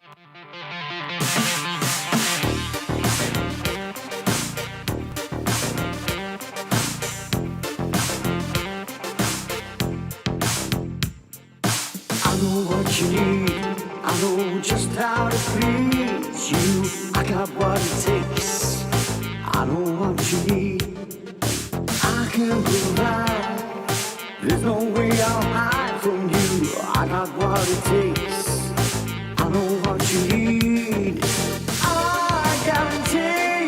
I know what you need, I know just how to please you. I got what it takes, I know what you need. I can provide, there's no way I'll hide from you. I got what it takes, I know what you need. I guarantee,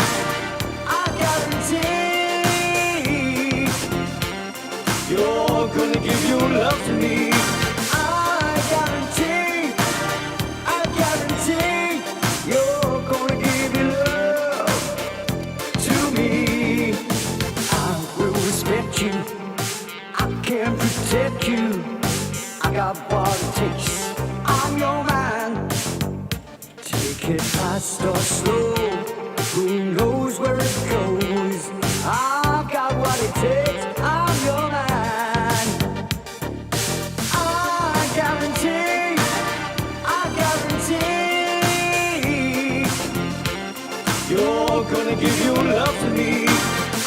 you're gonna give your love to me. I guarantee, you're gonna give your love to me. I will respect you, I can protect you. I got what it takes, I'm your man. Take it fast or slow, who knows where it goes. I've got what it takes, I'm your man. I guarantee, you're gonna give your love to me.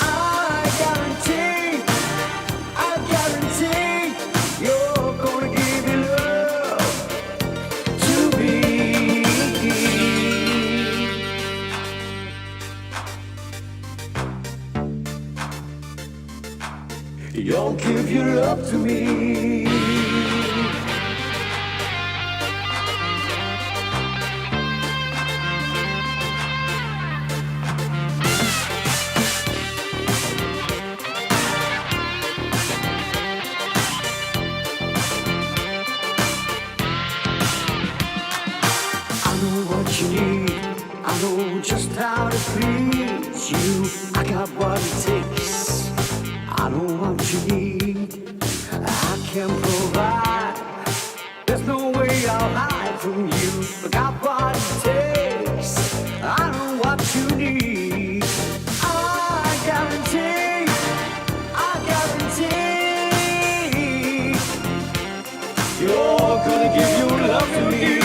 I guarantee, you're gonna give your love to me. You'll give your love to me. You need, I know just how to please you. I got what it takes, I know what you need. I can provide, there's no way I'll hide from you. I got what it takes, I know what you need. I guarantee, you're gonna give your love to me.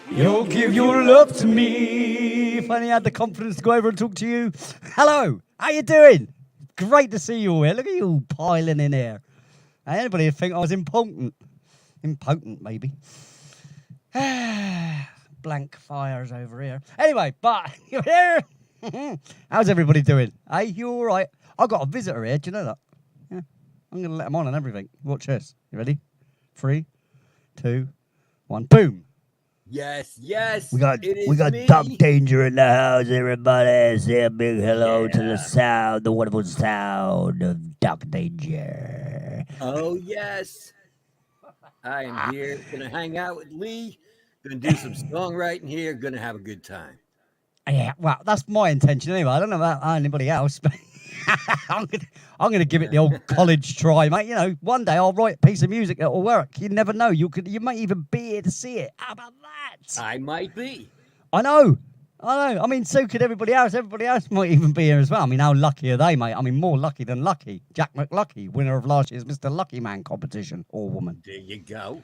You'll give your love to me. If only I had the confidence to go over and talk to you. Hello, how you doing? Great to see you all here. Look at you all piling in here. Anybody would think I was impotent. Impotent, maybe. Blank fires over here. Anyway, but you're here. How's everybody doing? Hey, you all right? I've got a visitor here. Do you know that? Yeah. I'm going to let him on and everything. Watch this. You ready? 3, 2, 1. Boom. Yes, yes. We got Duck Danger in the house, everybody. Say a big hello to the wonderful sound of Duck Danger. Oh, yes. I am here. Gonna hang out with Lee. Gonna do some songwriting here. Gonna have a good time. Yeah, well, that's my intention anyway. I don't know about anybody else, but I'm gonna give it the old college try, mate. You know, one day I'll write a piece of music that will work. You never know. You might even be here to see it. How about that? I might be. I know. I mean, so could everybody else. Everybody else might even be here as well. I mean, how lucky are they, mate? I mean, more lucky than lucky. Jack McLucky, winner of last year's Mr. Lucky Man competition, or woman. There you go.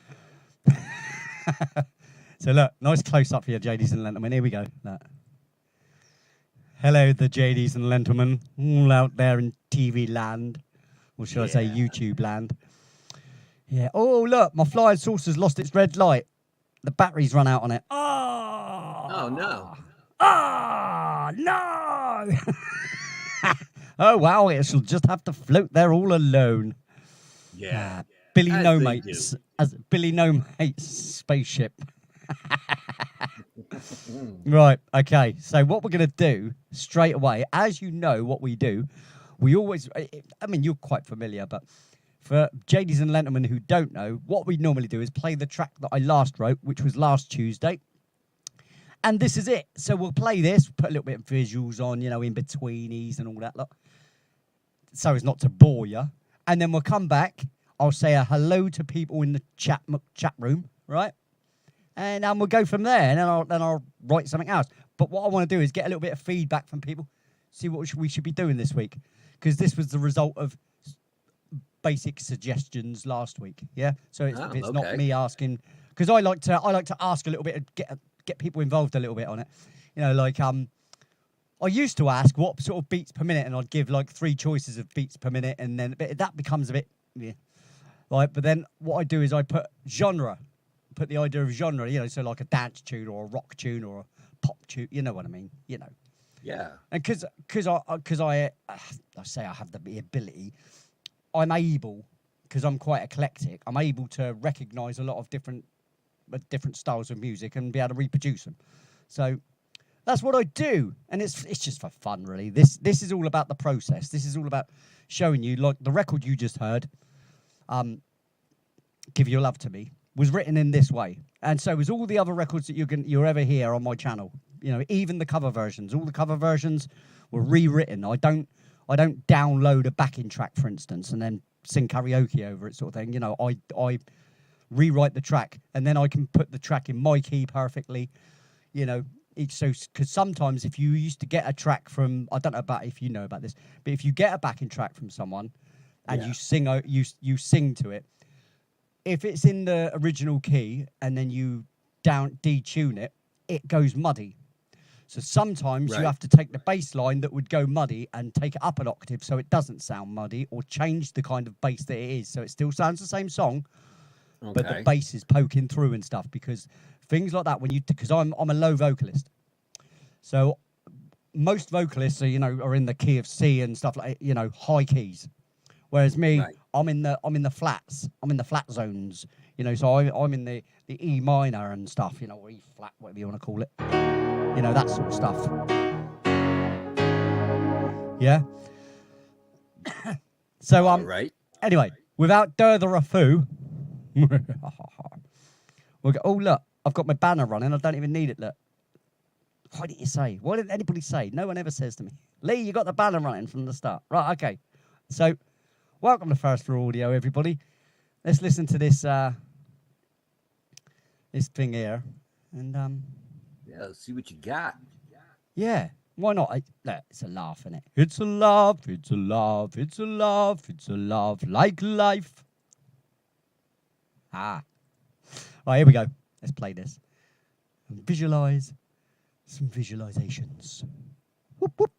So look, nice close up here, JDs and gentlemen. Here we go. Look. Hello, the JDs and gentlemen, all out there in TV land, or should I say YouTube land. Yeah. Oh, look, my flying saucer's lost its red light. The battery's run out on it. Oh no. Oh, no. Oh, wow, it'll just have to float there all alone. Yeah. Billy No Mate's, as Billy No Mate's spaceship. Right, okay. So what we're going to do straight away, as you know what we do, we always, I mean, you're quite familiar, but for JDs and Lentilmen who don't know, what we normally do is play the track that I last wrote, which was last Tuesday. And this is it. So we'll play this, put a little bit of visuals on, you know, in betweenies and all that lot, so as not to bore you. And then we'll come back. I'll say a hello to people in the chat room, right? And we'll go from there. And then I'll write something else. But what I want to do is get a little bit of feedback from people, see what we should be doing this week, because this was the result of basic suggestions last week. Yeah, so it's not me asking, because I like to ask a little bit, get people involved a little bit on it. You know, like I used to ask what sort of beats per minute, and I'd give like 3 choices of beats per minute, and then that becomes a bit, yeah. Right, but then what I do is I put the idea of genre, you know, so like a dance tune or a rock tune or a pop tune, you know what I mean, you know. Yeah. And because I say I have the ability, I'm able, because I'm quite eclectic, I'm able to recognise a lot of different styles of music and be able to reproduce them. So that's what I do, and it's just for fun, really. This is all about the process. This is all about showing you, like the record you just heard, Give Your Love to Me, was written in this way, and so was all the other records that you'll ever hear on my channel. You know, even the cover versions. All the cover versions were rewritten. I don't download a backing track, for instance, and then sing karaoke over it, sort of thing. You know, I rewrite the track, and then I can put the track in my key perfectly. You know, because sometimes if you used to get a track from, I don't know about if you know about this, but if you get a backing track from someone and you sing to it, if it's in the original key and then you detune it, it goes muddy. So sometimes you have to take the bass line that would go muddy and take it up an octave so it doesn't sound muddy, or change the kind of bass that it is so it still sounds the same song, but the bass is poking through and stuff. Because things like that, because I'm a low vocalist, so most vocalists are in the key of C and stuff like, you know, high keys, whereas me, I'm in the flats, I'm in the flat zones, you know, so I'm in the E minor and stuff, you know, or E flat, whatever you want to call it. You know, that sort of stuff. Yeah. So anyway, without further ado, we'll go. Oh look, I've got my banner running. I don't even need it. Look. Why didn't you say? Why didn't anybody say? No one ever says to me, Lee, you got the banner running from the start. Right, okay. So, welcome to First for Audio, everybody. Let's listen to this this thing here, and yeah, let's see what you got. Yeah, why not? Look, it's a laugh, innit? It's a laugh, it's a laugh, it's a laugh, it's a laugh like life. All right, here we go. Let's play this. And visualize some visualizations. Whoop, whoop.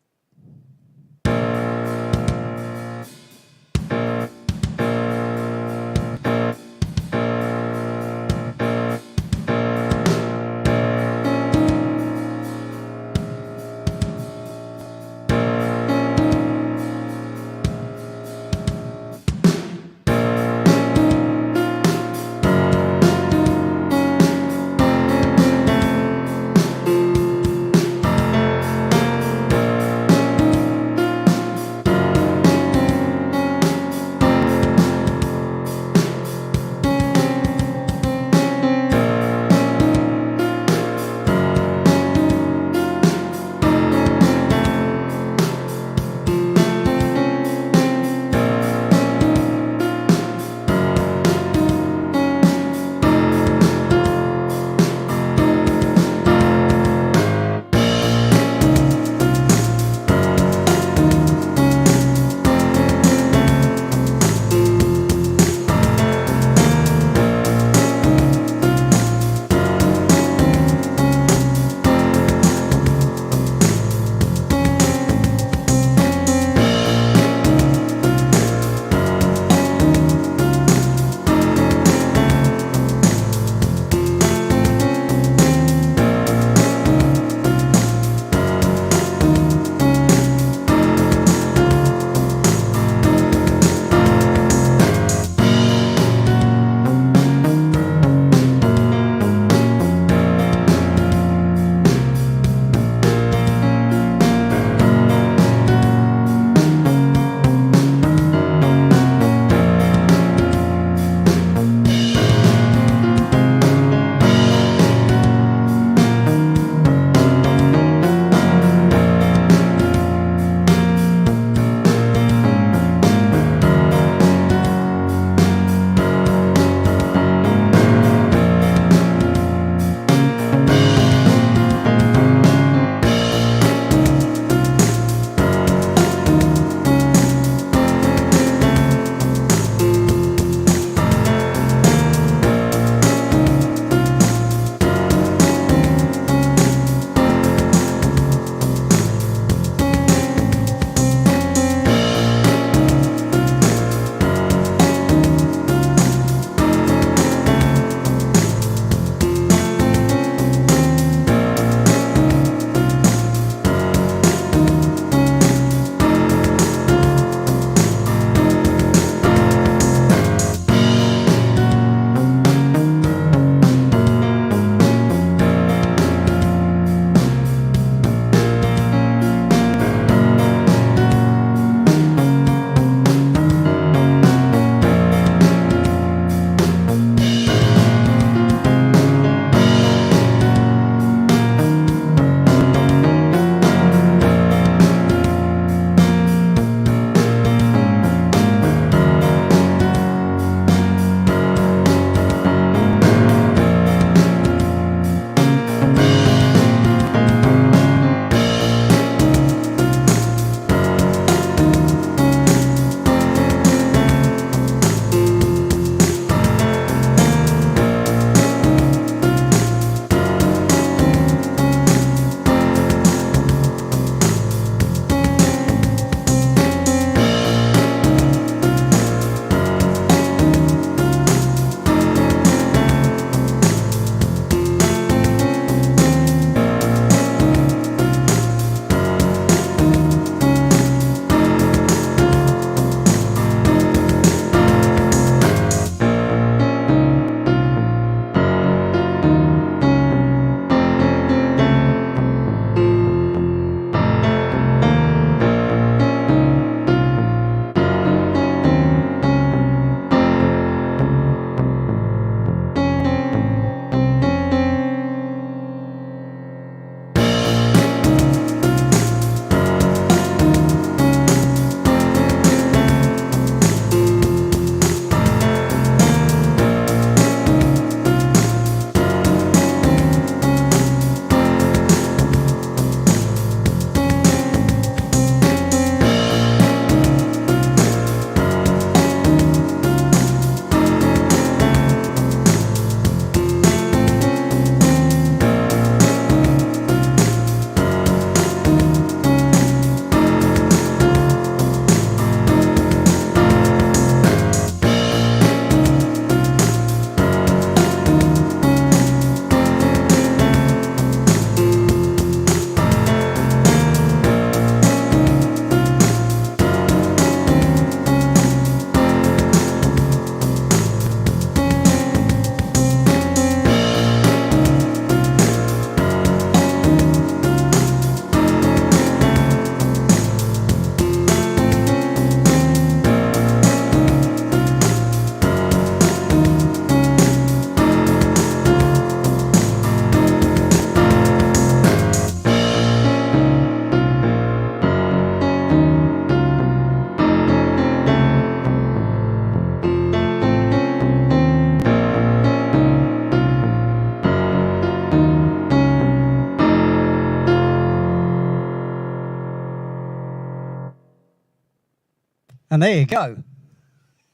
And there you go.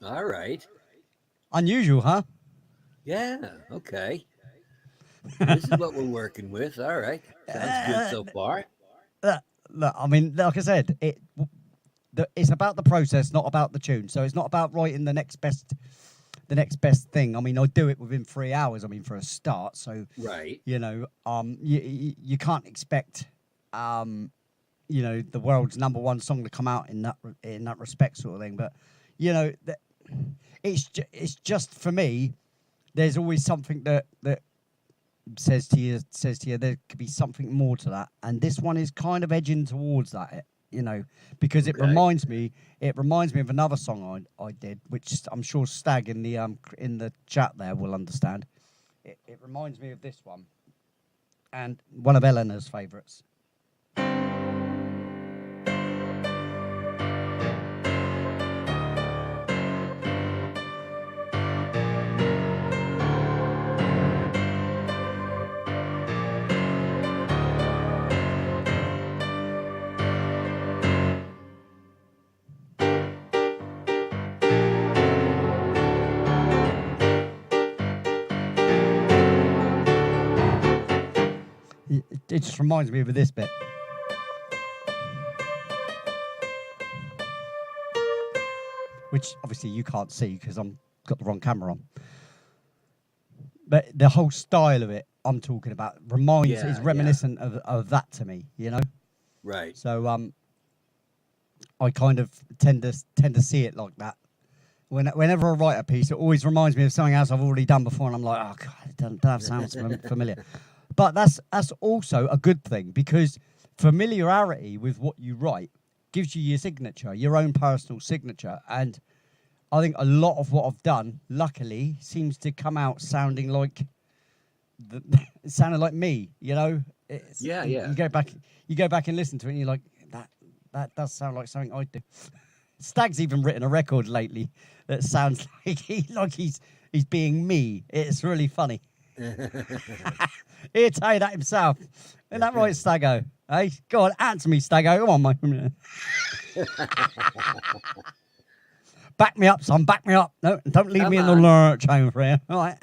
All right. Unusual, huh? Yeah. Okay. This is what we're working with. All right. Sounds good so far. Look, I mean, like I said, it's about the process, not about the tune. So it's not about writing the next best thing. I mean, I do it within 3 hours. I mean, for a start. So Right. you can't expect the world's #1 song to come out in that respect, sort of thing. But it's just for me. There's always something that says to you there could be something more to that, and this one is kind of edging towards that, because it Okay. reminds me of another song I did, which I'm sure Stag in the chat there will understand. It reminds me of this one, and one of Eleanor's favourites. It just reminds me of this bit. Which obviously you can't see because I'm got the wrong camera on. But the whole style of it I'm talking about is reminiscent of that to me, Right. So I kind of tend to see it like that. Whenever I write a piece, it always reminds me of something else I've already done before, and I'm like, oh god, it doesn't sound familiar. But that's also a good thing, because familiarity with what you write gives you your signature, your own personal signature. And I think a lot of what I've done, luckily, seems to come out sounding like it sounded like me. Yeah. You go back and listen to it, and you're like, that does sound like something I'd do. Stag's even written a record lately that sounds like he's being me. It's really funny. He'll tell you that himself. Isn't that right, Stago? Hey, go on, answer me, Stago. Come on, mate. Back me up, son. Back me up. No, don't leave me in the lurch home for you. All right.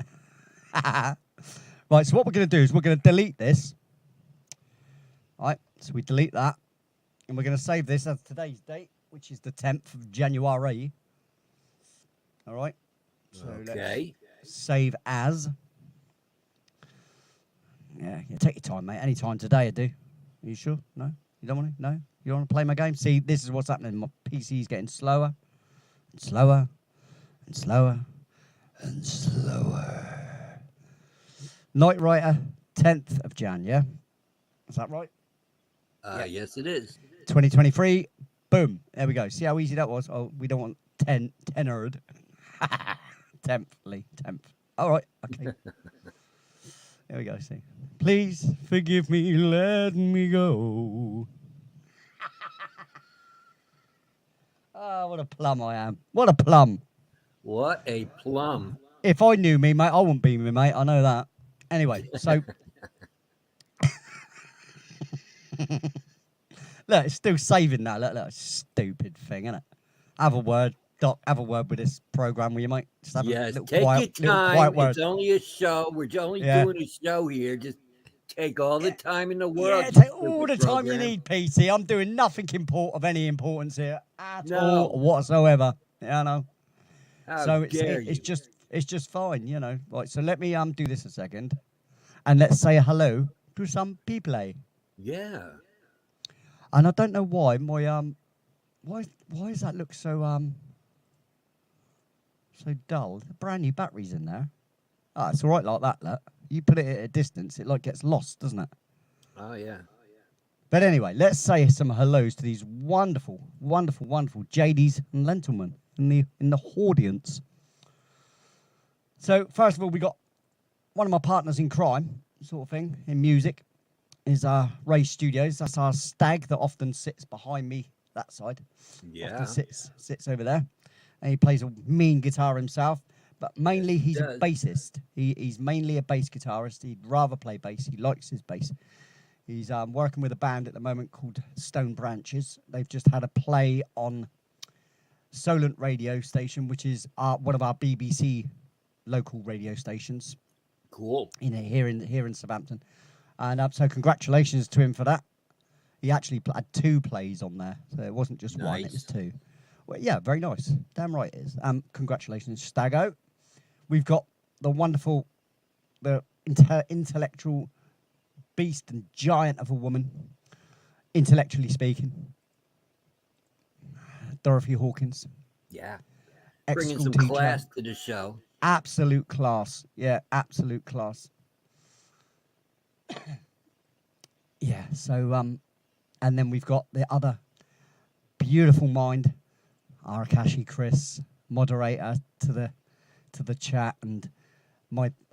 Right, so what we're going to do is we're going to delete this. All right, so we delete that. And we're going to save this as today's date, which is the 10th of January. All right. So Okay. let's save as. Yeah, take your time, mate. Any time today, I do. Are you sure? No? You don't want to? No? You don't want to play my game? See, this is what's happening. My PC's getting slower and slower and slower and slower. Night Writer, 10th of Jan, yeah? Is that right? Yes, it is. 2023. Boom. There we go. See how easy that was? Oh, we don't want 10th. 10th. All right. Okay. There we go. See. Please forgive me, let me go. Oh, what a plum I am. What a plum. What a plum. If I knew me, mate, I wouldn't be me, mate. I know that. Anyway, so... Look, it's still saving now. Look, stupid thing, isn't it? Have a word, Doc. Have a word with this program, will you, mate? Just have Yes, a little take quiet, your time. quiet word. It's only a show. We're only doing a show here. Just take all the time in the world. Yeah, take all the time you need, PC. I'm doing nothing of any importance here at all whatsoever. Yeah, I know. How it's just fine, Right, so let me do this a second, and let's say hello to some people. Yeah. And I don't know why my why does that look so so dull? The brand new batteries in there. Oh, it's all right like that. Look, you put it at a distance, it gets lost, doesn't it? Oh yeah. But anyway, let's say some hellos to these wonderful, wonderful, wonderful JDs and Lentilmen in the audience. So first of all, we got one of my partners in crime, sort of thing, in music, is Ray Studios. That's our Stag that often sits behind me, that side. Yeah. Often sits over there. And he plays a mean guitar himself, but mainly he's a bassist. He's mainly a bass guitarist. He'd rather play bass. He likes his bass. He's working with a band at the moment called Stone Branches. They've just had a play on Solent radio station, which is one of our BBC local radio stations Cool. here in Southampton. And so congratulations to him for that. He actually had 2 plays on there, so it wasn't just one; it was Nice. 2. Well, yeah, very nice. Damn right it is. Congratulations, Stago. We've got the wonderful, the intellectual beast and giant of a woman, intellectually speaking, Dorothy Hawkins, Yeah. Bringing ex-school some teacher. class to the show. Absolute class. Yeah, absolute class. Yeah, so and then we've got the other beautiful mind, Arakashi Chris, moderator to the chat, and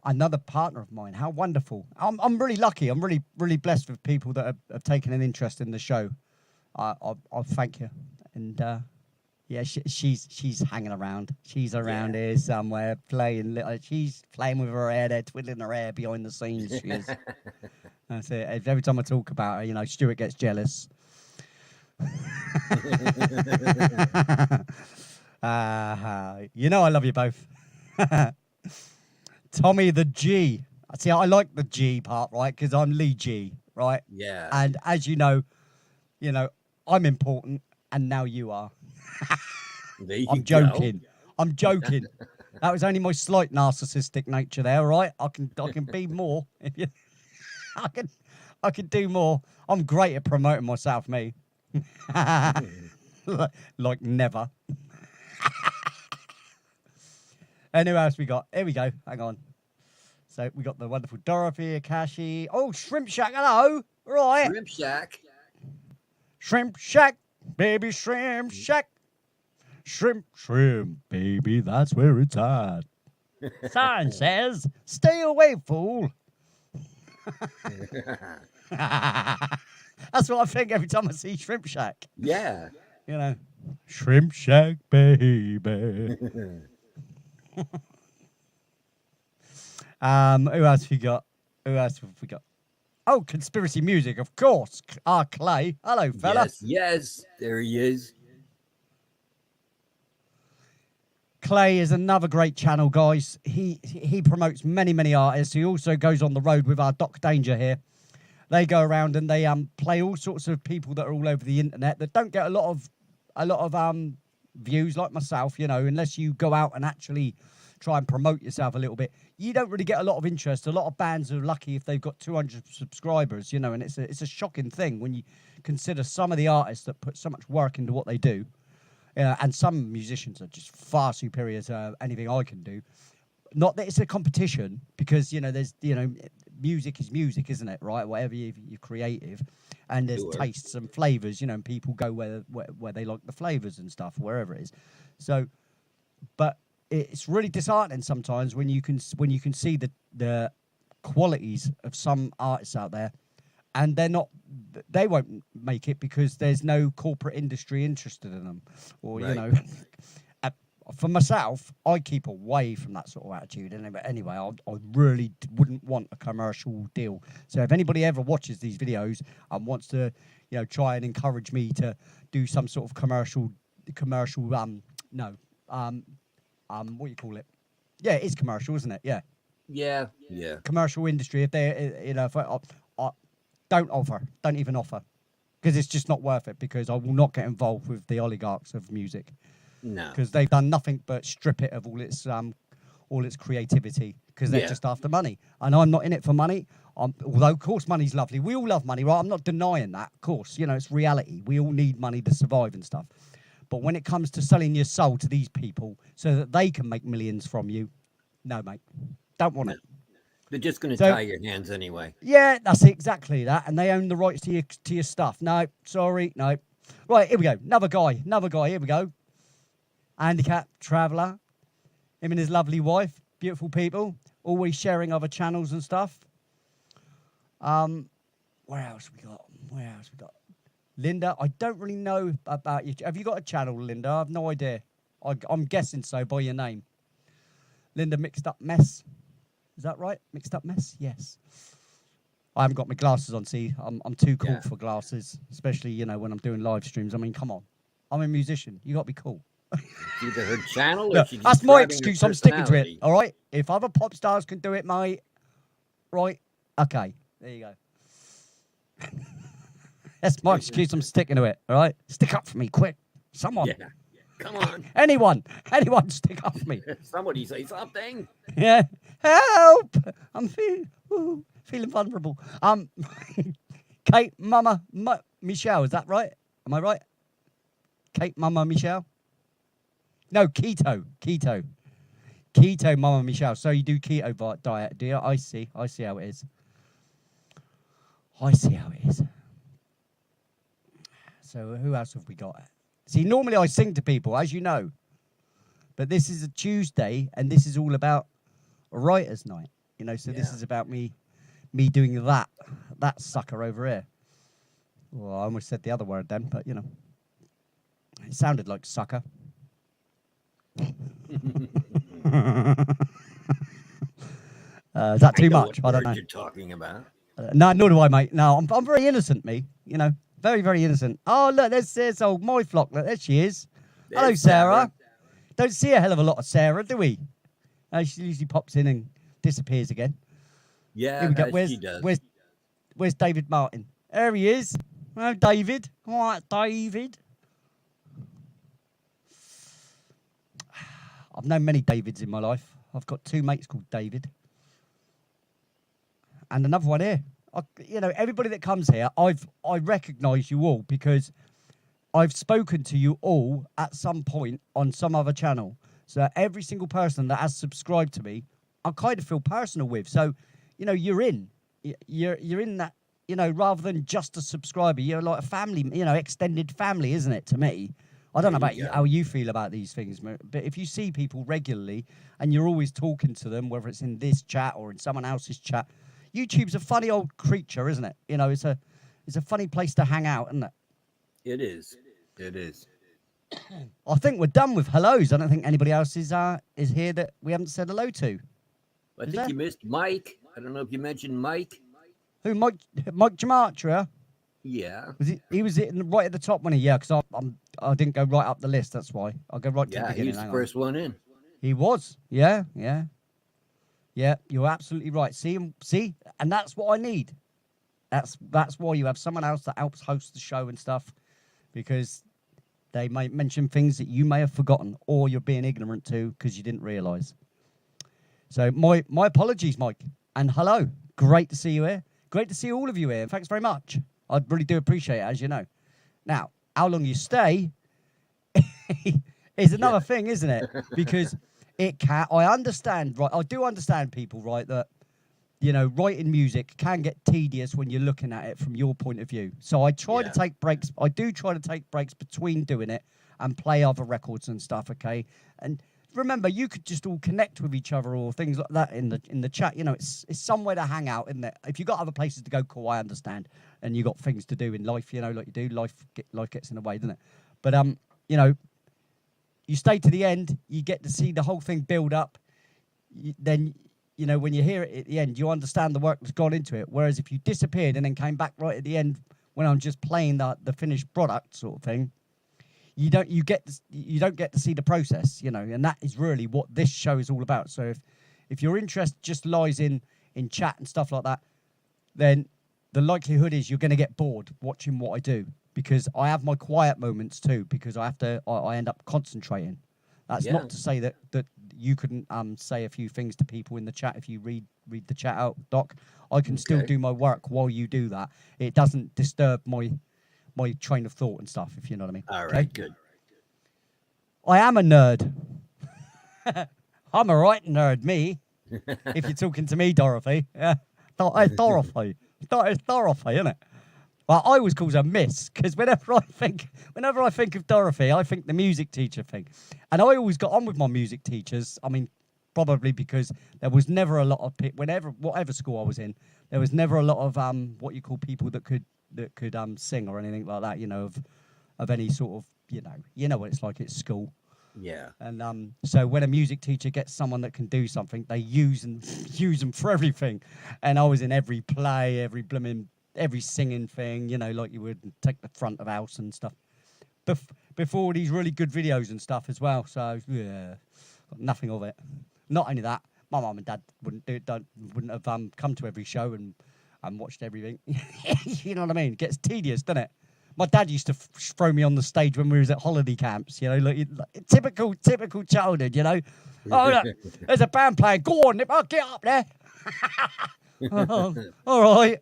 another partner of mine. How wonderful. I'm really lucky. I'm really blessed with people that have taken an interest in the show. I'll thank you. And yeah, she's hanging around. She's around here somewhere playing. She's playing with her hair there, twiddling her hair behind the scenes. She is. That's it. Every time I talk about her, you know, Stuart gets jealous. You know I love you both. Tommy the G. See, I like the G part, right? Because I'm Lee G, right? Yeah. And as you know, I'm important, and now you are. There you I'm go. joking. I'm joking. That was only my slight narcissistic nature there, right? I can be more. If you, I can do more. I'm great at promoting myself, me. like never. And who else we got? Here we go. Hang on. So we got the wonderful Dorothy, Akashi. Oh, Shrimp Shack. Hello. Right. Shrimp Shack. Shrimp Shack. Baby Shrimp Shack. Shrimp, baby. That's where it's at. Sign says, stay away, fool. That's what I think every time I see Shrimp Shack. Yeah. You know, Shrimp Shack, baby. Who else have we got? Oh, Conspiracy Music, of course. Clay. Hello, fella. Yes. There he is. Clay is another great channel, guys. He promotes many artists. He also goes on the road with our Doc Danger here. They go around and they play all sorts of people that are all over the internet that don't get a lot of views, like myself. You know, unless you go out and actually try and promote yourself a little bit, you don't really get a lot of interest. A lot of bands are lucky if they've got 200 subscribers. You know, and it's a shocking thing when you consider some of the artists that put so much work into what they do. And some musicians are just far superior to anything I can do. Not that it's a competition, because, music is music, isn't it, right? Whatever you're creative. And there's tastes and flavours, and people go where they like the flavours and stuff, wherever it is. So, but it's really disheartening sometimes when you can see the qualities of some artists out there, and they won't make it because there's no corporate industry interested in them. Or, right. For myself, I keep away from that sort of attitude. Anyway, I really wouldn't want a commercial deal. So if anybody ever watches these videos and wants to, try and encourage me to do some sort of commercial, what do you call it? Yeah, it is commercial, isn't it? Yeah. Yeah. Commercial industry. If they, don't even offer, because it's just not worth it, because I will not get involved with the oligarchs of music. No. Because they've done nothing but strip it of all its creativity, because they're just after money. And I'm not in it for money. Although, of course, money's lovely. We all love money, right? I'm not denying that. Of course, it's reality. We all need money to survive and stuff. But when it comes to selling your soul to these people so that they can make millions from you, no, mate. Don't want it. They're just going to tie your hands anyway. Yeah, that's exactly that. And they own the rights to your stuff. No, sorry, no. Right, here we go. Another guy. Here we go. Handicap traveller. Him and his lovely wife. Beautiful people. Always sharing other channels and stuff. Where else we got? Linda, I don't really know about you. Have you got a channel, Linda? I have no idea. I'm guessing so by your name. Linda Mixed Up Mess. Is that right? Mixed Up Mess? Yes. I haven't got my glasses on, see. I'm too cool for glasses, especially, when I'm doing live streams. I mean, come on. I'm a musician. You got to be cool. It's either her channel or Look, she's that's my describing her excuse. I'm sticking to it. personality. All right. If other pop stars can do it, mate. Right. Okay. There you go. That's my excuse. I'm sticking to it. All right. Stick up for me, quick. Someone. Yeah. Come on. Anyone. Anyone, stick up for me. Somebody say something. Yeah. Help! I'm feeling vulnerable. Kate, Mama, Michelle. Is that right? Am I right? Kate, Mama, Michelle. No, keto. Keto, Mama Michelle. So you do keto diet, do you? I see how it is. So who else have we got? See, normally I sing to people, as you know. But this is a Tuesday, and this is all about writer's night. You know, so this Yeah. is about me doing that sucker over here. Well, I almost said the other word then, but, you know. It sounded like sucker. Is that too much? I don't know. What you're talking about. No, nor do I, mate. No, I'm very innocent, me. You know, very, very innocent. Oh, look, there's old my flock. Look, there she is. Hello, There's Sarah. Don't see a hell of a lot of Sarah, do we? She usually pops in and disappears again. Yeah, Here we go. as she does. Where's David Martin? There he is. Oh, David. All right, David. I've known many Davids in my life. I've got 2 mates called David. And another one here. You know, everybody that comes here, I recognise you all because I've spoken to you all at some point on some other channel. So every single person that has subscribed to me, I kind of feel personal with. So, you know, you're in that, you know, rather than just a subscriber, you're like a family, you know, extended family, isn't it, to me? I don't know about you, how you feel about these things, but if you see people regularly and you're always talking to them, whether it's in this chat or in someone else's chat, YouTube's a funny old creature, isn't it? You know, it's a funny place to hang out, isn't it? It is. I think we're done with hellos. I don't think anybody else is here that we haven't said hello to. I think you missed Mike. I don't know if you mentioned Mike. Who, Mike Gematria? Yeah. He was right at the top, wasn't he? Yeah, because I didn't go right up the list. That's why I'll go right to the Yeah, beginning. he was the first one in. He was. Yeah. You're absolutely right. See, and that's what I need. That's why you have someone else that helps host the show and stuff, because they might mention things that you may have forgotten or you're being ignorant to because you didn't realise. So my apologies, Mike, and hello. Great to see you here. Great to see all of you here. Thanks very much. I really do appreciate it, as you know. Now, how long you stay is another thing, isn't it? Because I understand, right? I do understand people, right, that, you know, writing music can get tedious when you're looking at it from your point of view. So I try to take breaks. I do try to take breaks between doing it and play other records and stuff, okay? And remember, you could just all connect with each other or things like that in the chat. You know, it's somewhere to hang out, isn't it? If you got other places to go, cool, I understand. And you got things to do in life, you know, like you do. Life gets in the way, doesn't it? But you know, you stay to the end. You get to see the whole thing build up. Then, you know, when you hear it at the end, you understand the work that's gone into it. Whereas if you disappeared and then came back right at the end when I'm just playing the finished product sort of thing, you don't get to see the process, you know, and that is really what this show is all about. So if your interest just lies in chat and stuff like that, then the likelihood is you're going to get bored watching what I do, because I have my quiet moments too, because I end up concentrating. That's not to say that you couldn't say a few things to people in the chat if you read the chat out, Doc. I can still do my work while you do that. It doesn't disturb my train of thought and stuff, if you know what I mean. All right, good. I am a nerd. I'm a right nerd, me. If you're talking to me, Dorothy. Yeah. Dorothy. It's Dorothy, isn't it? Well, I always call her Miss, because whenever I think of Dorothy, I think the music teacher thing. And I always got on with my music teachers. I mean, probably because there was never a lot of whatever school I was in, there was never a lot of what you call people that could sing or anything like that, you know, of any sort of, you know what it's like at school. Yeah. And so when a music teacher gets someone that can do something, they use them for everything. And I was in every play, every singing thing, you know, like you would take the front of house and stuff. before these really good videos and stuff as well. So yeah, got nothing of it. Not only that, my mum and dad wouldn't have come to every show and watched everything. You know what I mean? It gets tedious, doesn't it? My dad used to throw me on the stage when we was at holiday camps. You know, like typical childhood. You know, oh look, there's a band playing. Go on, Nip, get up there. Oh, all right.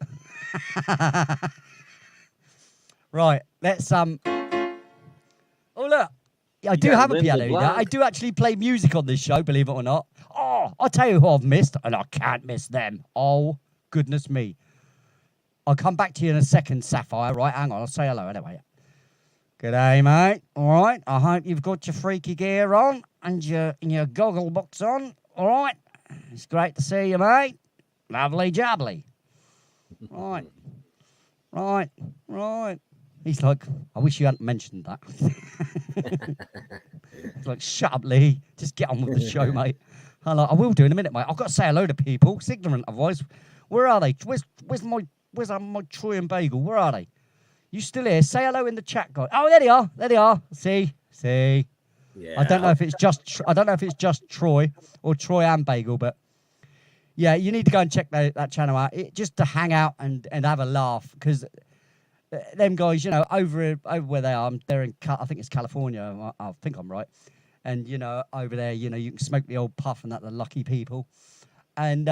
Right, let's Oh look, I do have a piano. You know? I do actually play music on this show, believe it or not. Oh, I'll tell you who I've missed, and I can't miss them. Oh goodness me! I'll come back to you in a second, Sapphire. Right, hang on, I'll say hello anyway. G'day, mate. All right, I hope you've got your freaky gear on and your goggle box on. All right, it's great to see you, mate. Lovely jubbly. Right. He's like, I wish you hadn't mentioned that. He's like, shut up, Lee. Just get on with the show, mate. I'm like, I will do in a minute, mate. I've got to say hello to people. It's ignorant otherwise. Where are they? Where's my Troy and Bagel? Where are they? You still here? Say hello in the chat, guys. Oh, there they are. There they are. See. Yeah. I don't know if it's just Troy or Troy and Bagel, but yeah, you need to go and check that channel out. Just to hang out and have a laugh, because them guys, you know, over where they are, they're in, I think it's California. I think I'm right. And you know, over there, you know, you can smoke the old puff and that. The lucky people, and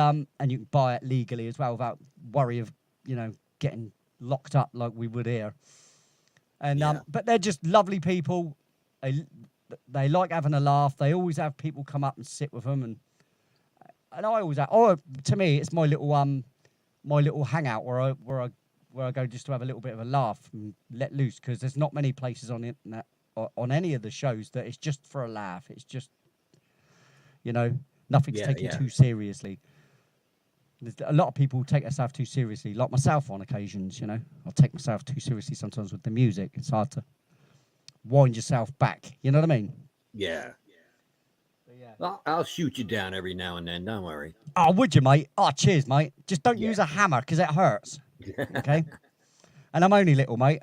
you can buy it legally as well without worry of, you know, getting locked up like we would here. And but they're just lovely people. They like having a laugh. They always have people come up and sit with them, and I always have. Oh, to me, it's my little hangout where I go just to have a little bit of a laugh and let loose, because there's not many places on the internet or on any of the shows that it's just for a laugh. It's just, you know, nothing's taken too seriously. There's a lot of people take themselves too seriously, like myself on occasions, you know. I'll take myself too seriously sometimes with the music. It's hard to wind yourself back, you know what I mean? Yeah. I'll shoot you down every now and then, don't worry. Oh, would you, mate? Oh, cheers, mate. Just don't use a hammer, because it hurts. Okay? And I'm only little, mate.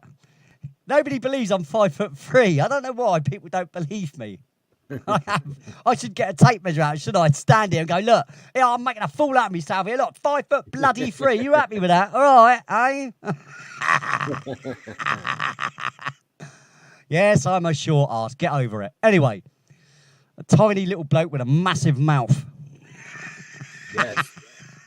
Nobody believes I'm 5'3". I don't know why people don't believe me. I should get a tape measure out, shouldn't I? I'd stand here and go, look, yeah, I'm making a fool out of myself here. Look, 5'3". You happy with that? All right, eh? Yes, I'm a short ass. Get over it. Anyway, a tiny little bloke with a massive mouth. Yes.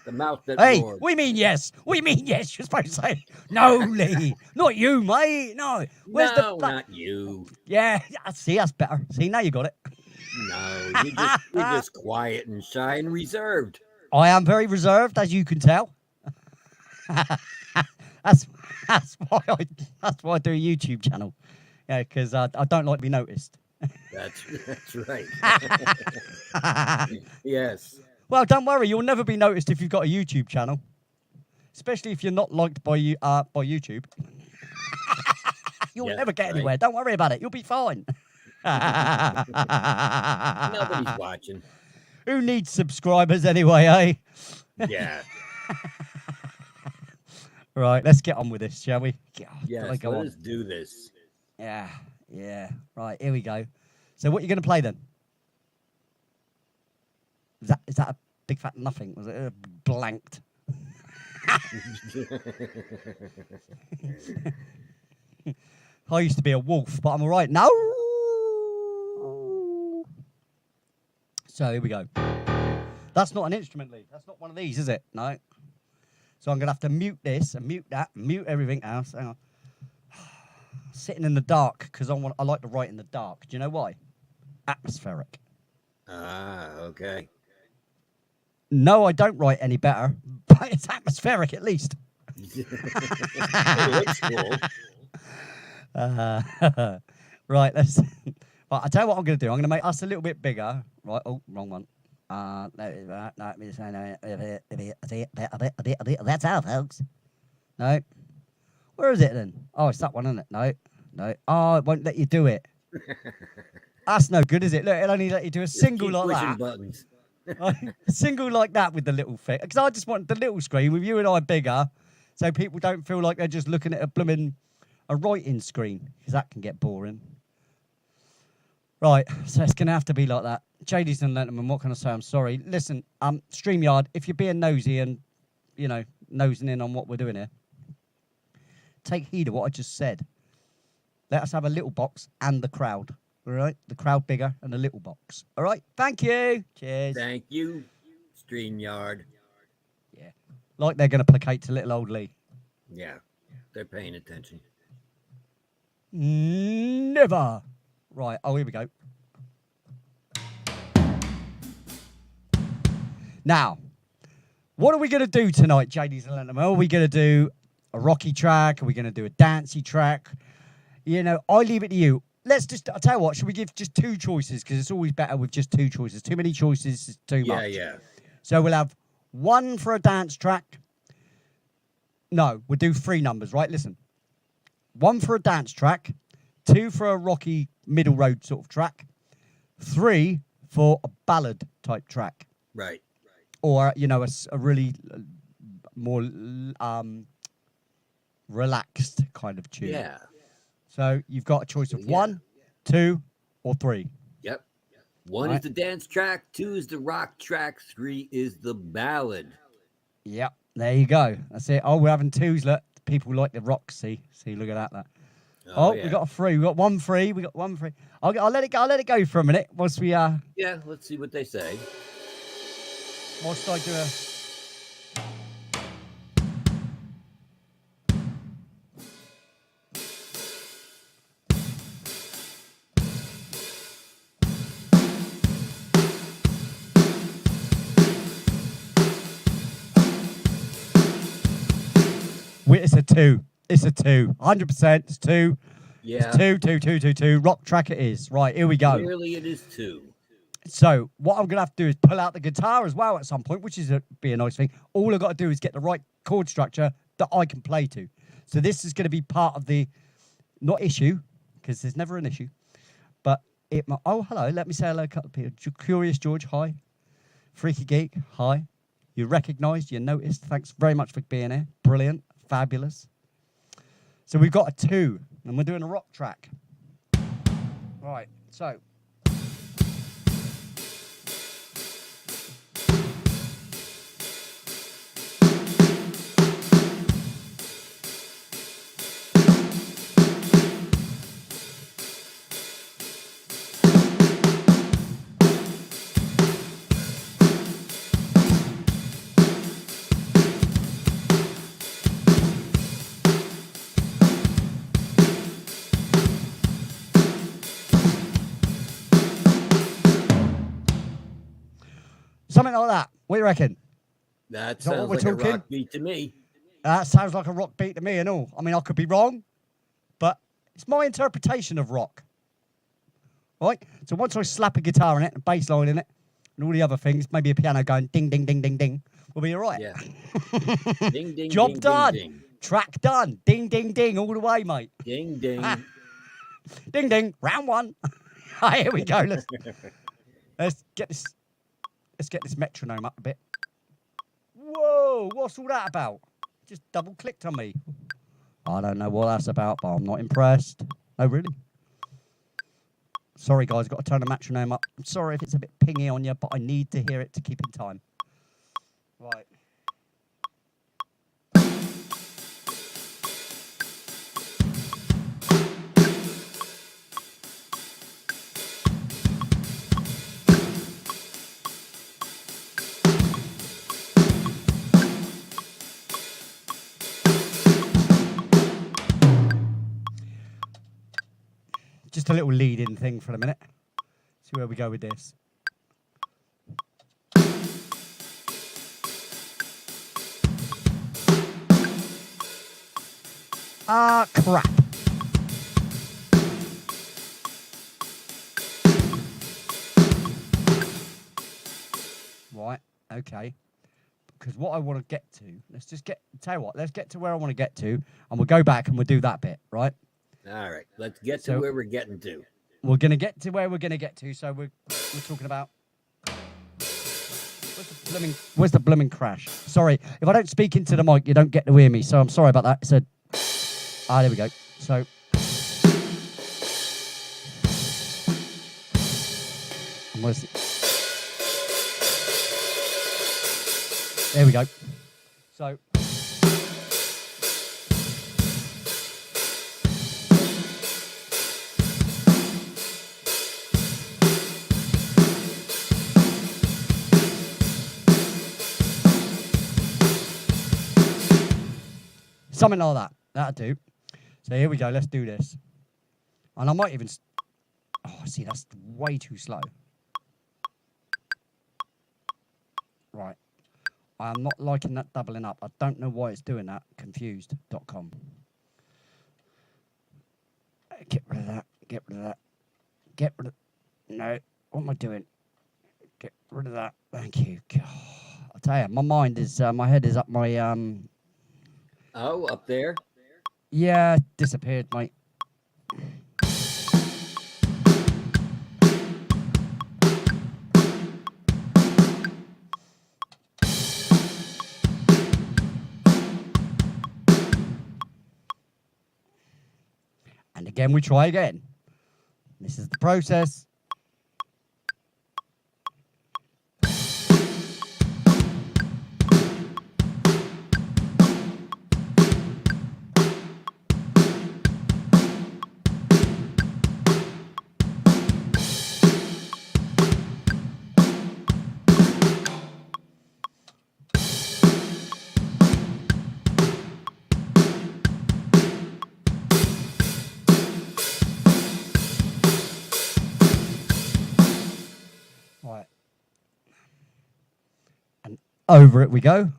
The mouth that Hey, roars. we mean yes. We mean yes. You're supposed to say, no, Lee. Not you, mate. No. Not you. Yeah, see, that's better. See, now you got it. No, you're just quiet and shy and reserved. I am very reserved, as you can tell. That's why I do a YouTube channel. Yeah, because I don't like to be noticed. That's right. Yes. Well, don't worry, you'll never be noticed if you've got a YouTube channel, especially if you're not liked by YouTube. You'll never get anywhere. Don't worry about it. You'll be fine. Nobody's watching. Who needs subscribers anyway, eh? Yeah. Right, let's get on with this, shall we? Yes, let's do this. Yeah. Right, here we go. So what are you going to play then? Is that a big fat nothing? Was it blanked? I used to be a wolf, but I'm all right now. So here we go. That's not an instrument, Lee. That's not one of these, is it? No. So I'm going to have to mute this and mute that, and mute everything else. Hang on. Sitting in the dark, because I like to write in the dark. Do you know why? Atmospheric. Ah, okay. No, I don't write any better, but it's atmospheric at least. It looks cool. Right, let's. Right, I'll tell you what I'm going to do. I'm going to make us a little bit bigger. Right, oh, wrong one. That's how, folks. No. Where is it then? Oh, it's that one, isn't it? No. Oh, it won't let you do it. That's no good, is it? Look, it'll only let you do a single like that. Buttons. A single like that with the little thing. Because I just want the little screen with you and I bigger, so people don't feel like they're just looking at a blooming a writing screen, because that can get boring. Right, so it's going to have to be like that. Ladies and gentlemen, what can I say? I'm sorry. Listen, StreamYard, if you're being nosy and, nosing in on what we're doing here, take heed of what I just said. Let us have a little box and the crowd. All right? The crowd bigger and a little box. All right? Thank you. Cheers. Thank you, StreamYard. Yeah. Like they're going to placate to little old Lee. Yeah, they're paying attention. Never. Right. Oh, here we go. Now, what are we going to do tonight, ladies and gentlemen? Are we going to do a rocky track? Are we going to do a dancey track? I leave it to you. I'll tell you what, should we give just two choices? Because it's always better with just two choices. Too many choices is too much. Yeah. So we'll have one for a dance track. No, we'll do three numbers, right? Listen. One for a dance track. Two for a rocky middle road sort of track. Three for a ballad type track. Right. Or, a really more relaxed kind of tune. Yeah. So you've got a choice of 1, 2, or 3. Yep. One is the dance track, 2 is the rock track, 3 is the ballad. Yep. There you go. That's it. Oh, we're having 2s. Look, people like the rock. See, look at that. Oh, yeah. we got a 3. We got 1 3. We got 1 3. I'll let it go. I'll let it go for a minute. Whilst we Yeah, let's see what they say. Whilst I do a. It's a 2. It's a 2. 100%. It's 2. Yeah. It's 2. Rock track it is. Right, here we go. Clearly it is 2. So what I'm going to have to do is pull out the guitar as well at some point, which is be a nice thing. All I've got to do is get the right chord structure that I can play to. So this is going to be part of the, not issue, because there's never an issue, but oh, hello. Let me say hello, a couple of people. Curious George, hi. Freaky Geek, hi. You recognised, you noticed. Thanks very much for being here. Brilliant. Fabulous. So we've got a 2, and we're doing a rock track. Right, so. Something like that. What do you reckon? That Is that what sounds we're like a talking? rock beat to me. That sounds like a rock beat to me and all. I mean, I could be wrong, but it's my interpretation of rock. Right? So once I slap a guitar in it, a bass line in it, and all the other things, maybe a piano going ding, ding, ding, ding, ding, we'll be all right. Yeah. Ding, ding, Job ding, done. Ding, ding. Track done. Ding, ding, ding, all the way, mate. Ding, ding. Ding, ding. Round 1. Here we go. Let's get this metronome up a bit. Whoa, what's all that about? Just double clicked on me. I don't know what that's about, but I'm not impressed. Oh, really? Sorry, guys, got to turn the metronome up. I'm sorry if it's a bit pingy on you, but I need to hear it to keep in time. Right. Just a little lead-in thing for a minute. See where we go with this. Crap. Right, okay. Because what I want to get to, tell you what, let's get to where I want to get to, and we'll go back and we'll do that bit, right? All right, let's get to where we're getting to. We're going to get to where we're going to get to, so we're talking about... Where's the blooming crash? Sorry, if I don't speak into the mic, you don't get to hear me, so I'm sorry about that. There we go. So there we go. So something like that. That'll do. So here we go. Let's do this. And I might even... Oh, see, that's way too slow. Right. I am not liking that doubling up. I don't know why it's doing that. Confused.com. Get rid of that. Get rid of that. Get rid of... No. What am I doing? Get rid of that. Thank you. God. I tell you, my mind is... my head is up my... Oh, up there? Yeah, disappeared, mate. And again, we try again. This is the process. Right. And over it we go.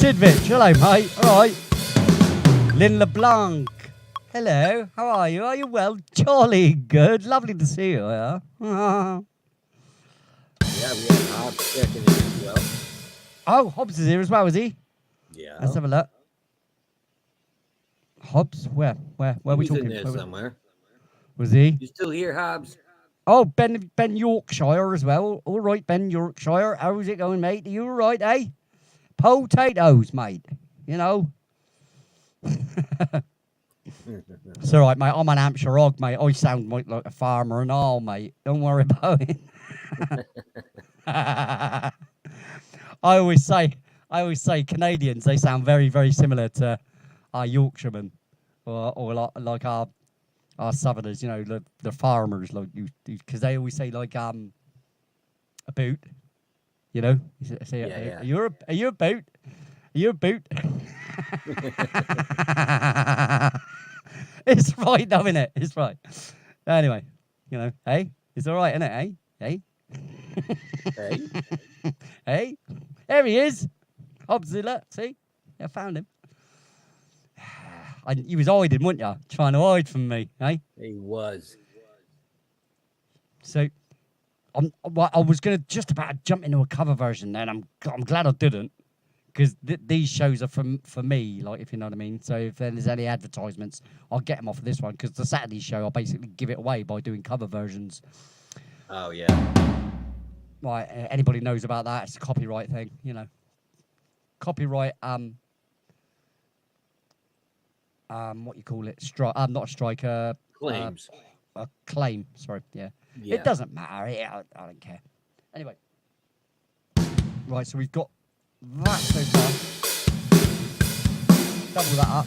Sidvich, hello mate, alright. Lynn LeBlanc, hello, how are you? Are you well? Jolly good, lovely to see you, yeah? Yeah, we had Hobbs checking in as well. Oh, Hobbs is here as well, is he? Yeah. Let's have a look. Hobbs, where are we He's in talking? there Where somewhere. was he? You still here, Hobbs? Oh, Ben Yorkshire as well. All right, Ben Yorkshire. How's it going, mate? Are you all right, eh? Potatoes, mate. You know. It's all right, mate. I'm an Hampshire hog, mate. I sound like a farmer and all, mate. Don't worry about it. I always say Canadians, they sound very, very similar to our Yorkshiremen or like our Southerners, you know, the farmers, like you, because they always say like a boot, you know. You say, Yeah. Are you a boot? Are you a boot? It's right, though, isn't it? It's right. Anyway, you know, hey, it's all right, isn't it? Hey. Hey. Hey, there he is. Hobbsilla, see? I found him. You was hiding, weren't you? Trying to hide from me, eh? He was. So, I was going to just about jump into a cover version then. I'm glad I didn't, because these shows are for me, like, if you know what I mean. So if there's any advertisements, I'll get them off of this one, because the Saturday show, I'll basically give it away by doing cover versions. Oh, yeah. Right, anybody knows about that? It's a copyright thing, you know. Copyright, what you call it? Not a strike, Claims. A claim, sorry, yeah. It doesn't matter, I don't care. Anyway. Right, so we've got that so far. Double that up.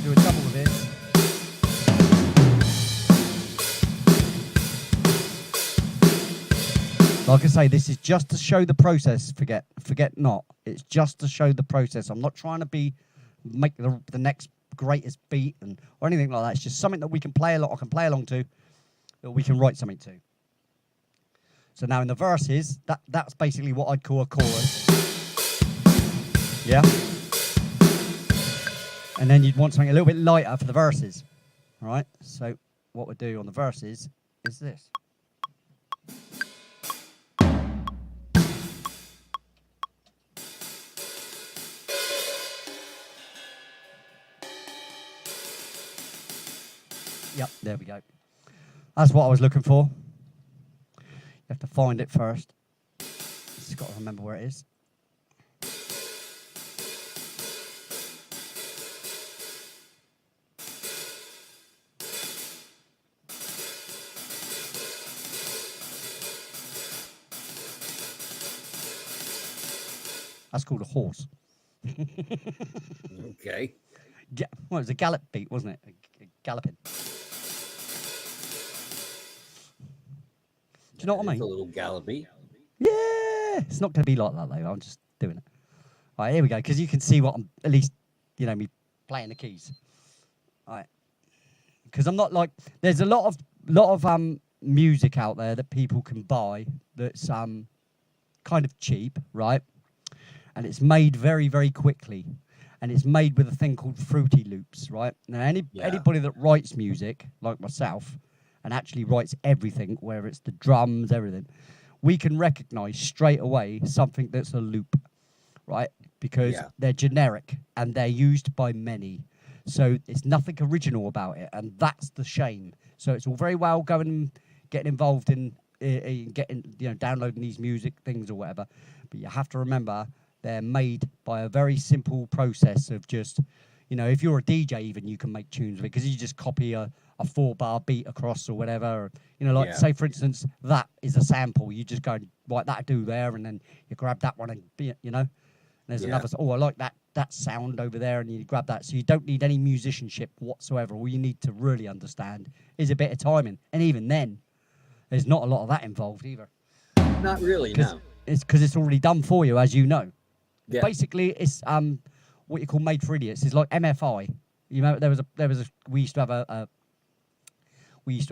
Do a double of this. Like I say, this is just to show the process. Forget not. It's just to show the process. I'm not trying to make the next greatest beat or anything like that. It's just something that we can play I can play along to, that we can write something to. So now in the verses, that's basically what I'd call a chorus. Yeah. And then you'd want something a little bit lighter for the verses. All right? So what we'll do on the verses is this. Yep, there we go. That's what I was looking for. You have to find it first. Just got to remember where it is. That's called a horse. Okay. Well, it was a gallop beat, wasn't it? A galloping. Do you know what I It's a mean? little gallopy. Yeah, it's not going to be like that though. I'm just doing it. All right, here we go. Because you can see what I'm at least, me playing the keys. All right. Because I'm not like there's a lot of music out there that people can buy that's kind of cheap, right? And it's made very, very quickly. And it's made with a thing called Fruity Loops, right? Now, anybody that writes music, like myself, and actually writes everything, whether it's the drums, everything, we can recognize straight away something that's a loop, right? Because they're generic and they're used by many. So it's nothing original about it. And that's the shame. So it's all very well going and getting involved in getting, downloading these music things or whatever. But you have to remember they're made by a very simple process of just, if you're a DJ even, you can make tunes with it because you just copy a 4-bar beat across or whatever. Or, say, for instance, that is a sample. You just go, right, that'll do there, and then you grab that one and, there's another, I like that sound over there, and you grab that. So you don't need any musicianship whatsoever. All you need to really understand is a bit of timing. And even then, there's not a lot of that involved either. Not really, no. It's because it's already done for you, as you know. Yeah. Basically, it's what you call made for idiots. It's like MFI. We used to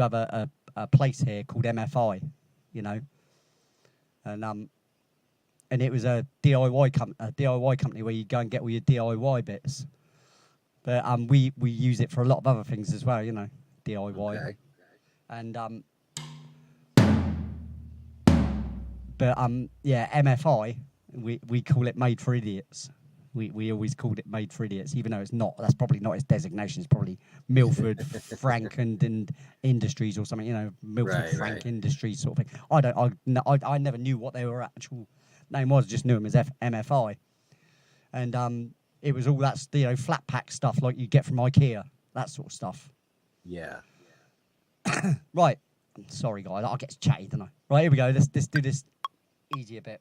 have a place here called MFI, and it was a DIY company where you go and get all your DIY bits. But we use it for a lot of other things as well, DIY. Okay. And MFI, we call it made for idiots. We always called it made for idiots, even though it's not. That's probably not its designation. It's probably Milford Frank and Industries or something. Milford Frank Industries sort of thing. I never knew what their actual name was. Just knew them as MFI, and it was all that flat pack stuff like you get from IKEA, that sort of stuff. Yeah. Right. Sorry, guys. I'll get chatty, don't I? Right, here we go. Let's do this easier bit.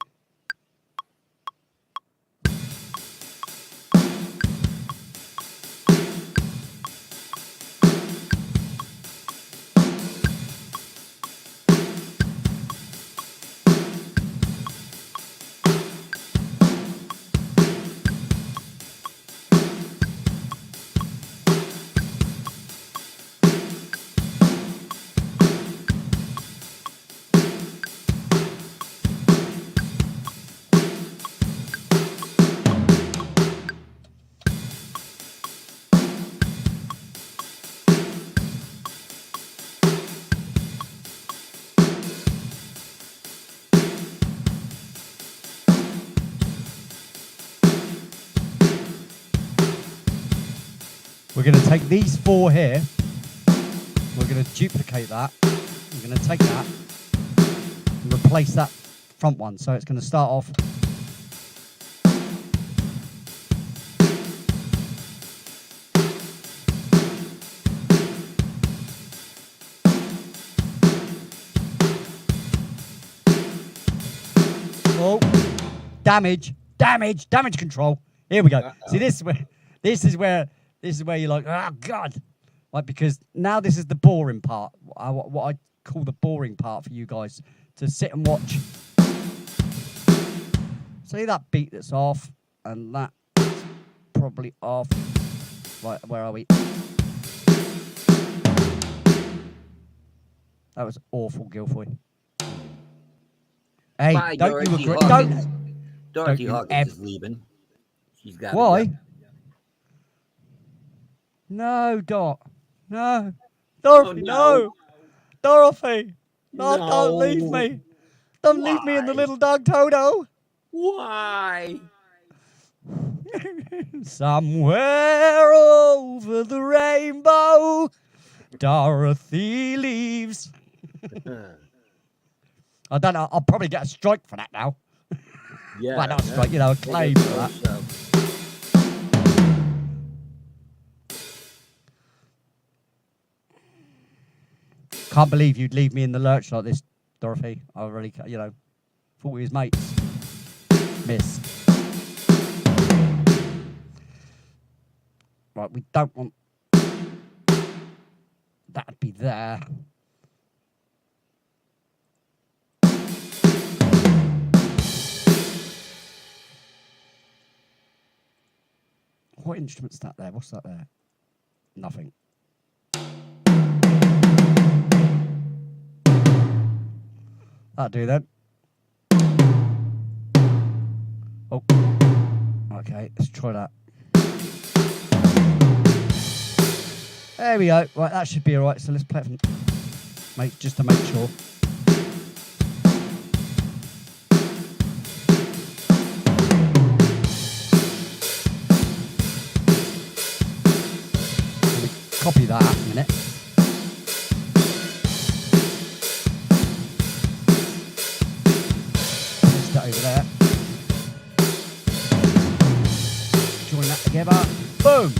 We're going to take these 4 here. We're going to duplicate that. We're going to take that and replace that front one. So it's going to start off. Oh, damage control. Here we go. Uh-oh. See, this is where you're like, oh God, right? Because now this is the boring part. What I call the boring part for you guys to sit and watch. See that beat that's off, and that's probably off. Right, where are we? That was awful, Guilfoy. Hey, Bye, don't Dorothy you agree? Hawkins. Dorothy don't you Hawkins is leaving. She's got. Why? No, Dot. No. Dorothy, no. Dorothy. No, don't leave No. me. Don't leave me in the Why? little dog Toto. Why? Somewhere over the rainbow, Dorothy leaves. I don't know. I'll probably get a strike for that now. Yeah. Well, not a strike, a claim for that. Can't believe you'd leave me in the lurch like this, Dorothy. I really, thought we was mates. Missed. Right, we don't want that to be there. What instrument's that there? What's that there? Nothing. That'll do then. Oh. Okay, let's try that. There we go. Right, that should be alright. So let's play it from, just to make sure. Copy that in a minute. Paste that over there. Join that together. Boom!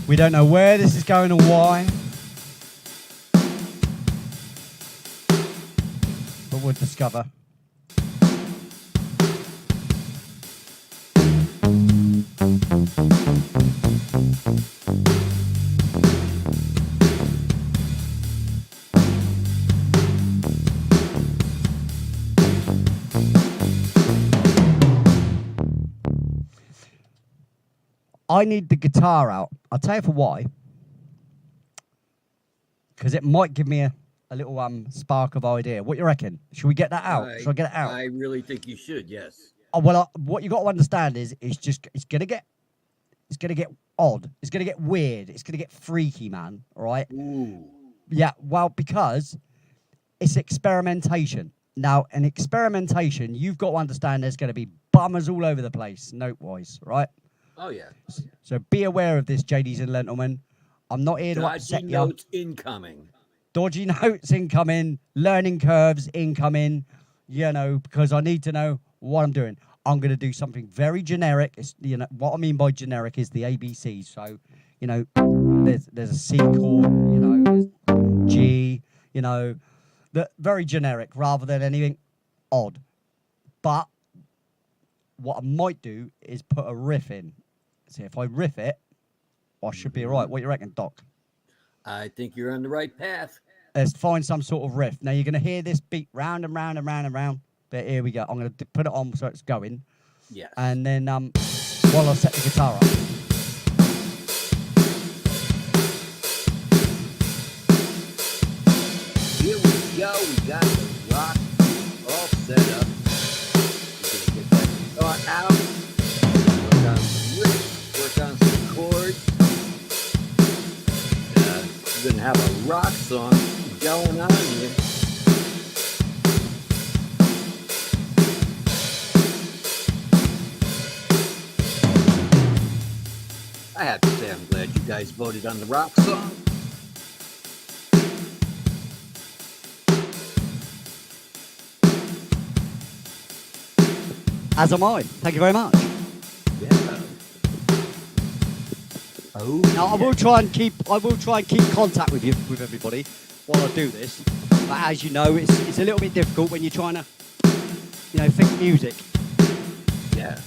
We don't know where this is going or why, but we'll discover. I need the guitar out. I'll tell you for why. Because it might give me a little spark of idea. What you reckon? Should we get that out? Should I get it out? I really think you should. Yes. Oh, well, what you got to understand is it's gonna get odd. It's gonna get weird. It's gonna get freaky, man. All right. Ooh. Yeah. Well, because it's experimentation. Now, an experimentation, you've got to understand there's going to be bummers all over the place, note-wise, right? Oh yeah. So be aware of this, ladies and gentlemen. I'm not here to upset Dodgy you. notes incoming. Dodgy notes incoming, learning curves incoming, because I need to know what I'm doing. I'm going to do something very generic. It's, what I mean by generic is the ABCs. So, there's a C chord, there's G, very generic rather than anything odd. But what I might do is put a riff in. See, if I riff it, I should be all right. What do you reckon, Doc? I think you're on the right path. Let's find some sort of riff. Now, you're going to hear this beat round and round and round and round. But here we go. I'm going to put it on so it's going. Yes. And then while I set the guitar up. Here we go. We got the rock all set up. We're going to get that guitar out. Work on some riffs. Work on some chords. We're going to have a rock song going on here. I have to say, I'm glad you guys voted on the rock song. As am I. Thank you very much. Yeah. Oh. Now I will try and keep contact with everybody while I do this. But as you know, it's a little bit difficult when you're trying to, think music. Yeah.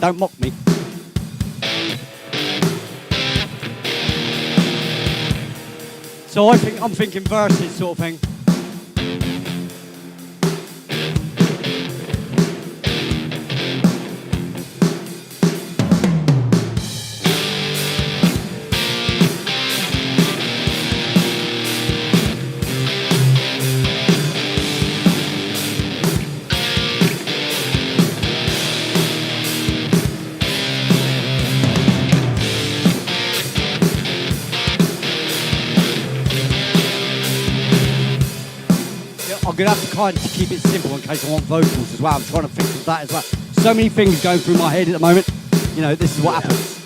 Don't mock me. So I'm thinking verses sort of thing. I'm going to have to kind of keep it simple in case I want vocals as well. I'm trying to think of that as well. So many things going through my head at the moment. You know, this is what happens.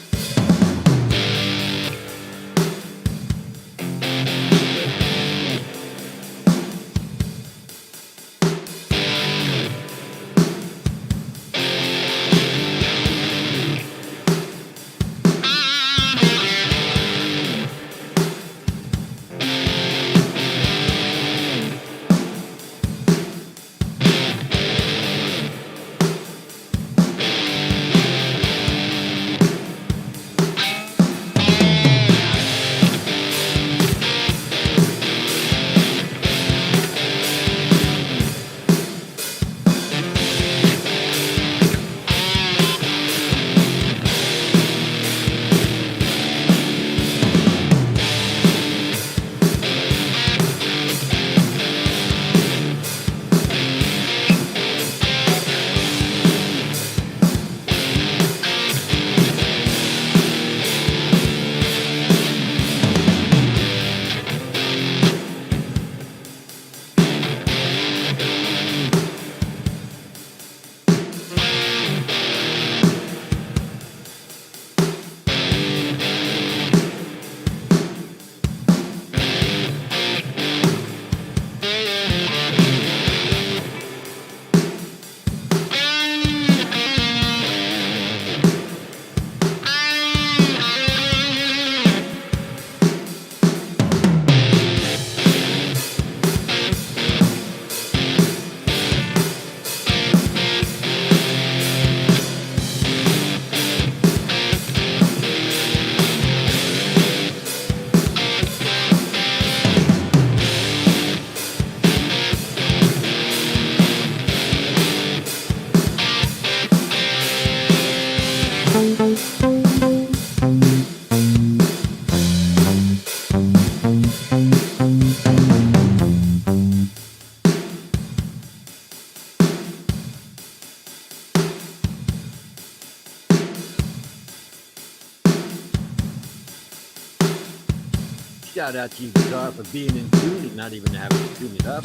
Shout out to you, guitar, for being in tune and not even having to tune it up.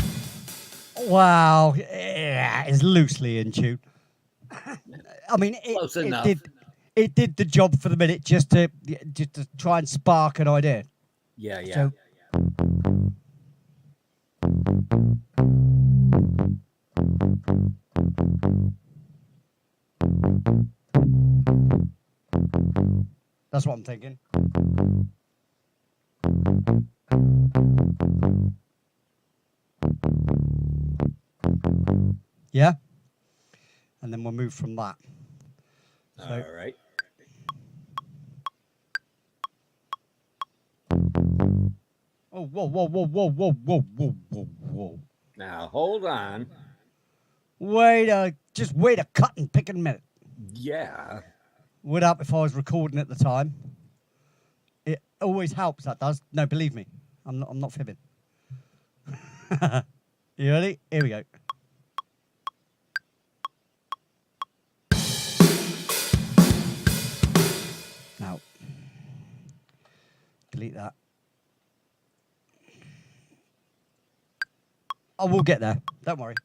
Wow, yeah, it's loosely in tune. I mean, Close enough. It did the job for the minute just to try and spark an idea. Yeah, yeah. So, that's what I'm thinking. Yeah, and then we'll move from that. So, all right. Oh, whoa. Now hold on. Just wait a cut and pick a minute. Yeah. Would up if I was recording at the time. It always helps, that does. No, believe me. I'm not fibbing. You ready? Here we go. Now, delete that. Oh, we'll get there. Don't worry.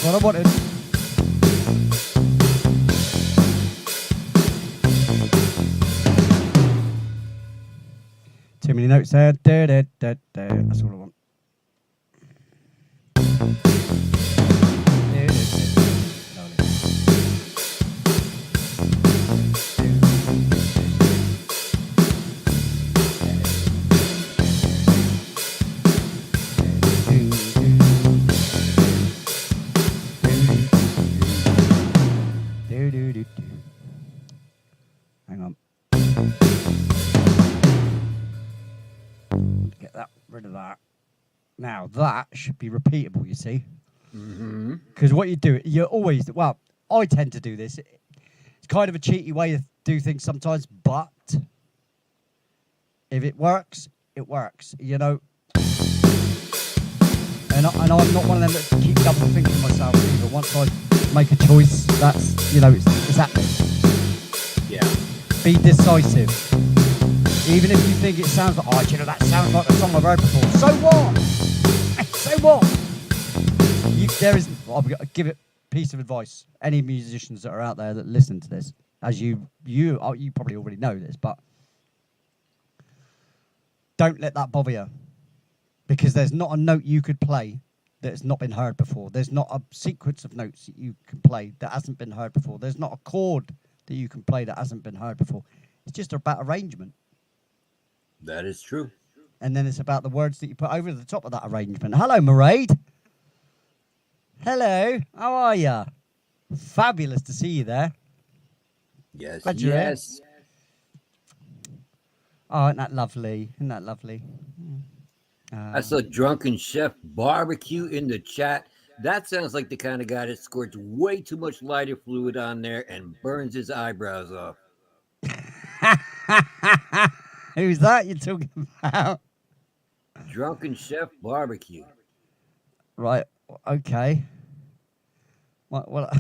That's what I wanted. Too many notes there. That's all I want. Hang on. Get that rid of that. Now that should be repeatable, you see. Because what you do, you always, well, I tend to do this. It's kind of a cheaty way to do things sometimes, but if it works, it works, you know. And I'm not one of them that keep double thinking myself either. Once I make a choice, that's, you know, it's happening. Yeah. Be decisive. Even if you think it sounds like, oh, you know, that sounds like a song I've heard before. So what? So what? I'll give it a piece of advice. Any musicians that are out there that listen to this, as you probably already know this, but don't let that bother you. Because there's not a note you could play that has not been heard before. There's not a sequence of notes that you can play that hasn't been heard before. There's not a chord that you can play that hasn't been heard before. It's just about arrangement. That is true. And then it's about the words that you put over the top of that arrangement. Hello, Mairead. Hello, how are you? Fabulous to see you there. Yes, Glad you're here. yes. Oh, isn't that lovely? Isn't that lovely? I saw Drunken Chef Barbecue in the chat. That sounds like the kind of guy that squirts way too much lighter fluid on there and burns his eyebrows off. Who's that you're talking about? Drunken Chef Barbecue. Right, okay. Well,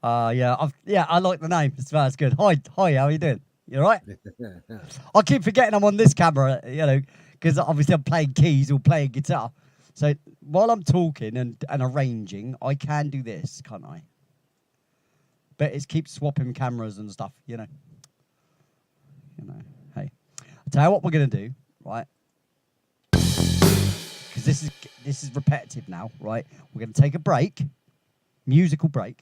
yeah, I like the name. It's good. Hi, how are you doing? You all right? I keep forgetting I'm on this camera, you know, because obviously I'm playing keys or playing guitar. So while I'm talking and arranging, I can do this, can't I? But it keeps swapping cameras and stuff, you know. Hey, I'll tell you what we're going to do, right? Because this is repetitive now, right? We're going to take a break, musical break.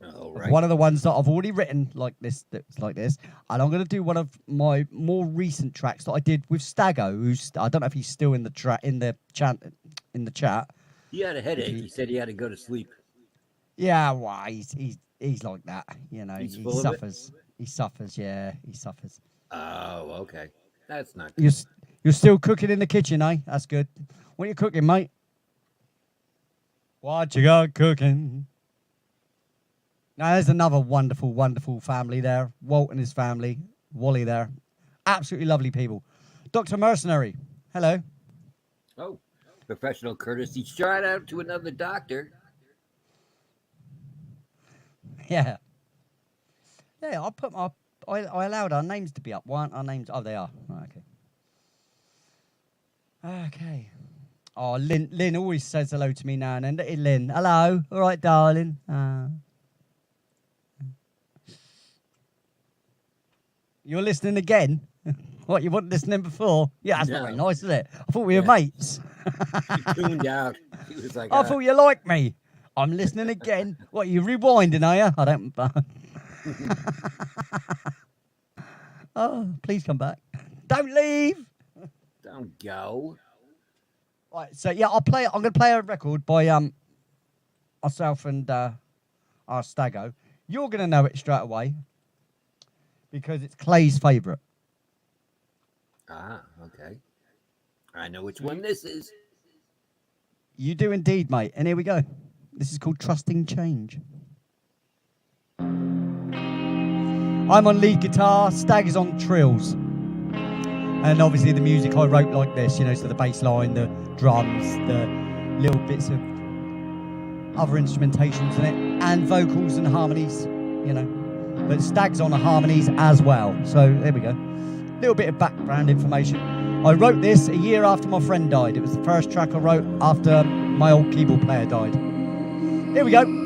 All right. One of the ones that I've already written like this, that's like this, and I'm going to do one of my more recent tracks that I did with Stago, who's, I don't know if he's still in the chat. He had a headache. He said he had to go to sleep. Yeah, well, he's like that, you know. He's He full of suffers. He suffers. Yeah, he suffers. Oh, okay. That's not good. You're still cooking in the kitchen, eh? That's good. What are you cooking, mate? What you got cooking? Now, there's another wonderful, wonderful family there. Walt and his family. Wally there. Absolutely lovely people. Dr. Mercenary. Hello. Oh, professional courtesy. Shout out to another doctor. Yeah. Yeah, I allowed our names to be up. Why aren't our names? Oh, they are. Right, okay. Okay. Oh, Lynn always says hello to me now and then. Hey, Lynn. Hello. All right, darling. You're listening again? What, you weren't listening before? Yeah, that's not very nice, is it? I thought we were mates. He tuned out. He was like, I thought you liked me. I'm listening again. What, you rewinding, are you? I don't... Oh, please come back. Don't leave. don't go. Right, so yeah, I'm going to play a record by myself and our Stago. You're going to know it straight away because it's Clay's favourite. Ah, okay. I know which one this is. You do indeed, mate. And here we go. This is called Trusting Change. I'm on lead guitar, Stag is on trills. And obviously the music I wrote like this, you know, so the bass line, the drums, the little bits of other instrumentations in it, and vocals and harmonies, you know. But Stag's on the harmonies as well. So there we go. A little bit of background information. I wrote this a year after my friend died. It was the first track I wrote after My old keyboard player died. Here we go.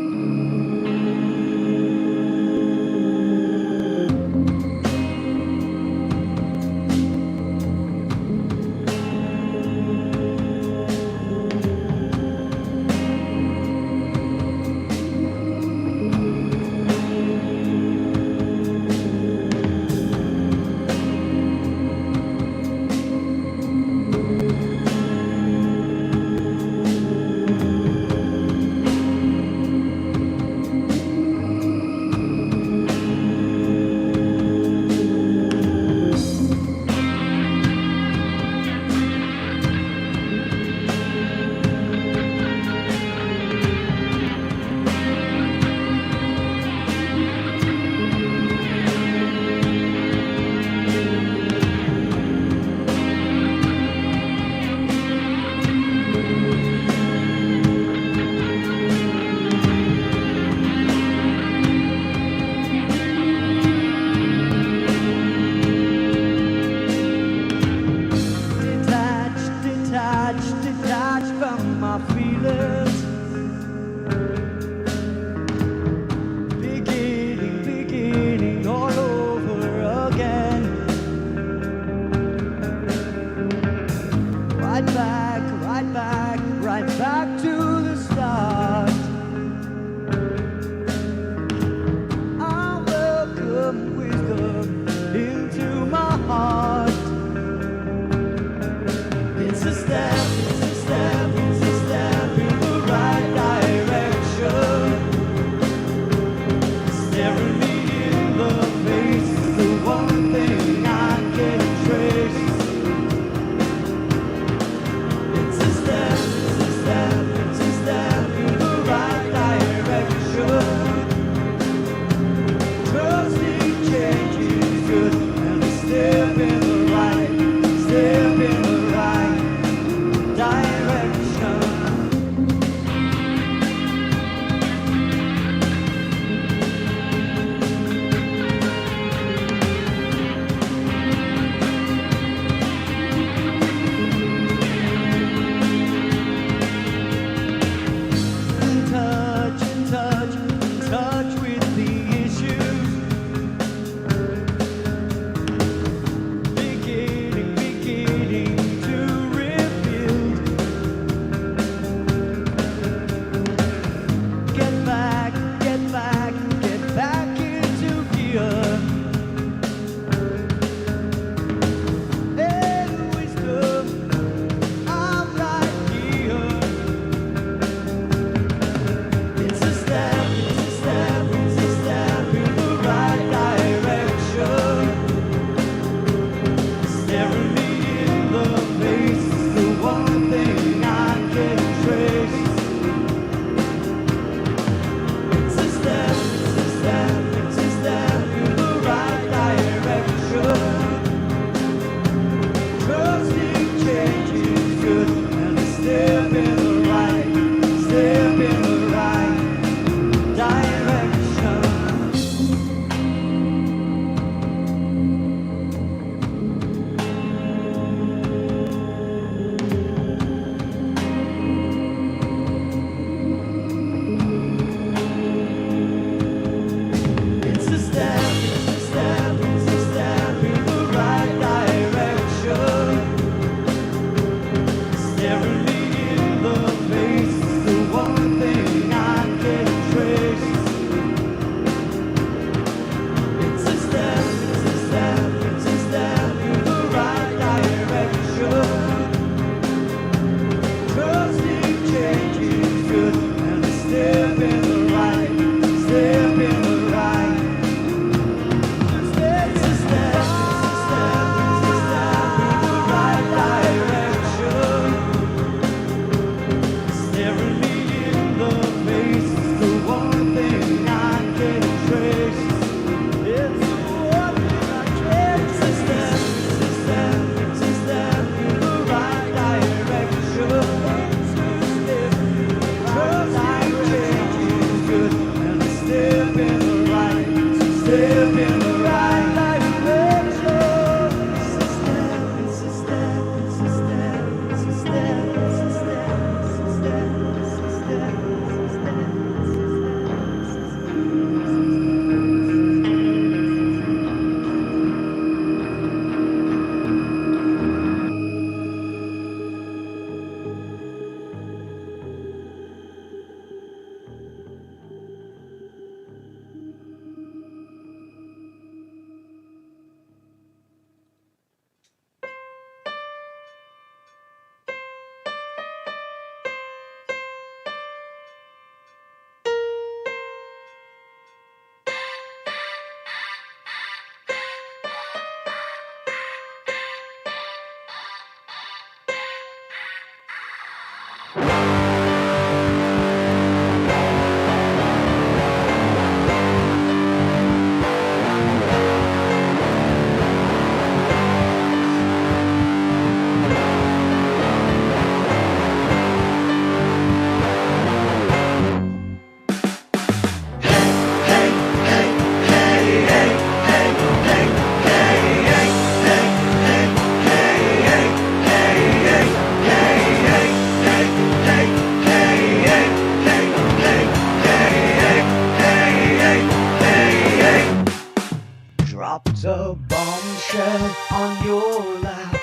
dropped a bombshell on your lap,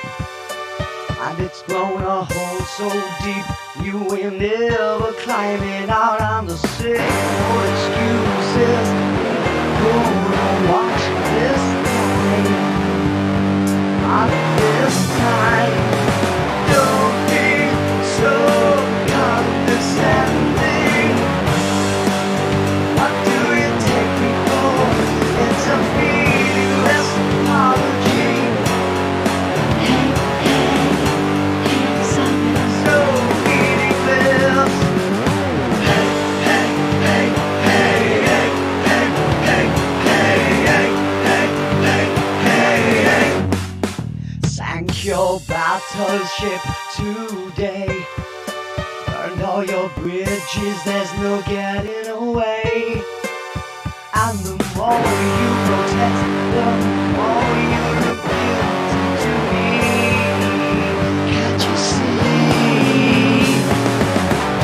and it's blown a hole so deep you will never climb it out. I'm the same old excuses. Gonna watch this time. At this time, don't be so condescending. What do you take me for? It's a meaningless apology. So meaningless. Hey, hey, hey, hey, hey, hey, hey, hey, hey, hey, hey, hey. Sank your battleship today. Burned all your bridges, there's no getting away. And the more you protest, the more you reveal to me. Can't you see?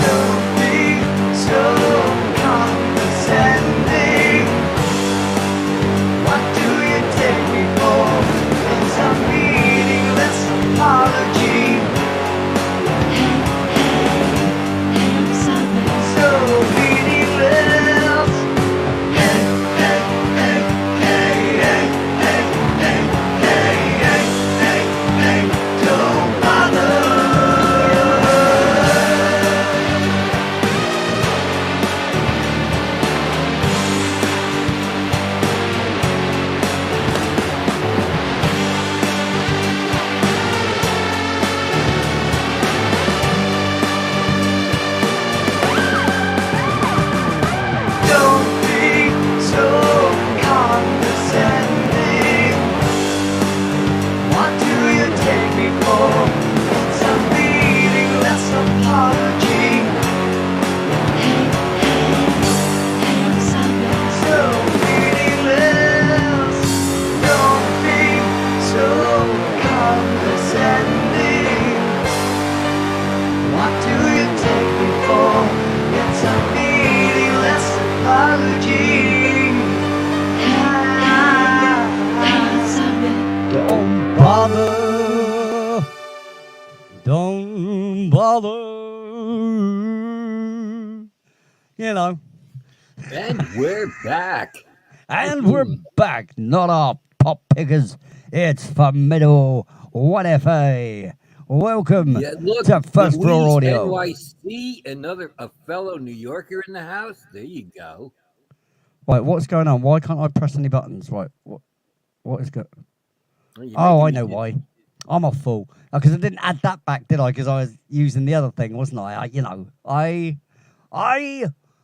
Don't be so condescending. What do you take me for? It's a meaningless apology. So meaningless. Hey, hey, hey, hey, hey, hey, hey, hey, hey, hey, hey, don't bother. Don't be so condescending. What do you take me for? It's a meaningless apology. So meaningless. Don't be so condescending. What do you take me for? It's a meaningless apology. Don't bother. Don't bother. You know. And we're back. And we're back. Not our pop pickers. It's Formidable 1FA. Welcome Yeah, look, to First Floor Louise, Audio. NYC, a fellow New Yorker in the house. There you go. Right, what's going on? Why can't I press any buttons? Right, what is going? Well, you're Oh, I making know me- why. I'm a fool. Because I didn't add that back, did I? Because I was using the other thing, wasn't I?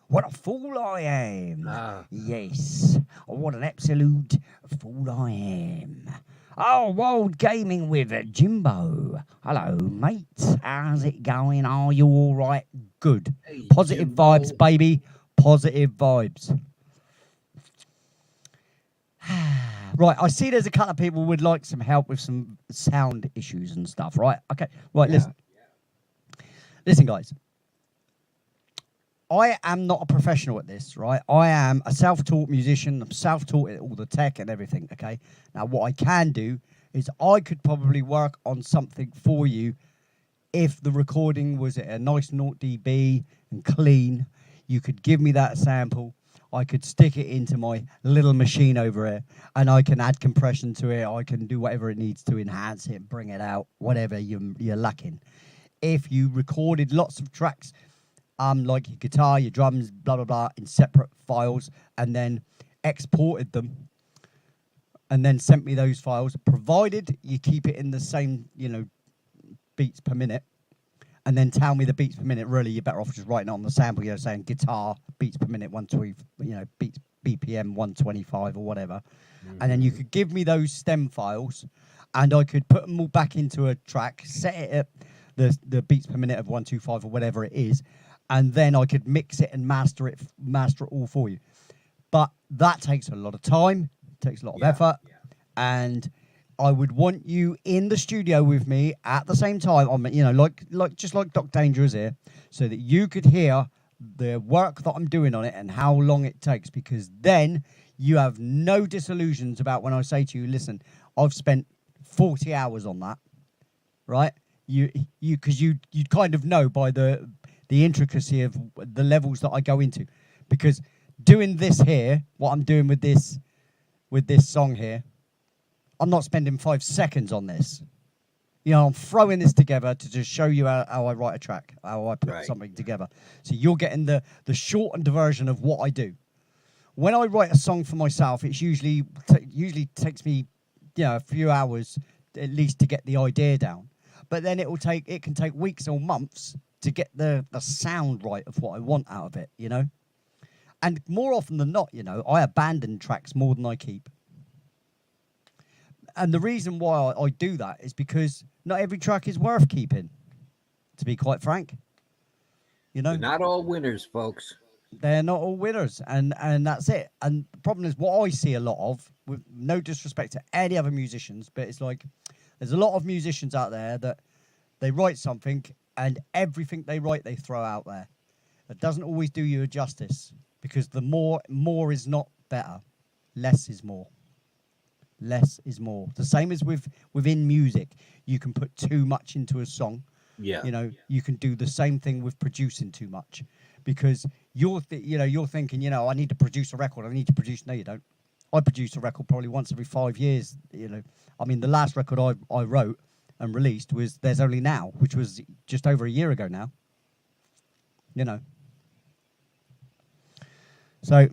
What a fool I am. Ah. Yes, what an absolute fool I am. Oh, Wild Gaming with Jimbo. Hello, mate. How's it going? Are you all right? Good. Hey, Positive Jimbo. vibes, baby. Positive vibes. Right, I see there's a couple of people would like some help with some sound issues and stuff, right? Okay, right, listen. Listen, guys. I am not a professional at this, right? I am a self-taught musician. I'm self-taught at all the tech and everything, okay? Now, what I can do is I could probably work on something for you if the recording was at a nice 0 dB and clean. You could give me that sample. I could stick it into my little machine over here, and I can add compression to it. I can do whatever it needs to enhance it, bring it out, whatever you're lacking. If you recorded lots of tracks, like your guitar, your drums, blah, blah, blah, in separate files, and then exported them, and then sent me those files, provided you keep it in the same, beats per minute, and then tell me the beats per minute. Really, you're better off just writing it on the sample, saying guitar beats per minute 120, beats BPM 125 or whatever. Mm-hmm. And then you could give me those stem files, and I could put them all back into a track, set it at the beats per minute of 125 or whatever it is, and then I could mix it and master it all for you. But that takes a lot of time, takes a lot of effort, and I would want you in the studio with me at the same time, just like Doc Danger is here, so that you could hear the work that I'm doing on it and how long it takes, because then you have no disillusions about when I say to you, listen, I've spent 40 hours on that, right? Because you kind of know by the intricacy of the levels that I go into, because doing this here, what I'm doing with this song here, I'm not spending 5 seconds on this. You know, I'm throwing this together to just show you how I write a track, how I put something together. So you're getting the shortened version of what I do. When I write a song for myself, it's usually takes me, a few hours at least to get the idea down. But then it can take weeks or months to get the sound right of what I want out of it, you know. And more often than not, I abandon tracks more than I keep. And the reason why I do that is because not every track is worth keeping, to be quite frank. They're not all winners, folks. They're not all winners, and that's it. And the problem is what I see a lot of, with no disrespect to any other musicians, but it's like there's a lot of musicians out there that they write something and everything they write they throw out there. It doesn't always do you a justice, because the more is not better. Less is more. Less is more. The same as within music. You can put too much into a song. Yeah. You can do the same thing with producing too much, because you're thinking, I need to produce a record. No, you don't. I produce a record probably once every 5 years. I mean, the last record I wrote and released was There's Only Now, which was just over a year ago now. So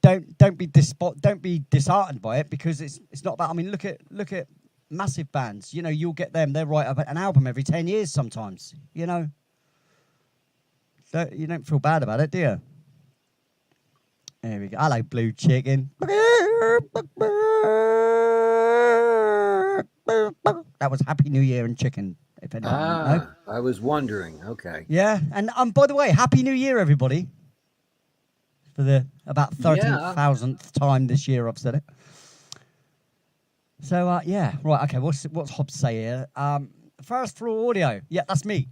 don't be disheartened by it, because it's not about. I mean, look at massive bands. You'll get them. They write an album every 10 years sometimes. So you don't feel bad about it, do you? There we go. Hello, Blue Chicken. That was Happy New Year and Chicken. If anyone didn't know. I was wondering. Okay. Yeah, and by the way, Happy New Year, everybody. For the about 13,000th time this year I've said it. So, right, okay, what's Hobbs say here? First Floor Audio. Yeah, that's me.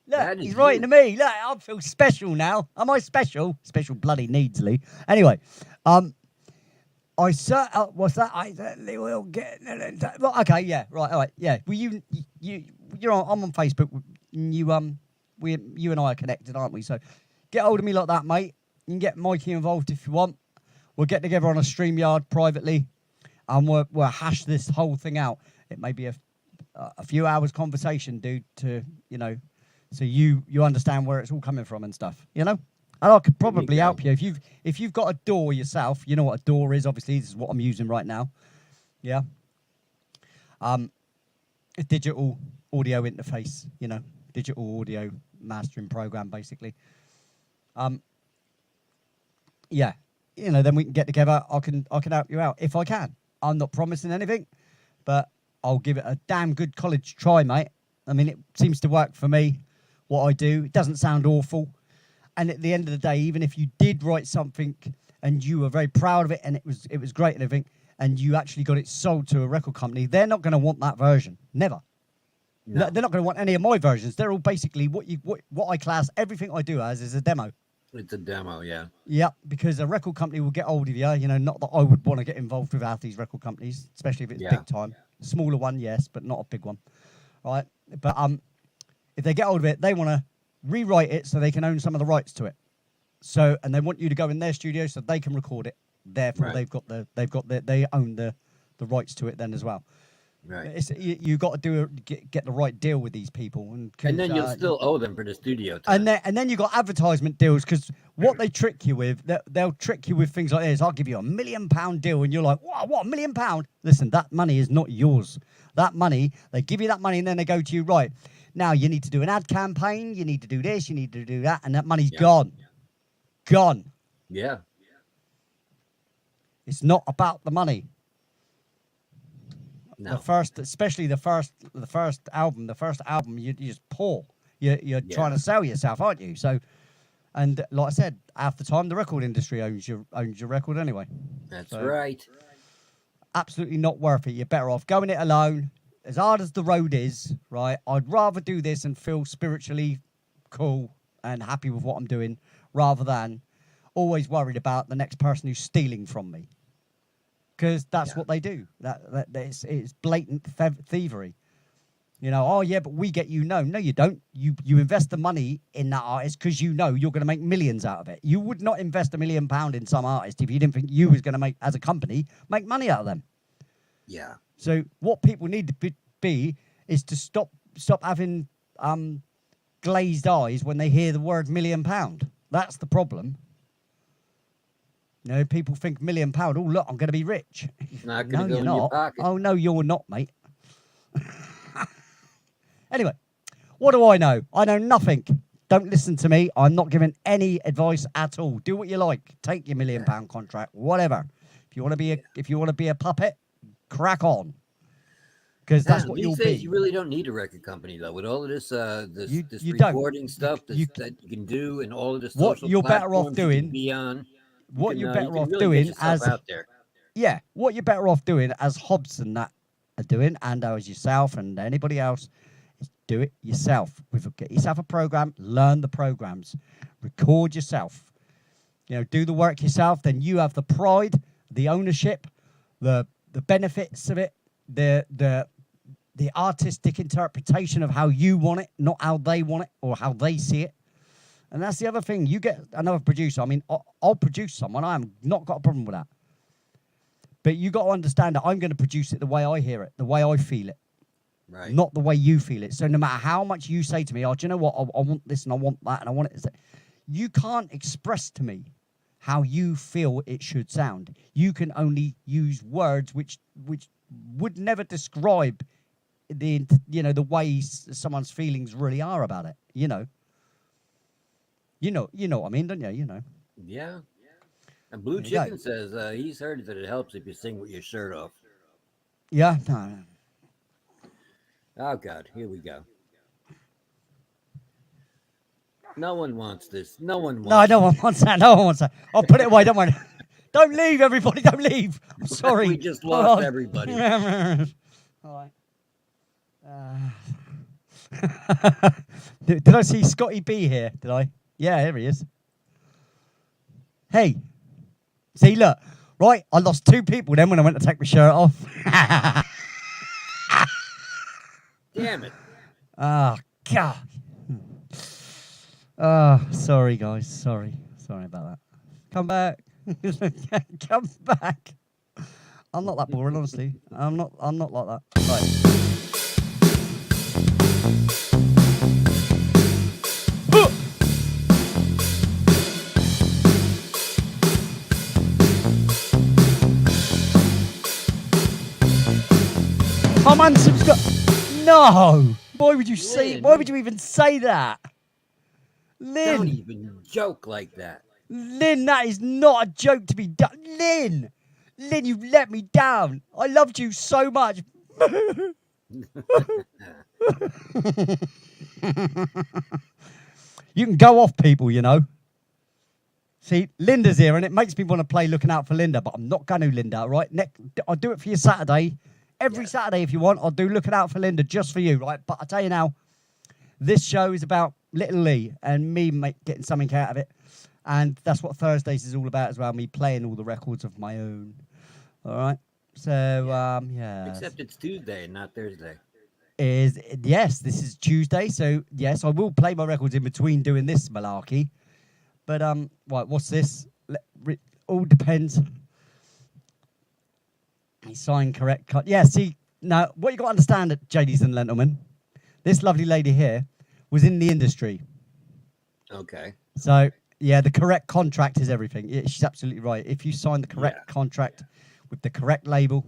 Look, he's writing to me. Look, I feel special now. Am I special? Special bloody Needsley. Anyway, what's that? I certainly will get... Okay, yeah, right, all right, yeah. Well, you're on, I'm on Facebook. You and I are connected, aren't we? So get hold of me like that, mate. You can get Mikey involved if you want. We'll get together on a StreamYard privately, and we'll hash this whole thing out. It may be a few hours conversation, dude, to, so you understand where it's all coming from and stuff, And I could probably help you. If you've got a DAW yourself, you know what a DAW is, obviously. This is what I'm using right now. Yeah. A digital audio interface, digital audio mastering program, basically. Yeah, then we can get together. I can help you out if I can. I'm not promising anything, but I'll give it a damn good college try, mate. I mean, it seems to work for me, what I do. It doesn't sound awful. And at the end of the day, even if you did write something and you were very proud of it and it was great and everything, and you actually got it sold to a record company, they're not going to want that version. Never. No. They're not going to want any of my versions. They're all basically what I class everything I do as is a demo. It's a demo, yeah. Yeah, because a record company will get hold of you. Not that I would want to get involved with half these record companies, especially if it's big time. Smaller one, yes, but not a big one. Right? But if they get hold of it, they want to rewrite it so they can own some of the rights to it. So, and they want you to go in their studio so they can record it. Therefore, they own the rights to it then as well. Right. You got to get the right deal with these people, and then you'll still owe them for the studio time. And then you got advertisement deals, because what they trick you with, they'll trick you with things like this. I'll give you £1 million deal, and you're like, what £1 million? Listen, that money is not yours. That money, they give you that money, and then they go to you, right, now you need to do an ad campaign, you need to do this, you need to do that, and that money's gone. Gone. Yeah. It's not about the money. No. Especially the first album, you just pour. You're trying to sell yourself, aren't you? So, and like I said, half the time the record industry owns your record anyway. That's right. Absolutely not worth it. You're better off going it alone. As hard as the road is, right? I'd rather do this and feel spiritually cool and happy with what I'm doing, rather than always worried about the next person who's stealing from me, because that's what they do. It's blatant thievery. You know, oh yeah, but we get you. No, you don't. You invest the money in that artist because you know you're going to make millions out of it. You would not invest £1 million in some artist if you didn't think you was going to make, as a company, make money out of them. Yeah. So what people need to be is to stop having glazed eyes when they hear the word £1 million. That's the problem. You know, people think £1 million. Oh, look, I'm going to be rich. It's not No, going to go you're in your not. pocket. Oh, no, you're not, mate. Anyway, what do I know? I know nothing. Don't listen to me. I'm not giving any advice at all. Do what you like. Take your £1 million contract, whatever. If you want to be a puppet, crack on. Because that's what you'll be. You really don't need a record company, though. With all of this, this you don't. recording stuff that you can do, and all of this what social you're better off platforms you can doing. be on. What you're better off really doing get yourself as out there. Yeah, what you're better off doing, as Hobbs and that are doing, and as yourself and anybody else, is do it yourself. Get yourself a program, learn the programs, record yourself. You know, do the work yourself. Then you have the pride, the ownership, the benefits of it, the artistic interpretation of how you want it, not how they want it or how they see it. And that's the other thing. You get another producer. I mean, I'll produce someone. I have not got a problem with that. But you got to understand that I'm going to produce it the way I hear it, the way I feel it, Right. not the way you feel it. So no matter how much you say to me, oh, do you know what? I want this and I want that and I want it. You can't express to me how you feel it should sound. You can only use words which would never describe the way someone's feelings really are about it. You know what I mean, don't you? You know. Yeah. And Blue There you Chicken says he's heard that it helps if you sing with your shirt off. Yeah. No. Oh, God. Here we go. No one wants this. No one wants No, no one wants that. No one wants that. I'll put it away. Don't worry. Don't leave, everybody. Don't leave. I'm sorry. We just Hold lost on. everybody. All right. Did I see Scotty B here? Did I? Yeah, here he is. Hey. See, look. Right, I lost 2 people then when I went to take my shirt off. Damn it. Oh, God. Oh, sorry, guys. Sorry about that. Come back. Come back. I'm not that boring, honestly. I'm not like that. Right. Come on, subscribe. No. Why would you say? Lynn. Why would you even say that? Lynn. Don't even joke like that. Lynn, that is not a joke to be done. Lynn, you've let me down. I loved you so much. You can go off, people, you know. See, Linda's here, and it makes me want to play Looking Out for Linda, but I'm not going to, Linda, right? I'll do it for you Saturday. Every Saturday, if you want, I'll do Looking Out for Linda just for you, right? But I tell you now, this show is about Little Lee and me getting something out of it. And that's what Thursdays is all about as well, me playing all the records of my own. All right? So, yeah. Except it's Tuesday and not Thursday. Yes, this is Tuesday. So, yes, I will play my records in between doing this malarkey. But, right, what's this? All depends. Sign correct. Yeah, see, now, what you got to understand, ladies and gentlemen, this lovely lady here was in the industry. Okay. So, yeah, the correct contract is everything. Yeah, she's absolutely right. If you sign the correct contract with the correct label,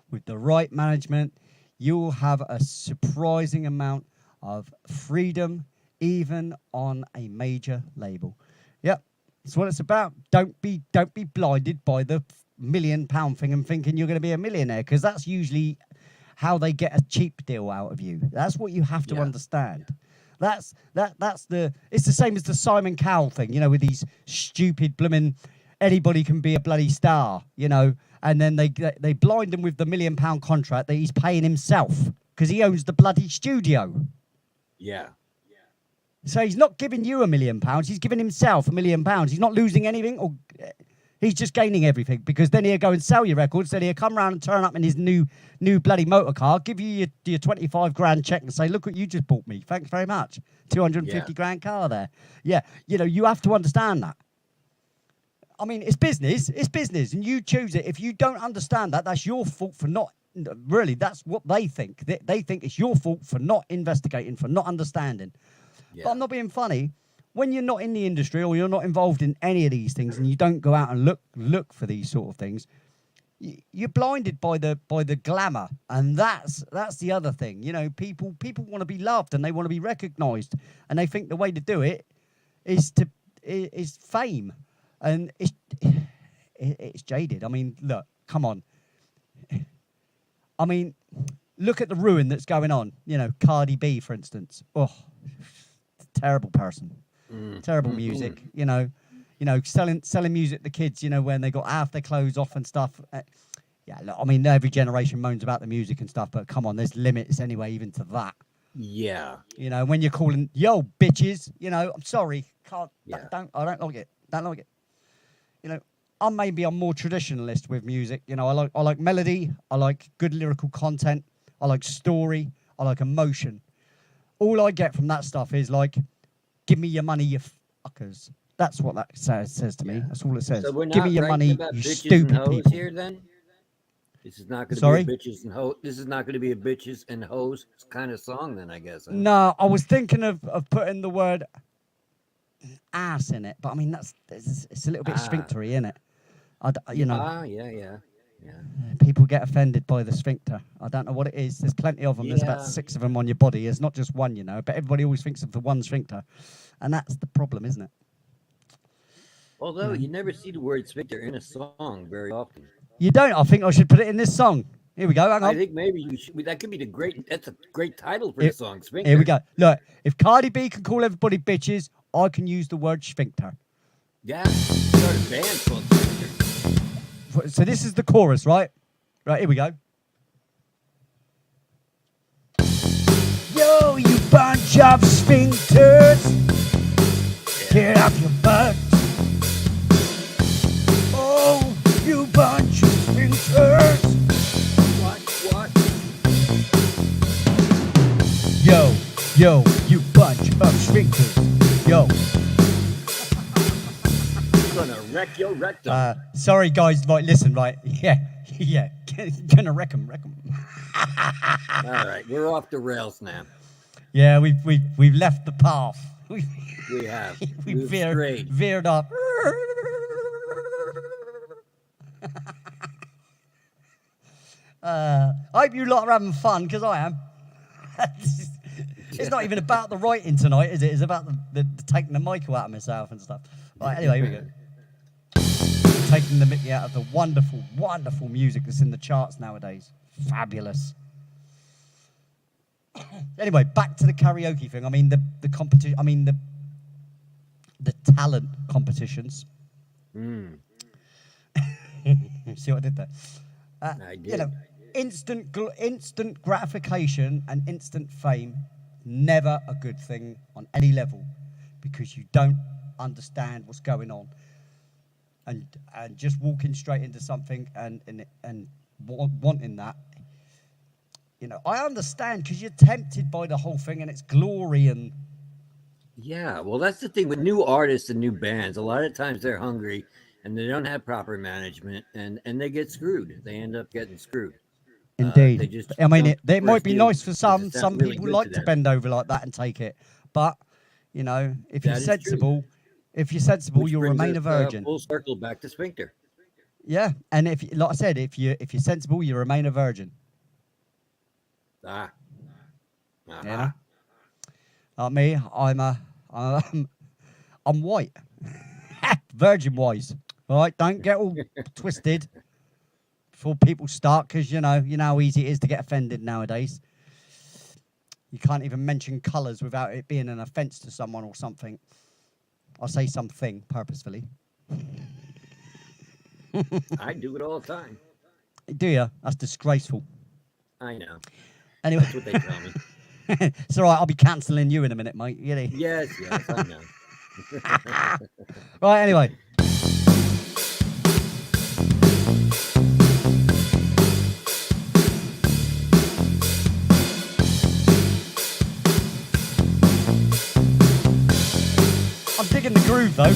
with the right management, you will have a surprising amount of freedom, even on a major label. Yep, that's what it's about. Don't be blinded by the £1 million thing and thinking you're going to be a millionaire, because that's usually how they get a cheap deal out of you. That's what you have to understand. It's the same as the Simon Cowell thing, you know, with these stupid blooming anybody can be a bloody star, you know, and then they blind him with the £1 million contract that he's paying himself because he owns the bloody studio. Yeah. So he's not giving you £1 million. He's giving himself £1 million. He's not losing anything, or he's just gaining everything, because then he'll go and sell your records. Then he'll come round and turn up in his new bloody motor car, give you your 25 grand check and say, look what you just bought me. Thanks very much. 250 grand car there. Yeah, you know, you have to understand that. I mean, it's business, and you choose it. If you don't understand that, that's your fault for not, really, that's what they think. They think it's your fault for not investigating, for not understanding. Yeah. But I'm not being funny. When you're not in the industry, or you're not involved in any of these things, and you don't go out and look for these sort of things, you're blinded by the glamour. And that's the other thing. You know, people want to be loved, and they want to be recognised, and they think the way to do it is fame. And it's jaded. I mean, look, come on. I mean, look at the ruin that's going on. You know, Cardi B, for instance. Oh, terrible person. Terrible music. You know, selling music to kids. You know, when they got half their clothes off and stuff. Yeah, look, I mean, every generation moans about the music and stuff, but come on, there's limits anyway, even to that. Yeah. You know, when you're calling yo bitches, you know, I'm sorry, can't. Yeah. I don't like it. Don't like it. You know, I'm more traditionalist with music. You know, I like melody. I like good lyrical content. I like story. I like emotion. All I get from that stuff is like, give me your money, you fuckers. That's what that says to me. That's all it says. So we're not give me your money, about you bitches stupid and hoes people. here, then? This is not going Sorry? to be a bitches and hoes. This is not going to be a bitches and hoes kind of song, then, I guess. Huh? No, I was thinking of putting the word ass in it, but I mean it's a little bit sphinctery, isn't it? You know. Yeah. People get offended by the sphincter. I don't know what it is. There's plenty of them. There's about 6 of them on your body. It's not just one, you know. But everybody always thinks of the one sphincter, and that's the problem, isn't it? Although you never see the word sphincter in a song very often. You don't. I think I should put it in this song. Here we go. Hang on. I think maybe you should. That could be that's a great title for the song. Sphincter. Here we go. Look, if Cardi B can call everybody bitches, I can use the word sphincter. Yeah. Start a band called Sphincter. So this is the chorus, right? Right, here we go. Yo, you bunch of sphincters, get off your butt. Oh, you bunch of sphincters. What? Yo, you bunch of sphincters. Yo. Gonna wreck your rectum. Sorry, guys. Right, listen, right. Yeah. Gonna wreck 'em. All right, we're off the rails now. Yeah, we've left the path. We have. we veered off. I hope you lot are having fun, because I am. It's not even about the writing tonight, is it? It's about the taking the mic out of myself and stuff. Right, anyway, here we go. Taking the mickey out of the wonderful, wonderful music that's in the charts nowadays. Fabulous. Anyway, back to the karaoke thing. I mean, the competition. I mean, the talent competitions. See what I did there? I did. You know, instant gratification and instant fame, never a good thing on any level, because you don't understand what's going on, and just walking straight into something and wanting that. You know, I understand, because you're tempted by the whole thing and it's glory and. Yeah, well, that's the thing with new artists and new bands. A lot of times they're hungry and they don't have proper management, and they get screwed. They end up getting screwed. Indeed. I mean, it might be nice for some. Some really people good like to to them. bend over like that and take it. But, you know, if That you're is sensible, Which you'll brings remain a us, virgin. Full circle back to sphincter. Yeah, and if, like I said, if you're sensible, you remain a virgin. Uh-huh. You know? Like me, I'm white, virgin wise. All right, don't get all twisted before people start, because you know how easy it is to get offended nowadays. You can't even mention colours without it being an offence to someone or something. I'll say something purposefully. I do it all the time. Do you? That's disgraceful. I know. Anyway. That's what they tell me. It's all right. I'll be cancelling you in a minute, mate. You know? Yes, I know. Right. Anyway. I'm digging the groove though.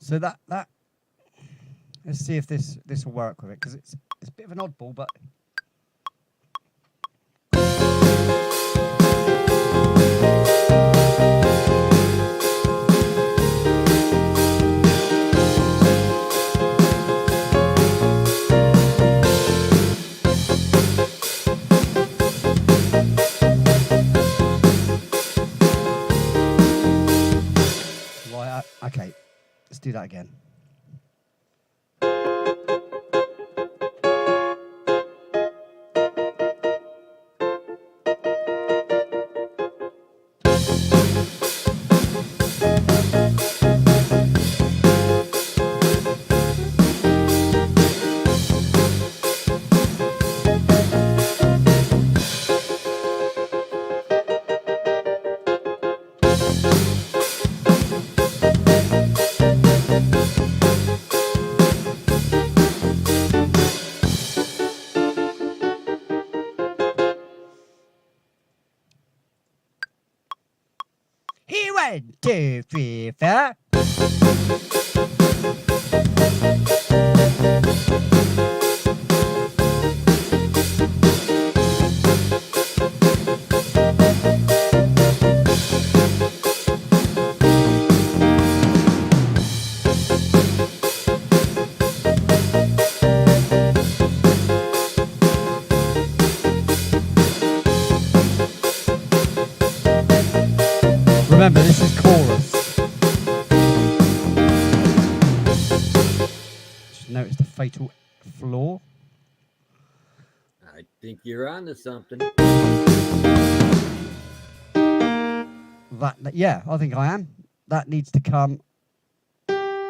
So that let's see if this will work with it, because it's a bit of an oddball, but right, okay, let's do that again. He went 2, 3, 4. Remember, this is chorus. Just notice the fatal flaw. I think you're onto something. Yeah, I think I am. That needs to come there.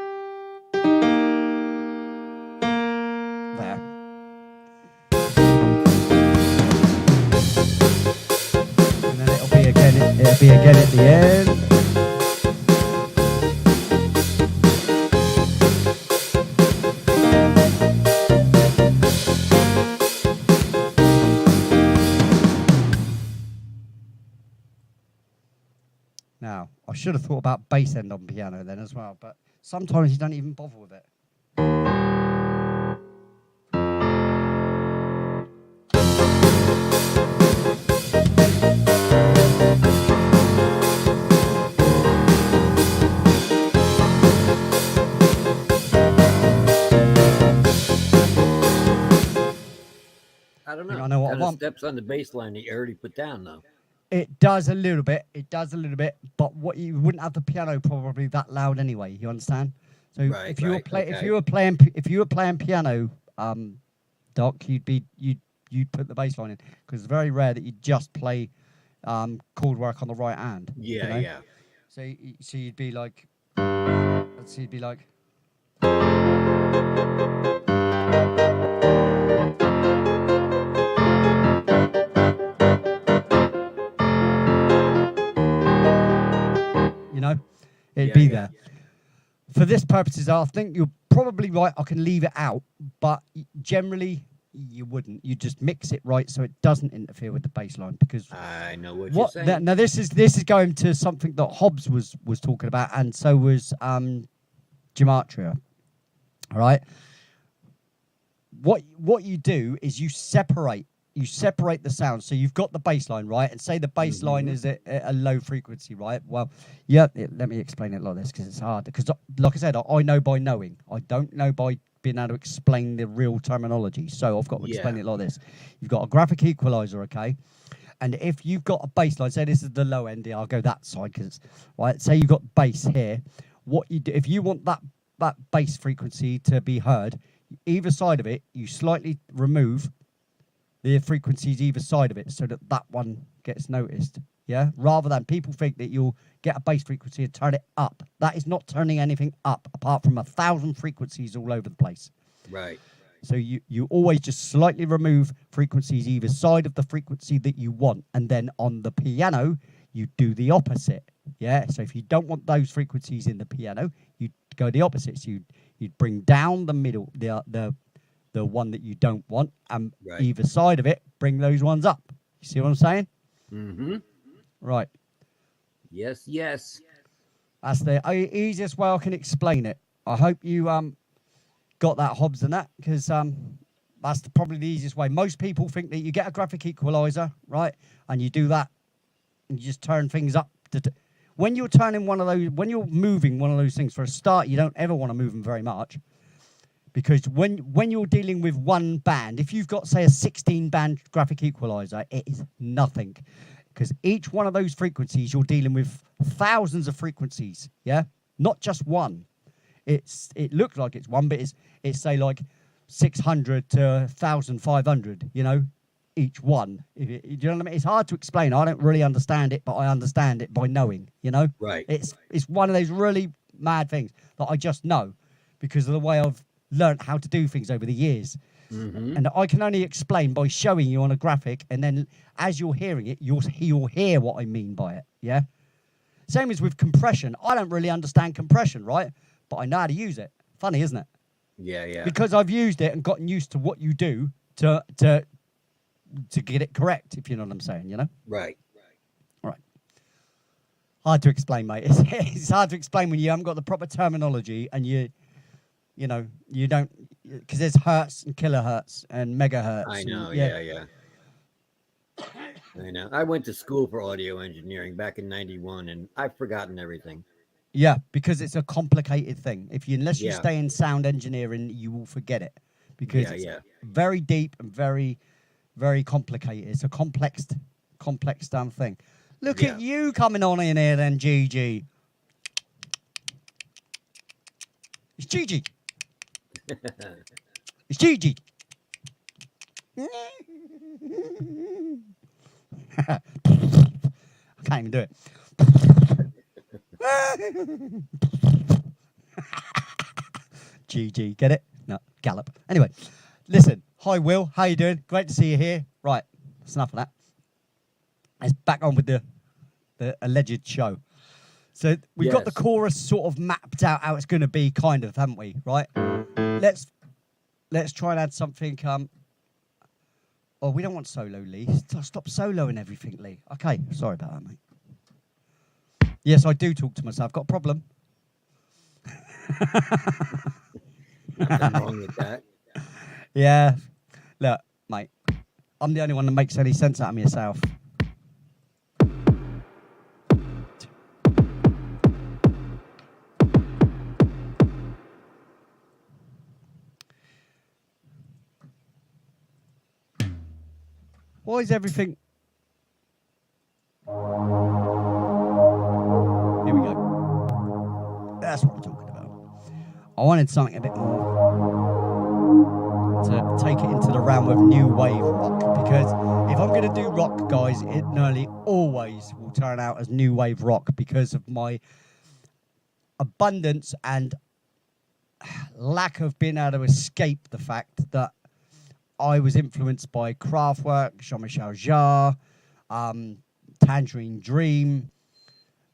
And then it'll be again at the end. Now, I should have thought about bass end on piano then as well, but sometimes you don't even bother with it. I don't think know. I know what I Kind of want. steps on the bass line that you already put down, though. It does a little bit. But what you wouldn't have the piano probably that loud anyway. You understand? So Right, if you were okay. if you were playing piano, Doc, you'd put the bass line in, because it's very rare that you just play chord work on the right hand. Yeah, you know? yeah. So you'd be like, let's see, you'd be like. You know, it'd be there. For this purposes, I think you're probably right. I can leave it out, but generally you wouldn't. You just mix it right so it doesn't interfere with the bass line, because I know what you're saying. now this is going to something that Hobbs was talking about, and so was gematria. All right. What you do is you separate the sound. So you've got the bass line, right? And say the bass line is at a low frequency, right? Well, yeah, let me explain it like this, because it's hard. Because, like I said, I know by knowing. I don't know by being able to explain the real terminology. So I've got to explain it like this. You've got a graphic equalizer, okay? And if you've got a bass line, say this is the low end, I'll go that side, because, right, say you've got bass here. What you do, if you want that bass frequency to be heard, either side of it, you slightly remove the frequencies either side of it so that that one gets noticed. Yeah, rather than people think that you'll get a bass frequency and turn it up. That is not turning anything up apart from 1,000 frequencies all over the place. Right. So you always just slightly remove frequencies either side of the frequency that you want. And then on the piano, you do the opposite. Yeah. So if you don't want those frequencies in the piano, you go the opposite. So you'd bring down the middle, the one that you don't want, and either side of it, bring those ones up. You see what I'm saying? Mm-hmm. Right. Yes, yes. That's the easiest way I can explain it. I hope you got that, Hobbs, and that, because that's probably the easiest way. Most people think that you get a graphic equalizer, right, and you do that, and you just turn things up. When you're turning one of those, when you're moving one of those things for a start, you don't ever want to move them very much, because when you're dealing with one band, if you've got, say, a 16-band graphic equalizer, it is nothing. Because each one of those frequencies, you're dealing with thousands of frequencies, yeah? Not just one. It looks like it's one, but it's say like 600 to 1,500, you know, each one. Do you know what I mean? It's hard to explain. I don't really understand it, but I understand it by knowing, you know? Right. It's one of those really mad things that I just know because of the way I've learned how to do things over the years. Mm-hmm. And I can only explain by showing you on a graphic, and then as you're hearing it, you'll hear what I mean by it, yeah? Same as with compression. I don't really understand compression, right? But I know how to use it. Funny, isn't it? Yeah, yeah. Because I've used it and gotten used to what you do to get it correct, if you know what I'm saying, you know? Right. Right. Hard to explain, mate. It's hard to explain when you haven't got the proper terminology and you know, you don't, because there's hertz and kilohertz and megahertz. I know, and, yeah. I know. I went to school for audio engineering back in 91, and I've forgotten everything. Yeah, because it's a complicated thing. Unless you stay in sound engineering, you will forget it. Because it's very deep and very, very complicated. It's a complex damn thing. Look at you coming on in here then, Gigi. It's Gigi. It's Gigi. I can't even do it. GG, get it? No, Gallop. Anyway, listen. Hi, Will. How you doing? Great to see you here. Right, that's enough of that. Let's back on with the alleged show. So we've got the chorus sort of mapped out how it's going to be, kind of, haven't we? Right? Let's try and add something. Oh, we don't want solo, Lee. Stop soloing everything, Lee. Okay, sorry about that, mate. Yes, I do talk to myself. Got a problem? Nothing wrong with that. Yeah. Look, mate, I'm the only one that makes any sense out of myself. Why is everything... Here we go. That's what I'm talking about. I wanted something a bit more to take it into the realm of new wave rock, because if I'm going to do rock, guys, it nearly always will turn out as new wave rock because of my abundance and lack of being able to escape the fact that I was influenced by Kraftwerk, Jean-Michel Jarre, Tangerine Dream,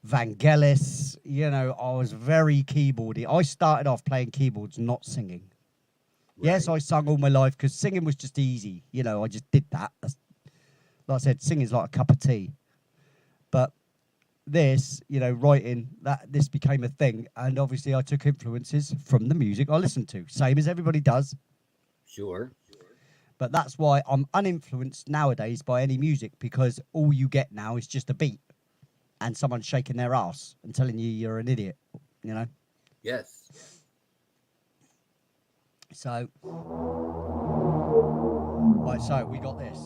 Vangelis. You know, I was very keyboardy. I started off playing keyboards, not singing. Right. Yes, I sung all my life because singing was just easy. You know, I just did that. Like I said, singing's like a cup of tea. But this, you know, writing, this became a thing. And obviously I took influences from the music I listened to, same as everybody does. Sure. But that's why I'm uninfluenced nowadays by any music, because all you get now is just a beat and someone shaking their ass and telling you you're an idiot, you know? Yes. So, right, so we got this.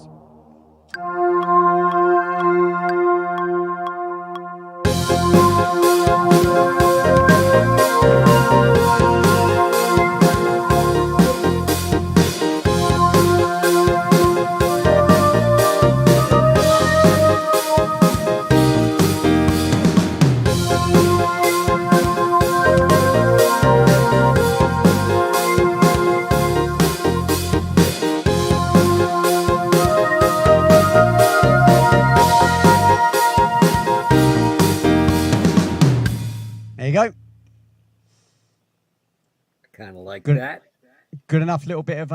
kind of like Good. that. Good enough little bit of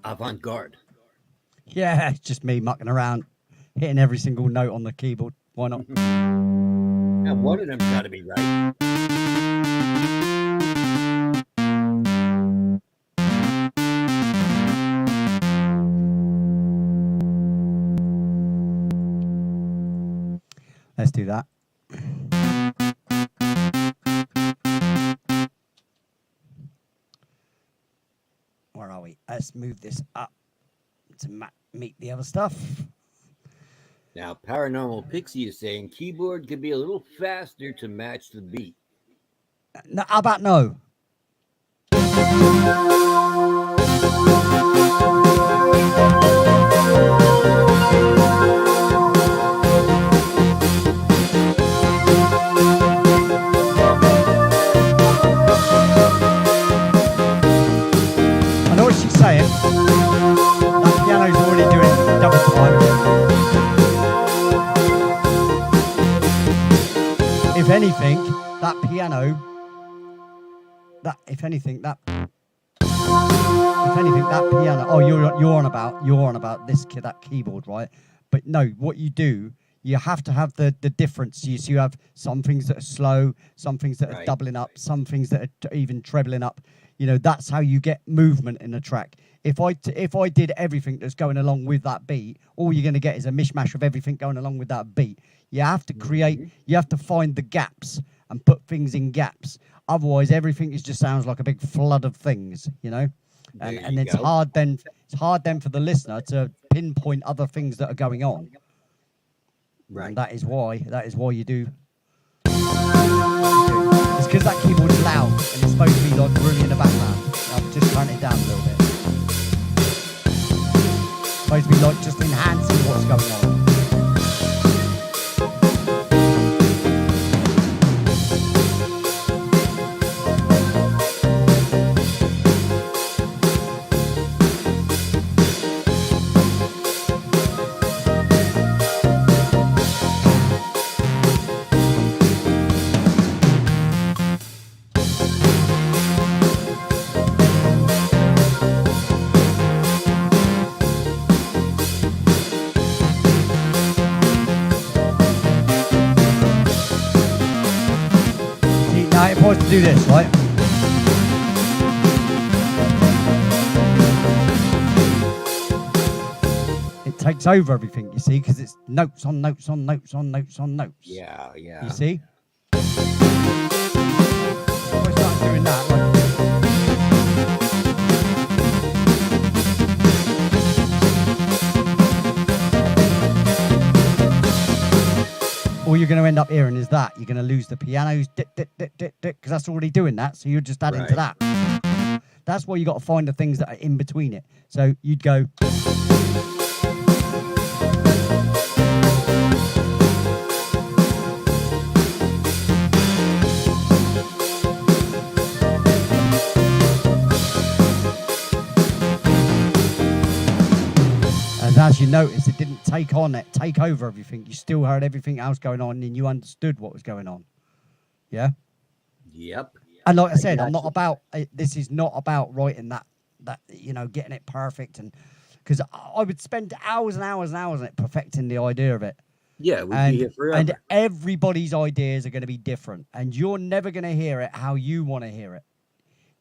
Avant-garde. yeah, it's just me mucking around, hitting every single note on the keyboard. Why not? Now, one of them's got to be right. Let's do that. Where are we? Let's move this up to meet the other stuff. Now, Paranormal Pixie is saying keyboard could be a little faster to match the beat. No, how about no? I know what she's saying. That piano's already doing double time. If anything, that piano, if anything, that piano. Oh, you're on about that keyboard, right? But no, what you do, you have to have the difference. So you have some things that are slow, some things that are Right. doubling up, some things that are even trebling up. You know, that's how you get movement in a track. If I did everything that's going along with that beat, all you're going to get is a mishmash of everything going along with that beat. You have to create, you have to find the gaps and put things in gaps. Otherwise, everything just sounds like a big flood of things, you know. There And you it's go. hard then for the listener to pinpoint other things that are going on. Right. And that is why you do. It's because that keyboard's loud and it's supposed to be like really in the background. I've just turned it down a little bit. It's supposed to be like just enhancing what's going on. Now, if I was to do this, right? It takes over everything, you see, because it's notes on notes on notes on notes on notes. Yeah, yeah. You see? If I start doing that, like, all you're going to end up hearing is that. You're going to lose the pianos, because that's already doing that, so you're just adding to that. That's why you got to find the things that are in between it. So you'd go... As you notice, it didn't take over everything. You still heard everything else going on, and you understood what was going on. Yeah. Yep. And like I said, I'm not about. This is not about writing that you know, getting it perfect, and because I would spend hours and hours and hours on it, perfecting the idea of it. Yeah, we'd And be here forever. and everybody's ideas are going to be different, and you're never going to hear it how you want to hear it.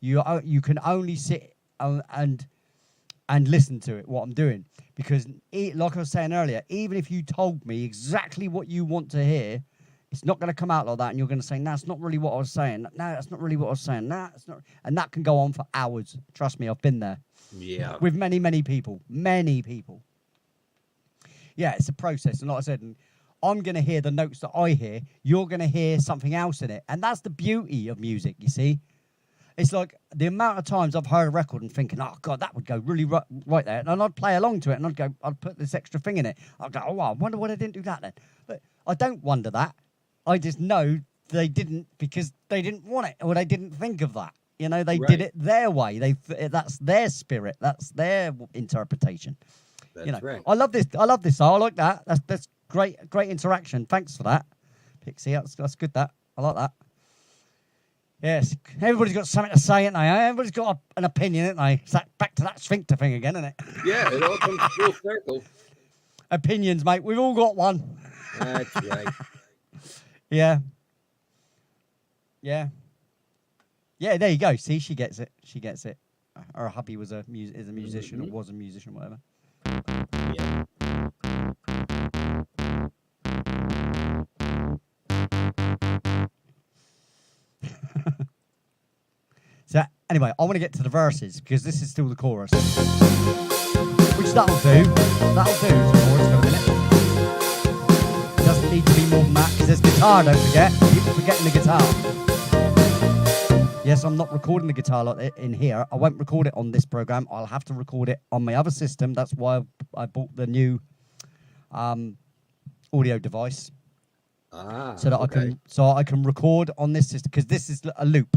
You can only sit and listen to it, what I'm doing. Because, like I was saying earlier, even if you told me exactly what you want to hear, it's not going to come out like that, and you're going to say, no, that's not really what I was saying. No, that's not really what I was saying. No, that's not. And that can go on for hours. Trust me, I've been there. Yeah. With many, many people. Many people. Yeah, it's a process. And like I said, I'm going to hear the notes that I hear. You're going to hear something else in it. And that's the beauty of music, you see. It's like the amount of times I've heard a record and thinking, oh, God, that would go really right there. And I'd play along to it and I'd put this extra thing in it. I'd go, oh, I wonder why I didn't do that then. But I don't wonder that. I just know they didn't because they didn't want it or they didn't think of that. You know, they Right. did it their way. That's their spirit. That's their interpretation. That's You know, right. I love this. I love this. I like that. That's great. Great interaction. Thanks for that, Pixie. That's good. That I like that. Yes, everybody's got something to say, ain't they? Everybody's got an opinion, ain't they? It's back to that sphincter thing again, isn't it? Yeah, it all comes full circle. Opinions, mate. We've all got one. That's right. Yeah. Yeah. Yeah, there you go. See, she gets it. She gets it. Her hubby was is a musician or was a musician, whatever. Yeah. So anyway, I want to get to the verses because this is still the chorus. Which that'll do. That'll do as a chorus for a minute. It doesn't need to be more than that because there's guitar, don't forget. People forgetting the guitar. Yes, I'm not recording the guitar in here. I won't record it on this program. I'll have to record it on my other system. That's why I bought the new audio device so that I can record on this system because this is a loop.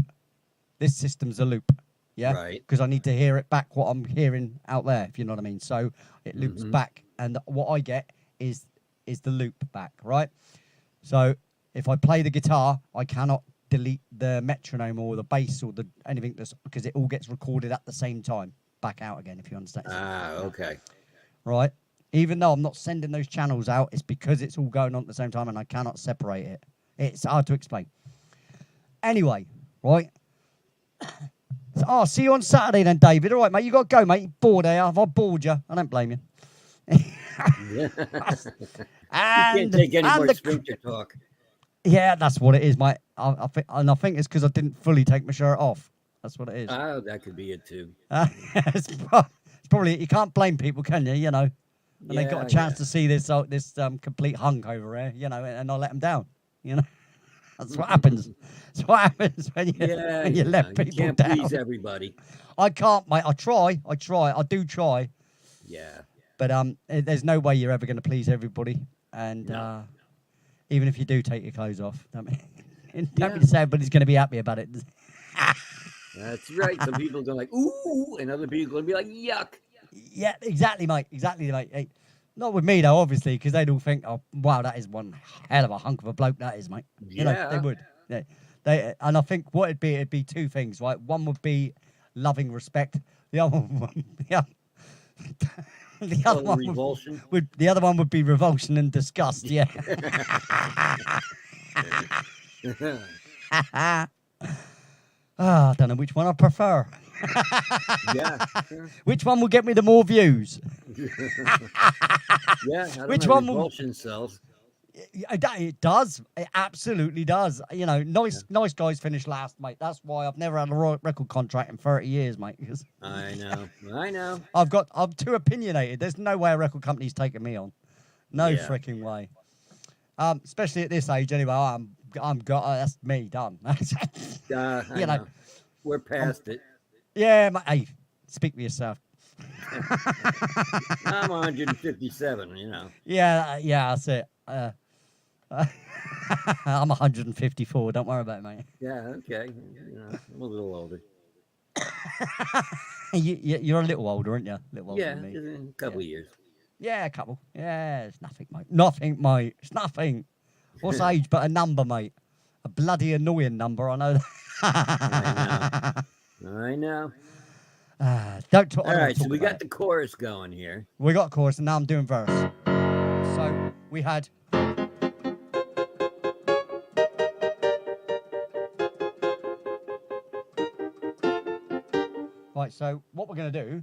This system's a loop, yeah. Right. Because I need to hear it back what I'm hearing out there, if you know what I mean. So it loops back, and what I get is the loop back, right? So if I play the guitar, I cannot delete the metronome or the bass or anything because it all gets recorded at the same time back out again, if you understand. Okay. Right. Even though I'm not sending those channels out, it's because it's all going on at the same time and I cannot separate it. It's hard to explain. Anyway, right. So, I'll see you on Saturday then, David. All right, mate. You got to go, mate. You're bored, eh? Have I bored you? I don't blame you. Yeah. You can't take any more sphincter talk. Yeah, that's what it is, mate. I think it's because I didn't fully take my shirt off. That's what it is. Oh, that could be it too. It's probably you can't blame people, can you? You know, and they got a chance to see this complete hunk over there, you know, and I let them down. You know, that's what happens. That's what happens when you let people you can't down. please everybody. I can't, mate. I try. I do try. Yeah. But there's no way you're ever going to please everybody, and even if you do take your clothes off, don't mean to say everybody's going to be happy about it. That's right. Some people are going like, ooh, and other people are going to be like, yuck. Yeah, exactly, mate. Exactly, mate. Hey, not with me, though, obviously, because they'd all think, oh, wow, that is one hell of a hunk of a bloke, that is, mate. You know, they would. Yeah. And I think what it'd be two things, right? One would be loving respect. The other one, the other one would be revulsion and disgust. Yeah. I don't know which one I prefer. Yeah. Which one will get me the more views? Which one will revulsion sells? It does. It absolutely does. You know, nice guys finished last, mate. That's why I've never had a record contract in 30 years, mate. I know. I'm too opinionated. There's no way a record company's taking me on. No freaking way. Especially at this age, anyway. That's me done. You know, we're past it. Yeah, mate. Hey, speak for yourself. I'm 157. You know. Yeah, that's it. I'm 154. Don't worry about it, mate. Yeah, okay. You know, I'm a little older. You're a little older, aren't you? A little older than me. A couple of years. Yeah, a couple. Yeah, it's nothing, mate. Nothing, mate. It's nothing. What's age but a number, mate? A bloody annoying number, I know that. I know. Don't talk. All right, so we got the chorus going here. We got chorus, and now I'm doing verse. So we had. Right, so what we're going to do.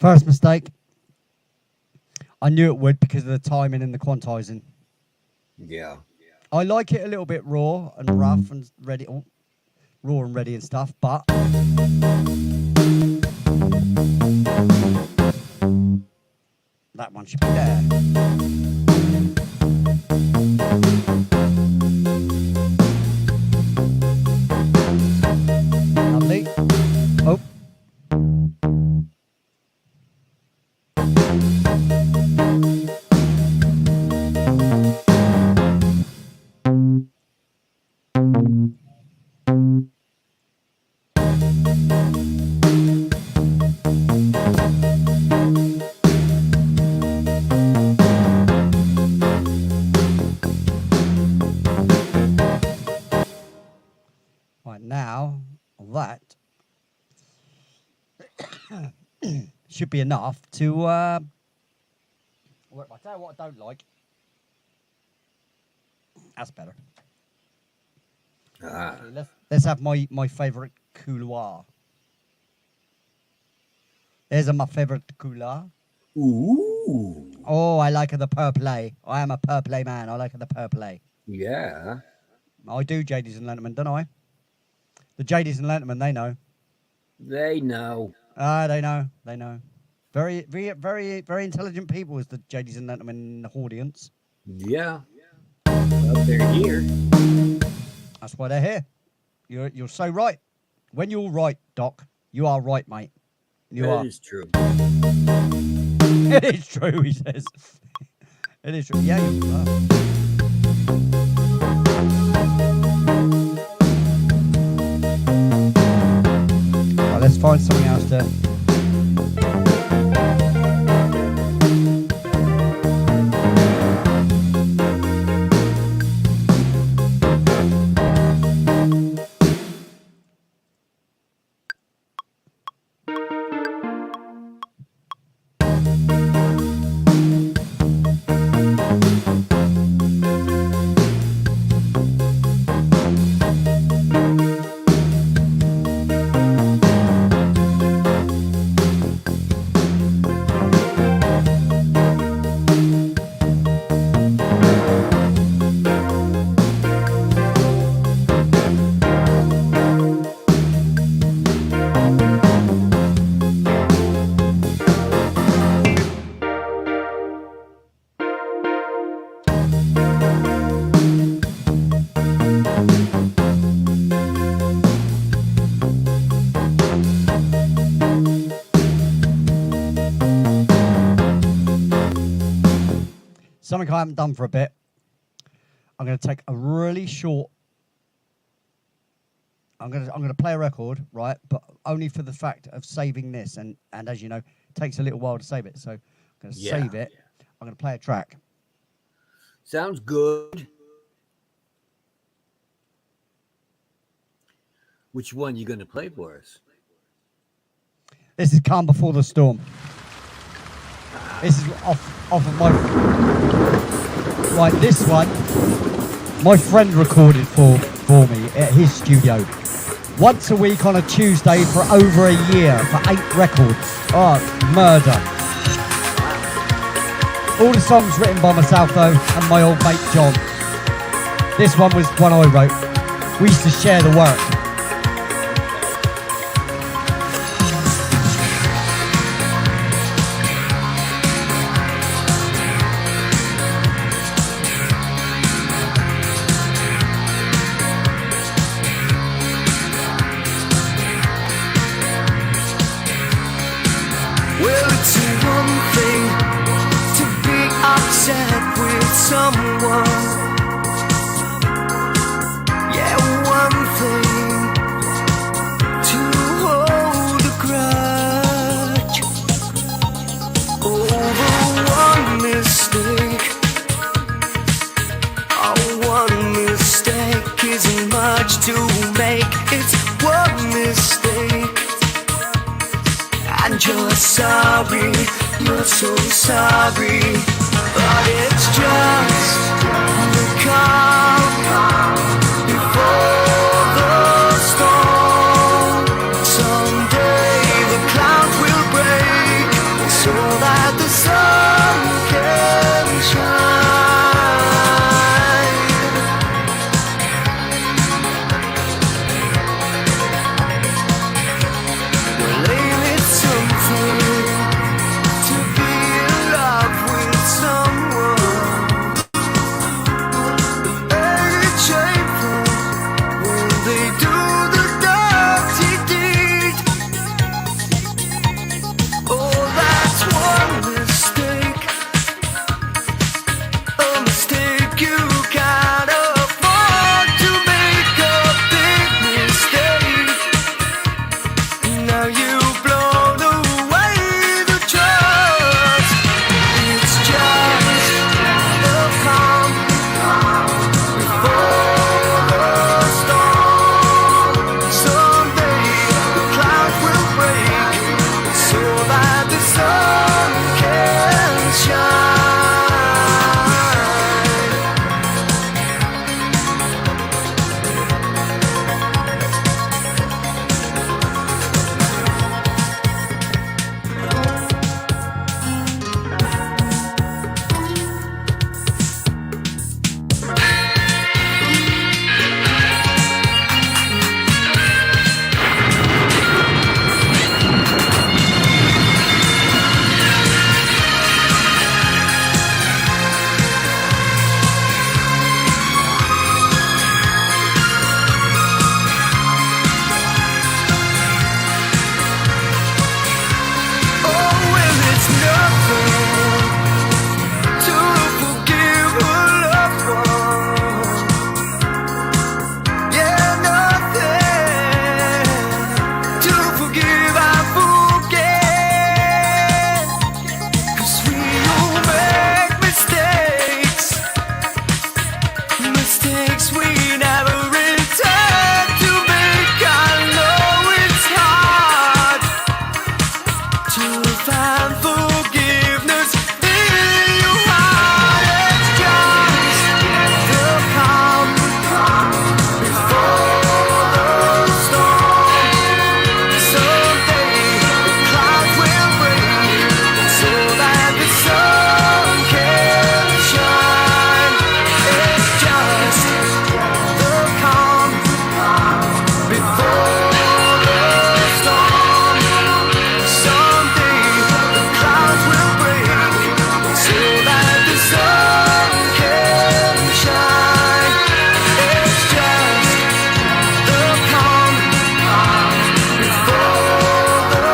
First mistake. I knew it would because of the timing and the quantizing. Yeah. I like it a little bit raw and rough and ready, raw and ready and stuff, but that one should be there. Lovely. Oh. Right, now that should be enough to well, I'll tell you what I don't like. That's better. Ah. Okay, let's have my favourite couloir. There's my favourite couloir. Ooh. Oh, I like the purple. I am a purple man. I like the purple. Yeah. I do, JDs and Lenterman, don't I? The JDs and Lenterman, they know. They know. They know. They know. Very, very, very, very intelligent people is the JDs and Lenterman audience. Yeah. Well, they're here. That's why they're here. You're so right. When you're right, Doc, you are right, mate. You are. That is true. It is true, he says. It is true. Yeah, you are. Right, let's find something else to. Something I haven't done for a bit. I'm going to take a really short. I'm going to play a record, right? But only for the fact of saving this, and as you know, it takes a little while to save it. So I'm going to save it. I'm going to play a track. Sounds good. Which one you going to play for us? This is Calm Before the Storm. This is off of my. Right, this one, my friend recorded for me at his studio. Once a week on a Tuesday for over a year for 8 records. Oh, murder. All the songs written by myself though, and my old mate John. This one was one I wrote. We used to share the work. Well, it's one thing to be upset with someone. Yeah, one thing to hold a grudge over one mistake. Oh, one mistake isn't much to make. It's one mistake. And you're sorry, you're so sorry. But it's just the calm before the storm. Someday the clouds will break that the sun can shine. Well, ain't it something to be in love with someone? Ain't it shameful when they do the dirty deed? Oh, that's one mistake, a mistake you can't afford to make a big mistake. Now you've blown away the trust. It's just the calm before the storm. Someday the clouds will break so that the sun can shine. Oh, well, it's nothing to forgive a loved one. Yeah, nothing to forgive and forget. 'Cause we all make mistakes, mistakes we never intend to make. I know it's hard to find forgiveness in your heart. It's just the calm before the storm. Someday the clouds will break so that the sun can shine. It's just the calm before the storm. Someday the clouds will break so that the sun can shine. It's just the calm before the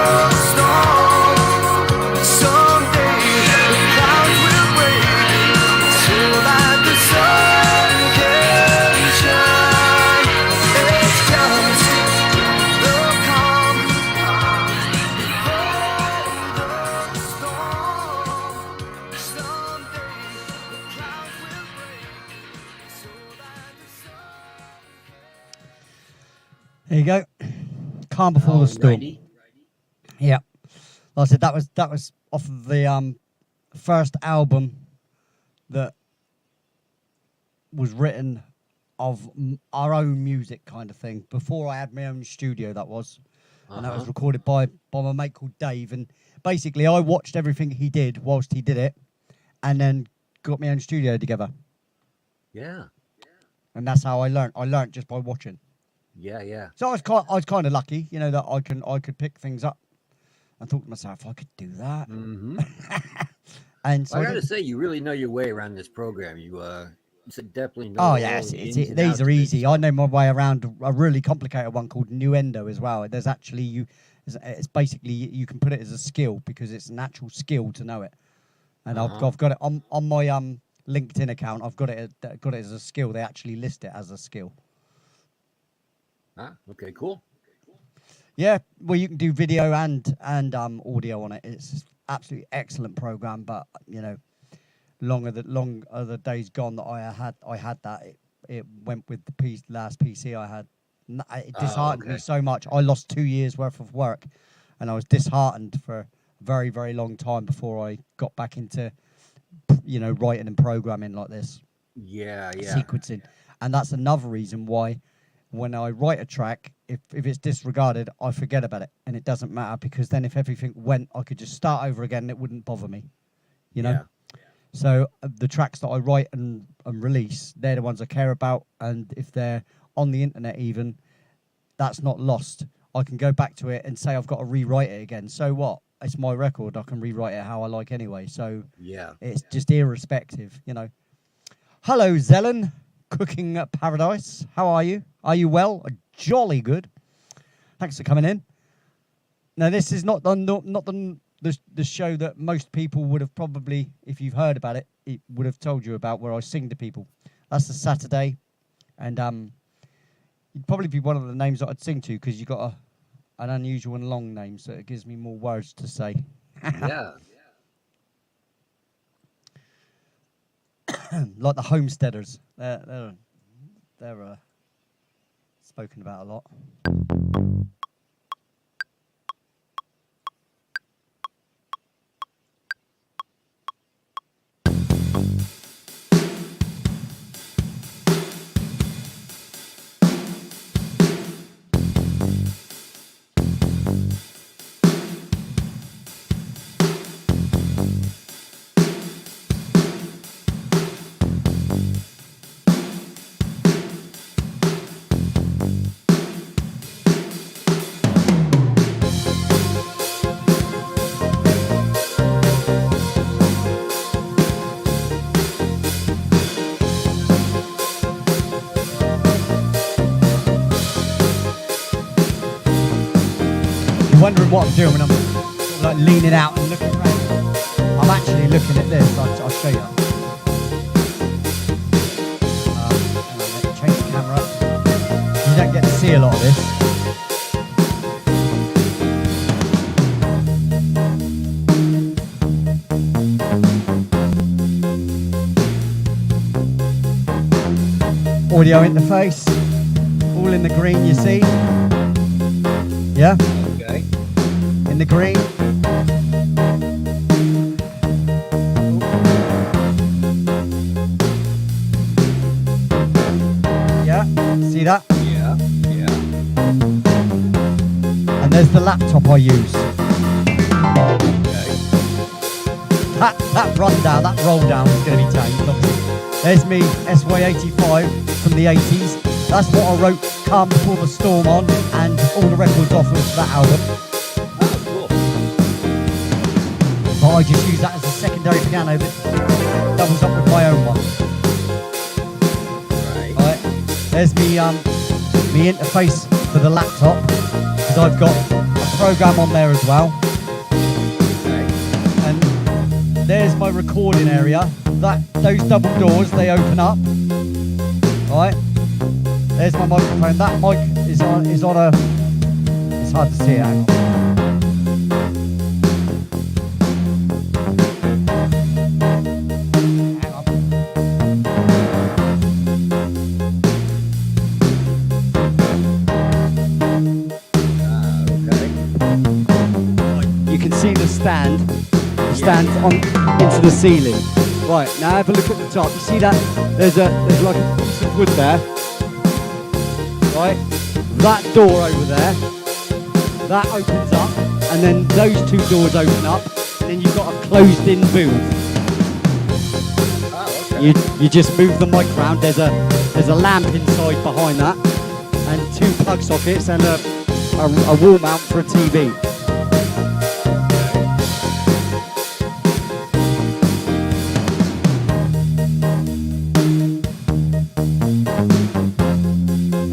storm. Someday the clouds will break so that the sun can shine. It's just the calm There you go. Calm Before the Storm. Alrighty. Yeah. Like I said, that was off of the first album that was written of our own music kind of thing. Before I had my own studio, that was. And that was recorded by my mate called Dave. And basically, I watched everything he did whilst he did it, and then got my own studio together. Yeah. And that's how I learnt. I learnt just by watching. Yeah, yeah. So I was kind of lucky, you know, that I could pick things up. I thought to myself, I could do that. Mm-hmm. And so I I gotta did. say, you really know your way around this program. You definitely know. Oh all yes, the ins and these outs are of this easy. I stuff. know my way around a really complicated one called Nuendo as well. There's actually it's basically you can put it as a skill because it's an actual skill to know it. And I've got it on my LinkedIn account. I've got it as a skill. They actually list it as a skill. Ah, okay, cool. Yeah, well, you can do video and audio on it. It's absolutely excellent program. But you know, long are the days gone that I had that. It went with the last PC I had. It disheartened me so much. I lost 2 years worth of work, and I was disheartened for a very, very long time before I got back into, you know, writing and programming like this. Yeah, yeah. Sequencing. And that's another reason why when I write a track, if it's disregarded, I forget about it, and it doesn't matter, because then if everything went, I could just start over again and it wouldn't bother me, you know? Yeah. So the tracks that I write and release, they're the ones I care about, and if they're on the internet even, that's not lost. I can go back to it and say I've got to rewrite it again. So what? It's my record. I can rewrite it how I like anyway. So Yeah. it's just irrespective, you know. Hello, Zelen, Cooking at Paradise. How are you? Are you well? Jolly good. Thanks for coming in. Now, this is not the show that most people would have probably, if you've heard about it, it would have told you about, where I sing to people. That's the Saturday, and you'd probably be one of the names that I'd sing to, because you've got an unusual and long name, so it gives me more words to say. Yeah. Like the Homesteaders. They're spoken about a lot. Wondering what I'm doing when I'm sort of like leaning out and looking around. I'm actually looking at this. I'll show you. Hang on, let me change the camera. You don't get to see a lot of this. Audio interface, all in the green, you see? Yeah? Okay. In the green. Yeah, see that? Yeah. Yeah. And there's the laptop I use. Okay. That rundown, that roll down is going to be tamed, obviously. There's me, SY85 from the 80s. That's what I wrote Calm Before the Storm on, and all the records off of that album. Oh, cool. But I just use that as a secondary piano that doubles up with my own one. Right. Alright, there's me interface for the laptop, because I've got a program on there as well. Okay. And there's my recording area. Those double doors, they open up. Alright, there's my microphone. That mic is on a. It's hard to see it. Hang on. Hang on. Okay. You can see the stand on into the ceiling. Right, now have a look at the top. You see that? There's like a piece of wood there. Right? That door over there, that opens up, and then those two doors open up, and then you've got a closed-in booth. Oh, okay. You just move the mic round. There's a lamp inside behind that, and two plug sockets, and a wall mount for a TV.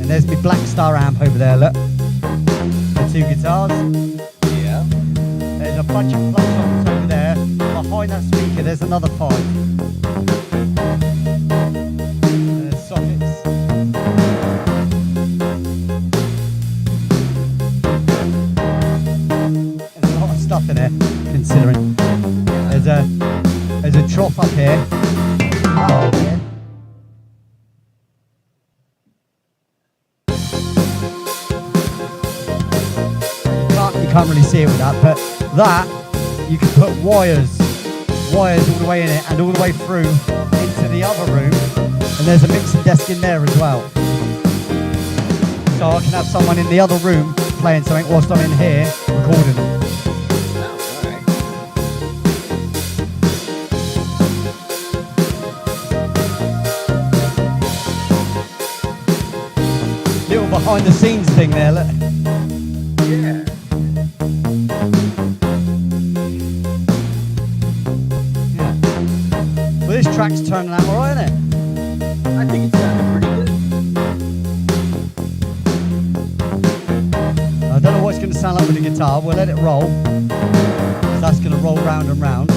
There's my Black Star amp over there, look. The two guitars. Yeah. There's a bunch of plug sockets over there. Behind that speaker, there's another 5. And there's sockets. There's a lot of stuff in there, considering. There's a trough up here. That up here. You can't really see it with that, but that you can put wires all the way in it and all the way through into the other room, and there's a mixing desk in there as well. so I can have someone in the other room playing something whilst I'm in here recording it. Oh, all right. Little behind the scenes thing there, look. Yeah. Well, this track's turning out alright, isn't it? I think it sounded pretty good. I don't know what it's going to sound like with the guitar. We'll let it roll. 'Cause that's going to roll round and round.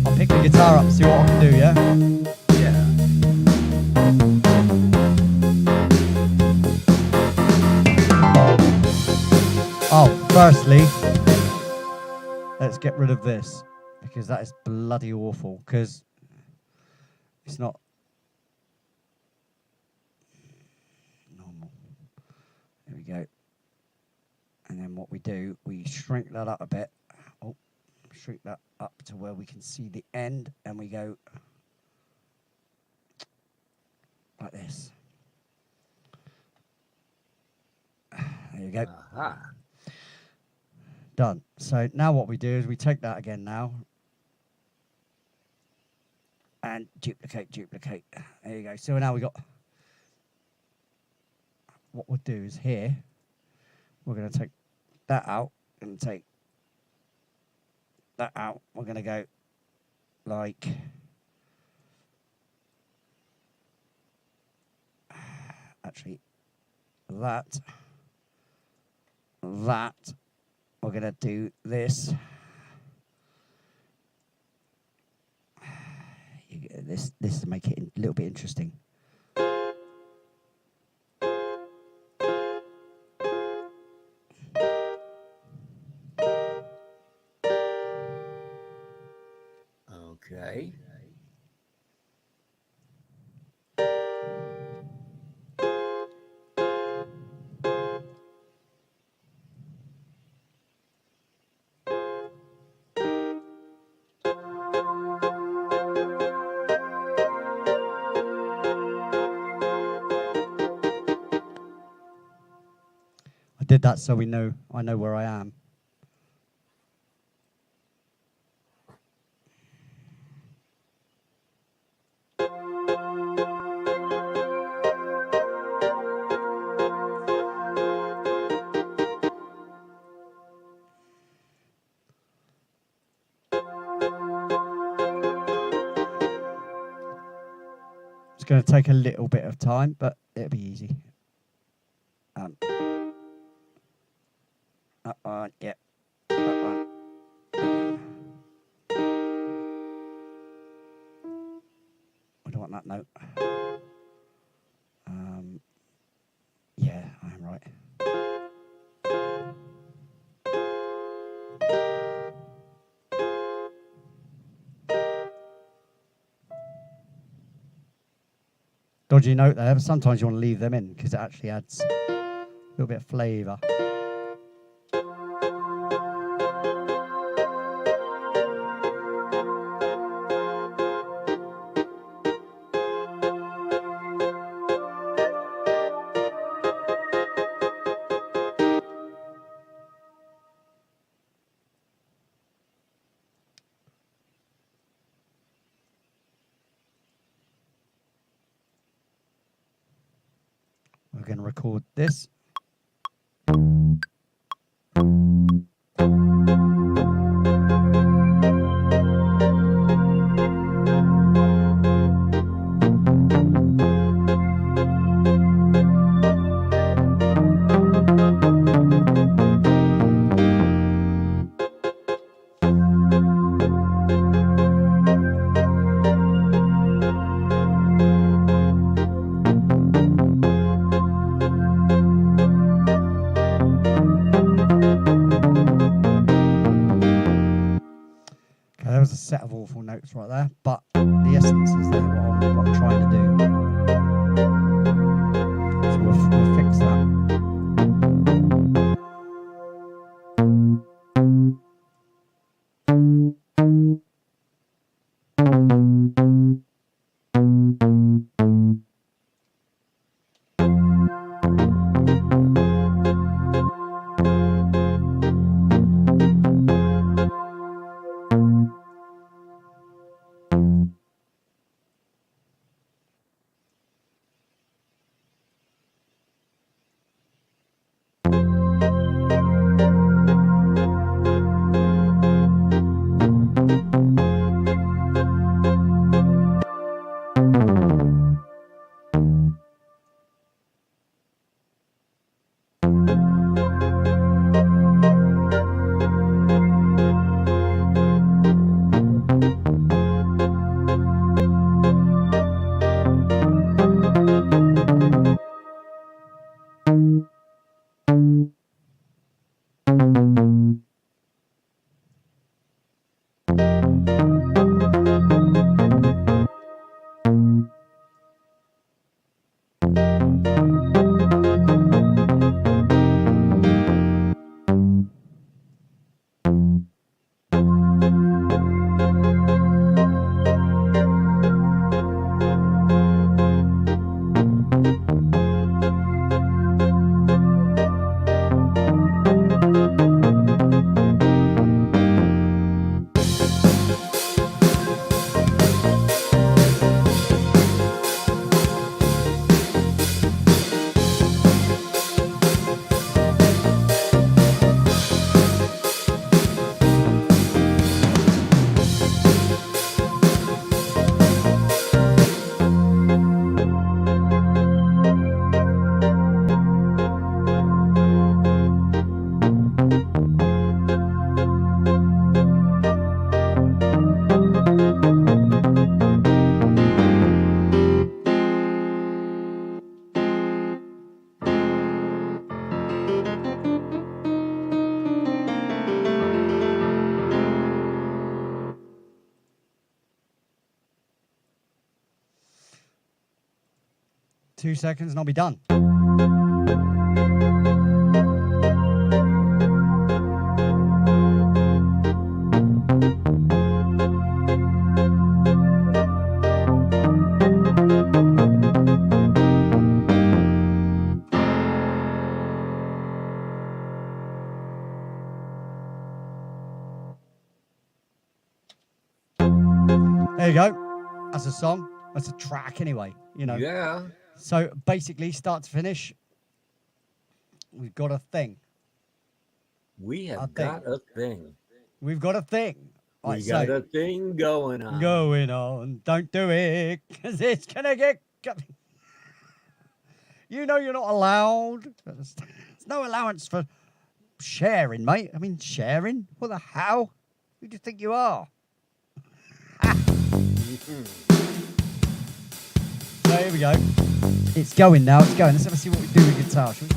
I'll pick the guitar up and see what I can do, yeah? Yeah. Oh, firstly, let's get rid of this. Because that is bloody awful. Because it's not normal. There we go. And then what we do, we shrink that up a bit. Oh, shrink that up to where we can see the end, and we go like this. There you go. Aha. Done. So now what we do is we take that again now and duplicate. There you go. So now we got, what we'll do is here, we're going to take that out and take that out. We're going to go like actually that. We're going to do this. This to make it a little bit interesting. Okay. I did that so I know where I am. It's going to take a little bit of time, but it'll be easy. That one, yeah. That one. I don't want that note. Yeah, I am right. Dodgy note there, but sometimes you want to leave them in because it actually adds a little bit of flavour. We're going to record this. There was a set of awful notes right there, but the essence is there, what I'm trying to do. So we'll fix that. 2 seconds and I'll be done. There you go. That's a song. That's a track anyway, you know. Yeah. So basically, start to finish, we've got a thing. We A have thing. got a thing. We've got a thing. We Right, got so a thing going on. going on. Don't do it, because it's going to get... You know you're not allowed. There's no allowance for sharing, mate. I mean, sharing? What the hell? Who do you think you are? So here we go. It's going now. It's going. Let's have a see what we do with guitar, shall we?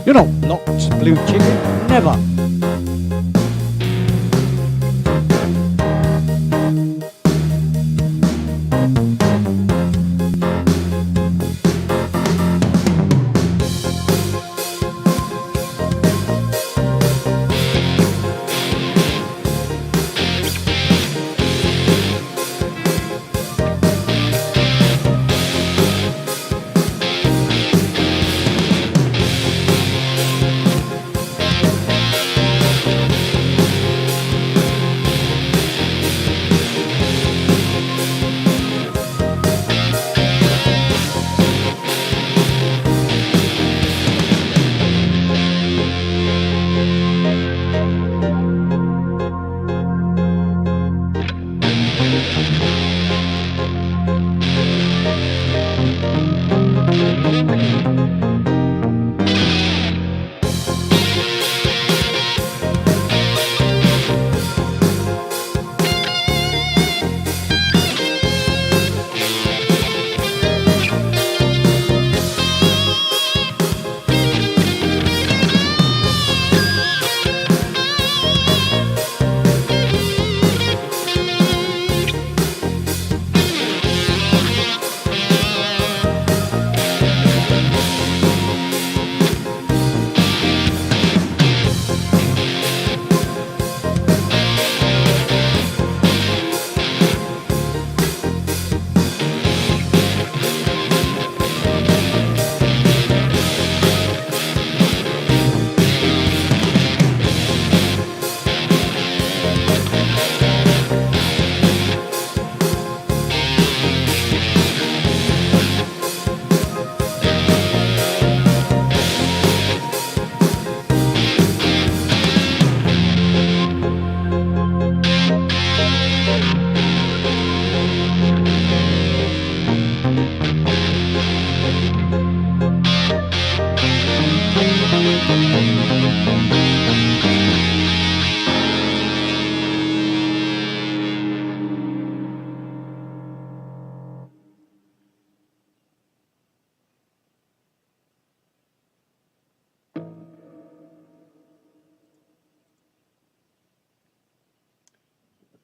You're not locked, blue chicken. Never.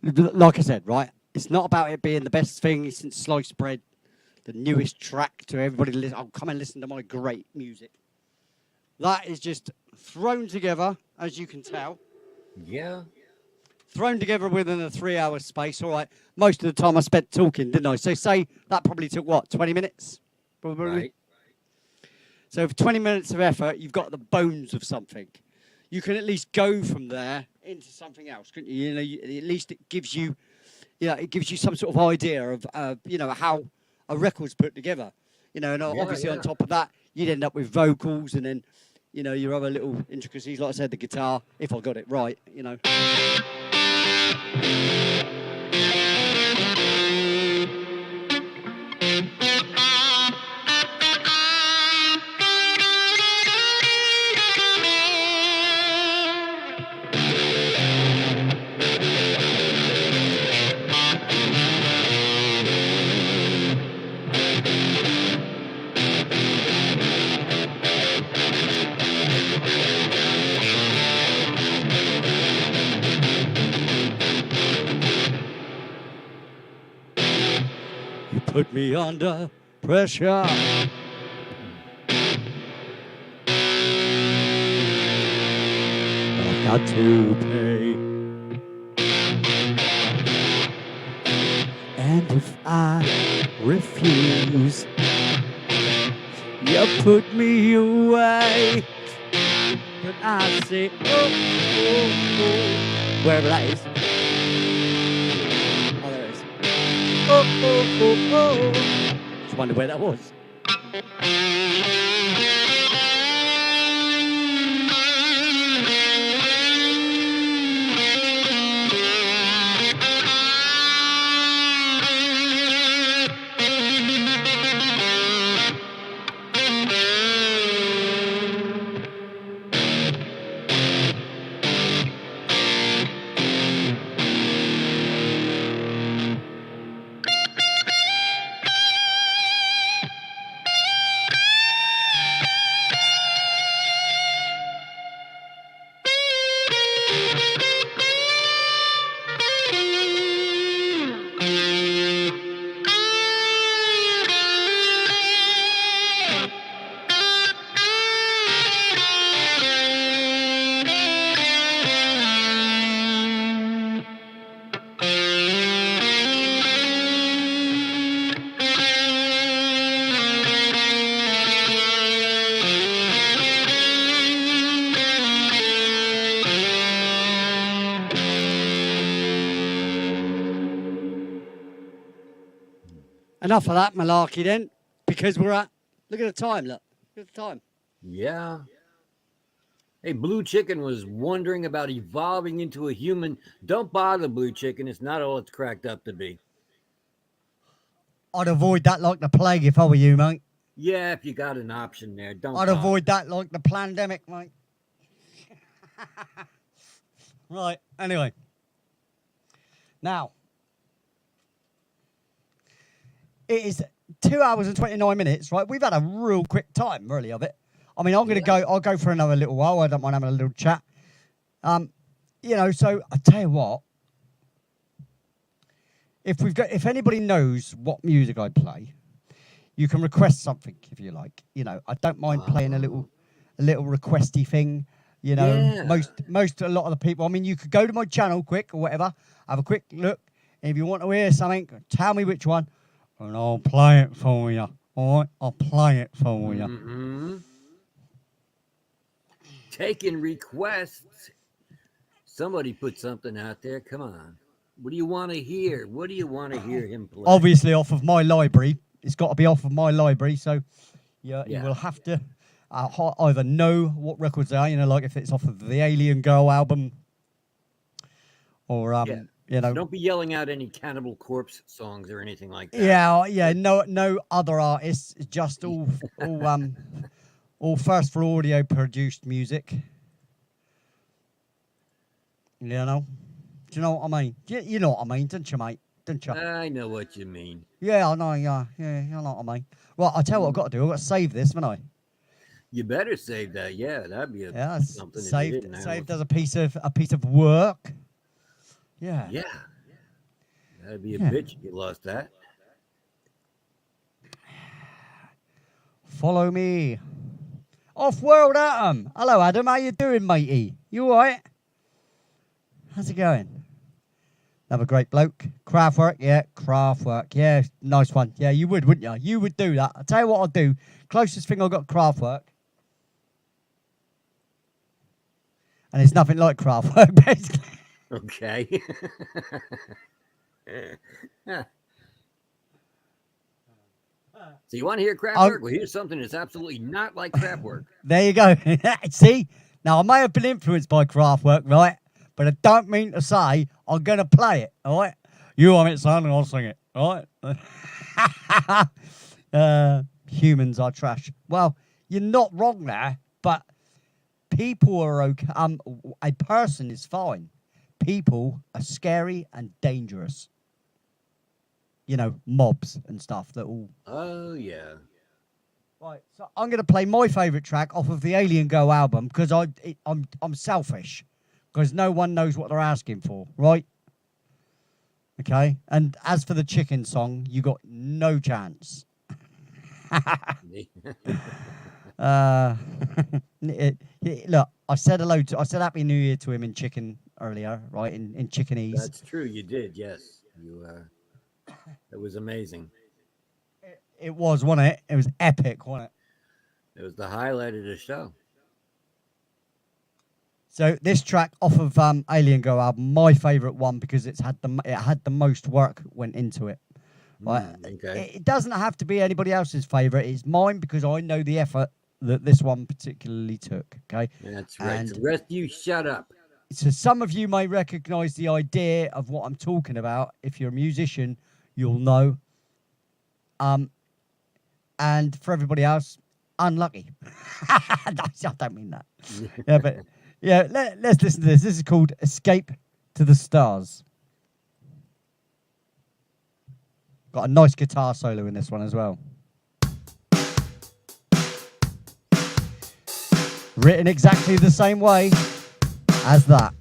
like I said, right? It's not about it being the best thing since sliced bread, the newest track to everybody. Oh, come and listen to my great music. That is just thrown together, as you can tell. Yeah. Thrown together within a 3-hour space. All right. Most of the time I spent talking, didn't I? So say that probably took what, 20 minutes? Probably. Right. So for 20 minutes of effort, you've got the bones of something. You can at least go from there into something else, couldn't you? At least it gives you, it gives you some sort of idea of, how a record's put together. And obviously on top of that, you'd end up with vocals and then, your other little intricacies, like I said, the guitar, if I got it right, You put me under pressure. I've got to pay. And if I refuse, you put me away. But I say, oh, wherever that is. Oh, there it is. Oh. Just wondered where that was. Enough of that malarkey then, because look at the time, look at the time. Yeah. Hey, Blue Chicken was wondering about evolving into a human. Don't bother, Blue Chicken. It's not all it's cracked up to be. I'd avoid that like the plague if I were you, mate. Yeah, if you got an option there, don't. I'd avoid that like the pandemic, mate. Right, anyway. Now, it is 2 hours and 29 minutes, right? We've had a real quick time, really, of it. I mean, I'll go for another little while. I don't mind having a little chat. So I tell you what, if anybody knows what music I play, you can request something if you like. I don't mind playing a little requesty thing. A lot of the people. I mean, you could go to my channel quick or whatever, have a quick look. And if you want to hear something, tell me which one, and I'll play it for you. All right, I'll play it for you. Mm-hmm. Taking requests. Somebody put something out there. Come on. What do you want to hear? What do you want to hear him play? Obviously, off of my library. It's got to be off of my library. So, you will have to either know what records they are. Like if it's off of the Alien Girl album, or Don't be yelling out any Cannibal Corpse songs or anything like that. Yeah. No other artists. Just all first for audio produced music. Do you know what I mean? You know what I mean, don't you, mate? Don't you? I know what you mean. Yeah, I know. Yeah, you know what I mean. Right, I'll tell you what I've got to do. I've got to save this, haven't I? You better save that. Yeah, that'd be something. Saved as a piece of work. Yeah. Yeah. That'd be a Yeah. bitch if you lost that. Follow me. Off-world Atom. Hello, Adam. How you doing, matey? You all right? How's it going? Another great bloke. Craftwork, yeah. Craftwork, yeah. Nice one. Yeah, you would, wouldn't you? You would do that. I'll tell you what I'll do. Closest thing I've got Craftwork. And it's nothing like Craftwork, basically. Okay. So you want to hear crap work? Well, here's something that's absolutely not like crap work. There you go. See? Now, I may have been influenced by Craftwork, right? But I don't mean to say I'm going to play it, all right? You want it, son, and I'll sing it, all right? Humans are trash. Well, you're not wrong there, but people are okay. A person is fine. People are scary and dangerous. You know, mobs and stuff that all... Oh, yeah. Right, so I'm going to play my favourite track off of the Alien Go album because I'm selfish. Because no one knows what they're asking for, right? Okay? And as for the chicken song, you got no chance. Look, I said Happy New Year to him in chicken earlier, right? In chickenese. That's true, you did, yes. It was amazing. It was, wasn't it? It was epic, wasn't it? It was the highlight of the show. So this track off of Alien Go album, my favourite one because it had the most work went into it. Right? Okay. It doesn't have to be anybody else's favourite. It's mine because I know the effort that this one particularly took. Okay. That's right. And the rest of you, shut up. so some of you may recognise the idea of what I'm talking about. If you're a musician, you'll know. And for everybody else, unlucky. I don't mean that. Yeah, but yeah, let's listen to this. This is called Escape to the Stars. Got a nice guitar solo in this one as well. Written exactly the same way as that.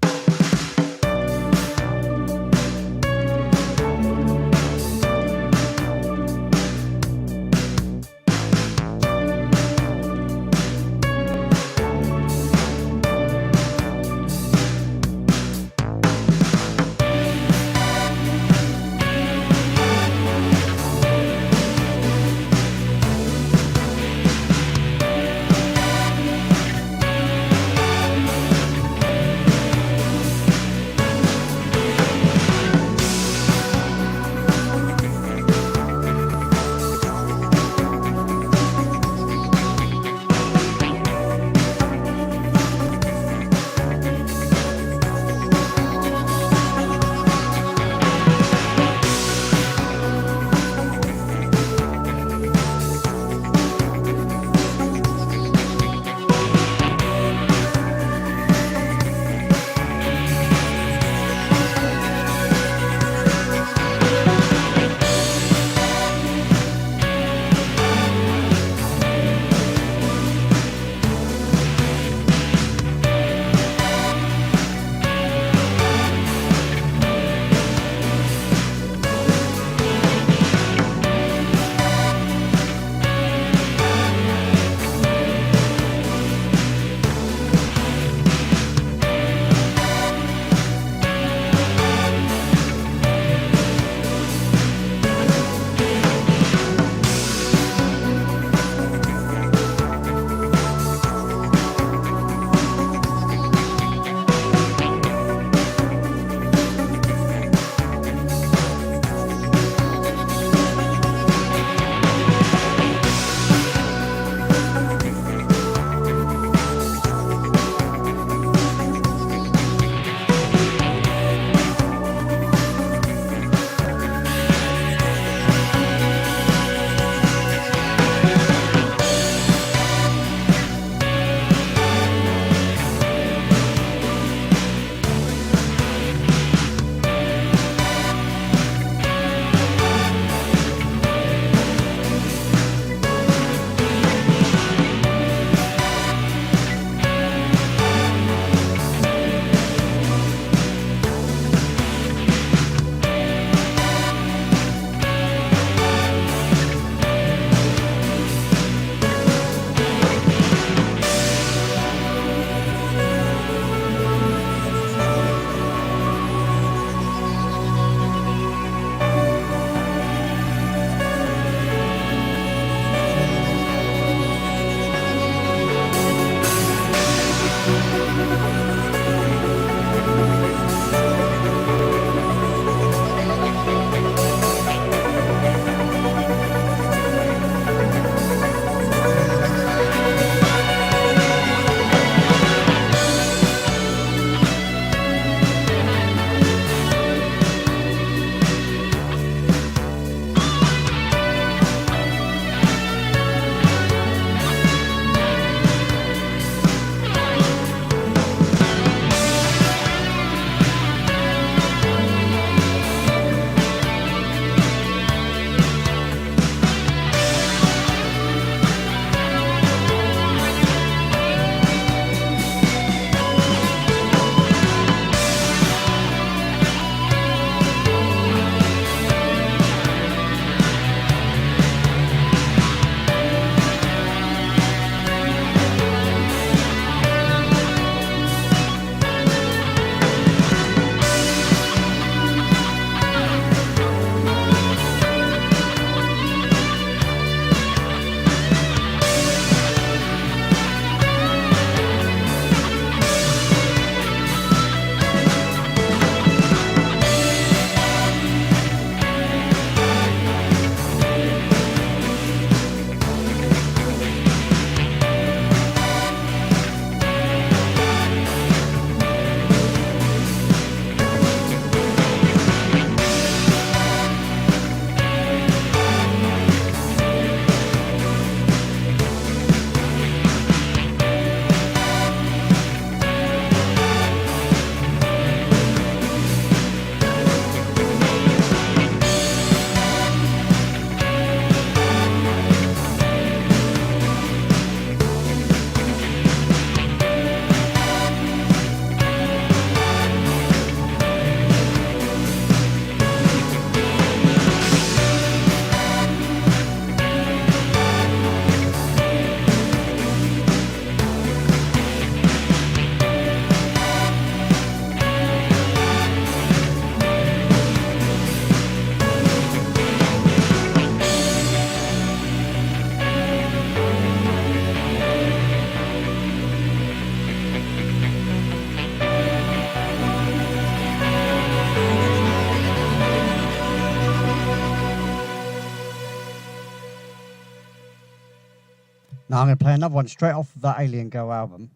Now I'm going to play another one straight off of that Alien Go album.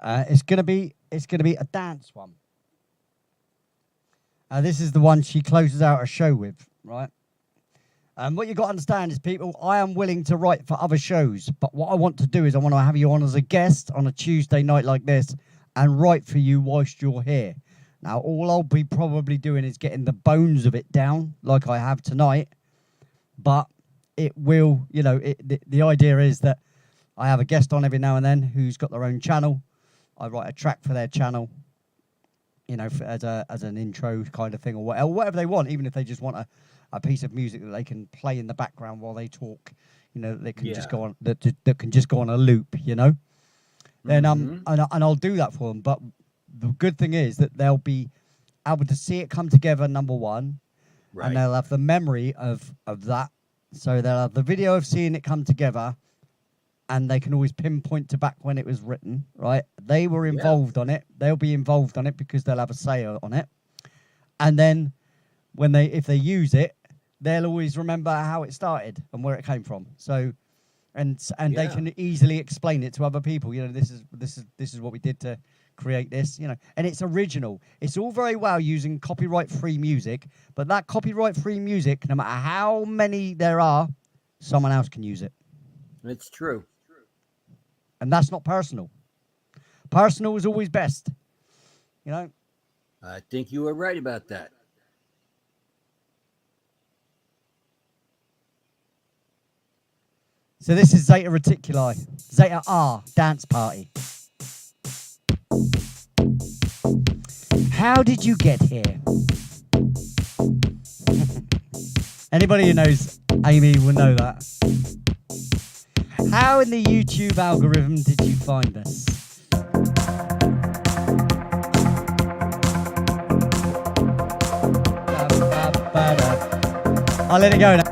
It's gonna be a dance one. This is the one she closes out her show with, right? And what you got to understand is, people, I am willing to write for other shows, but what I want to do is I want to have you on as a guest on a Tuesday night like this and write for you whilst you're here. Now, all I'll be probably doing is getting the bones of it down like I have tonight, but it will, you know, the idea is that I have a guest on every now and then who's got their own channel. I write a track for their channel, you know, as an intro kind of thing, or whatever they want, even if they just want a piece of music that they can play in the background while they talk, you know, that can just go on, that can just go on a loop, you know. Then and I'll do that for them. But the good thing is that they'll be able to see it come together, number one, and they'll have the memory of that. So they'll have the video of seeing it come together, and they can always pinpoint to back when it was written, right? They were involved on it. They'll be involved on it because they'll have a say on it. And then if they use it, they'll always remember how it started and where it came from. So, and they can easily explain it to other people. You know, this is what we did to create this. You know, and it's original. It's all very well using copyright-free music, but that copyright-free music, no matter how many there are, someone else can use it. It's true. And that's not personal. Personal is always best. You know? I think you were right about that. So this is Zeta Reticuli. Zeta R, Dance Party. How did you get here? Anybody who knows Amy will know that. How in the YouTube algorithm did you find us? I'll let it go now.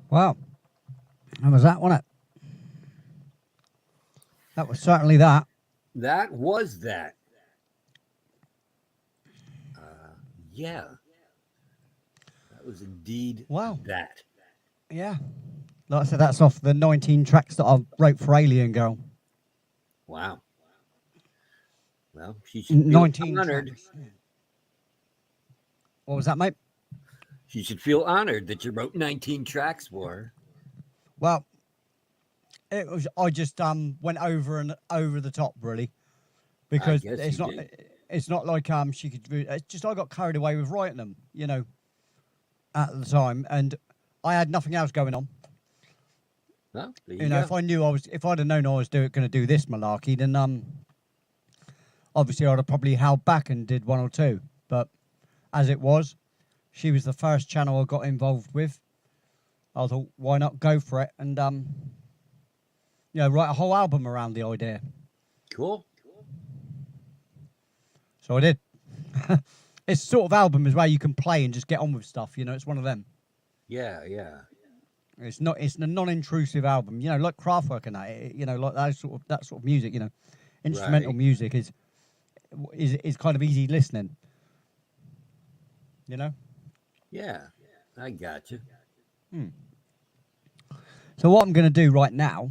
Well, that was that, wasn't it? That was certainly that. That was that. Yeah, that was indeed Wow. that. Yeah. Like I said, that's off the 19 tracks that I wrote for Alien Girl. Wow. Well, she should feel 19 honored. tracks. Yeah. What was that, mate? She should feel honored that you wrote 19 tracks for her. Well, it was. I just went over and over the top, really, because guess it's you not. did. It's not like she could. It's just I got carried away with writing them, at the time, and I had nothing else going on. Well, there You know, if I'd have known I was going to do this malarkey, then obviously I'd have probably held back and did one or two. But as it was, she was the first channel I got involved with. I thought, why not go for it and write a whole album around the idea. Cool. So I did. It's sort of album as well you can play and just get on with stuff. It's one of them. Yeah, yeah. It's not. It's a non-intrusive album. Like Kraftwerk and that. Like that sort of music. Instrumental Right. music is kind of easy listening. Yeah, I got you. So what I'm going to do right now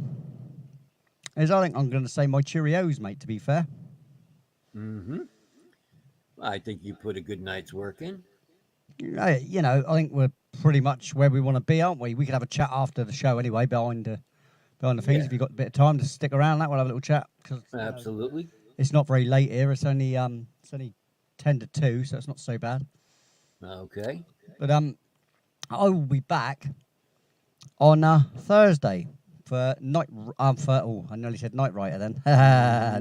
is I think I'm going to say my Cheerios, mate. To be fair. Mm-hmm. I think you put a good night's work in. I think we're pretty much where we want to be, aren't we? We could have a chat after the show anyway, behind the things. Yeah. If you've got a bit of time to stick around, we'll have a little chat. 'Cause, Absolutely. it's not very late here. It's only 10 to 2, so it's not so bad. Okay. But I will be back on Thursday for night. I nearly said Night Writer then.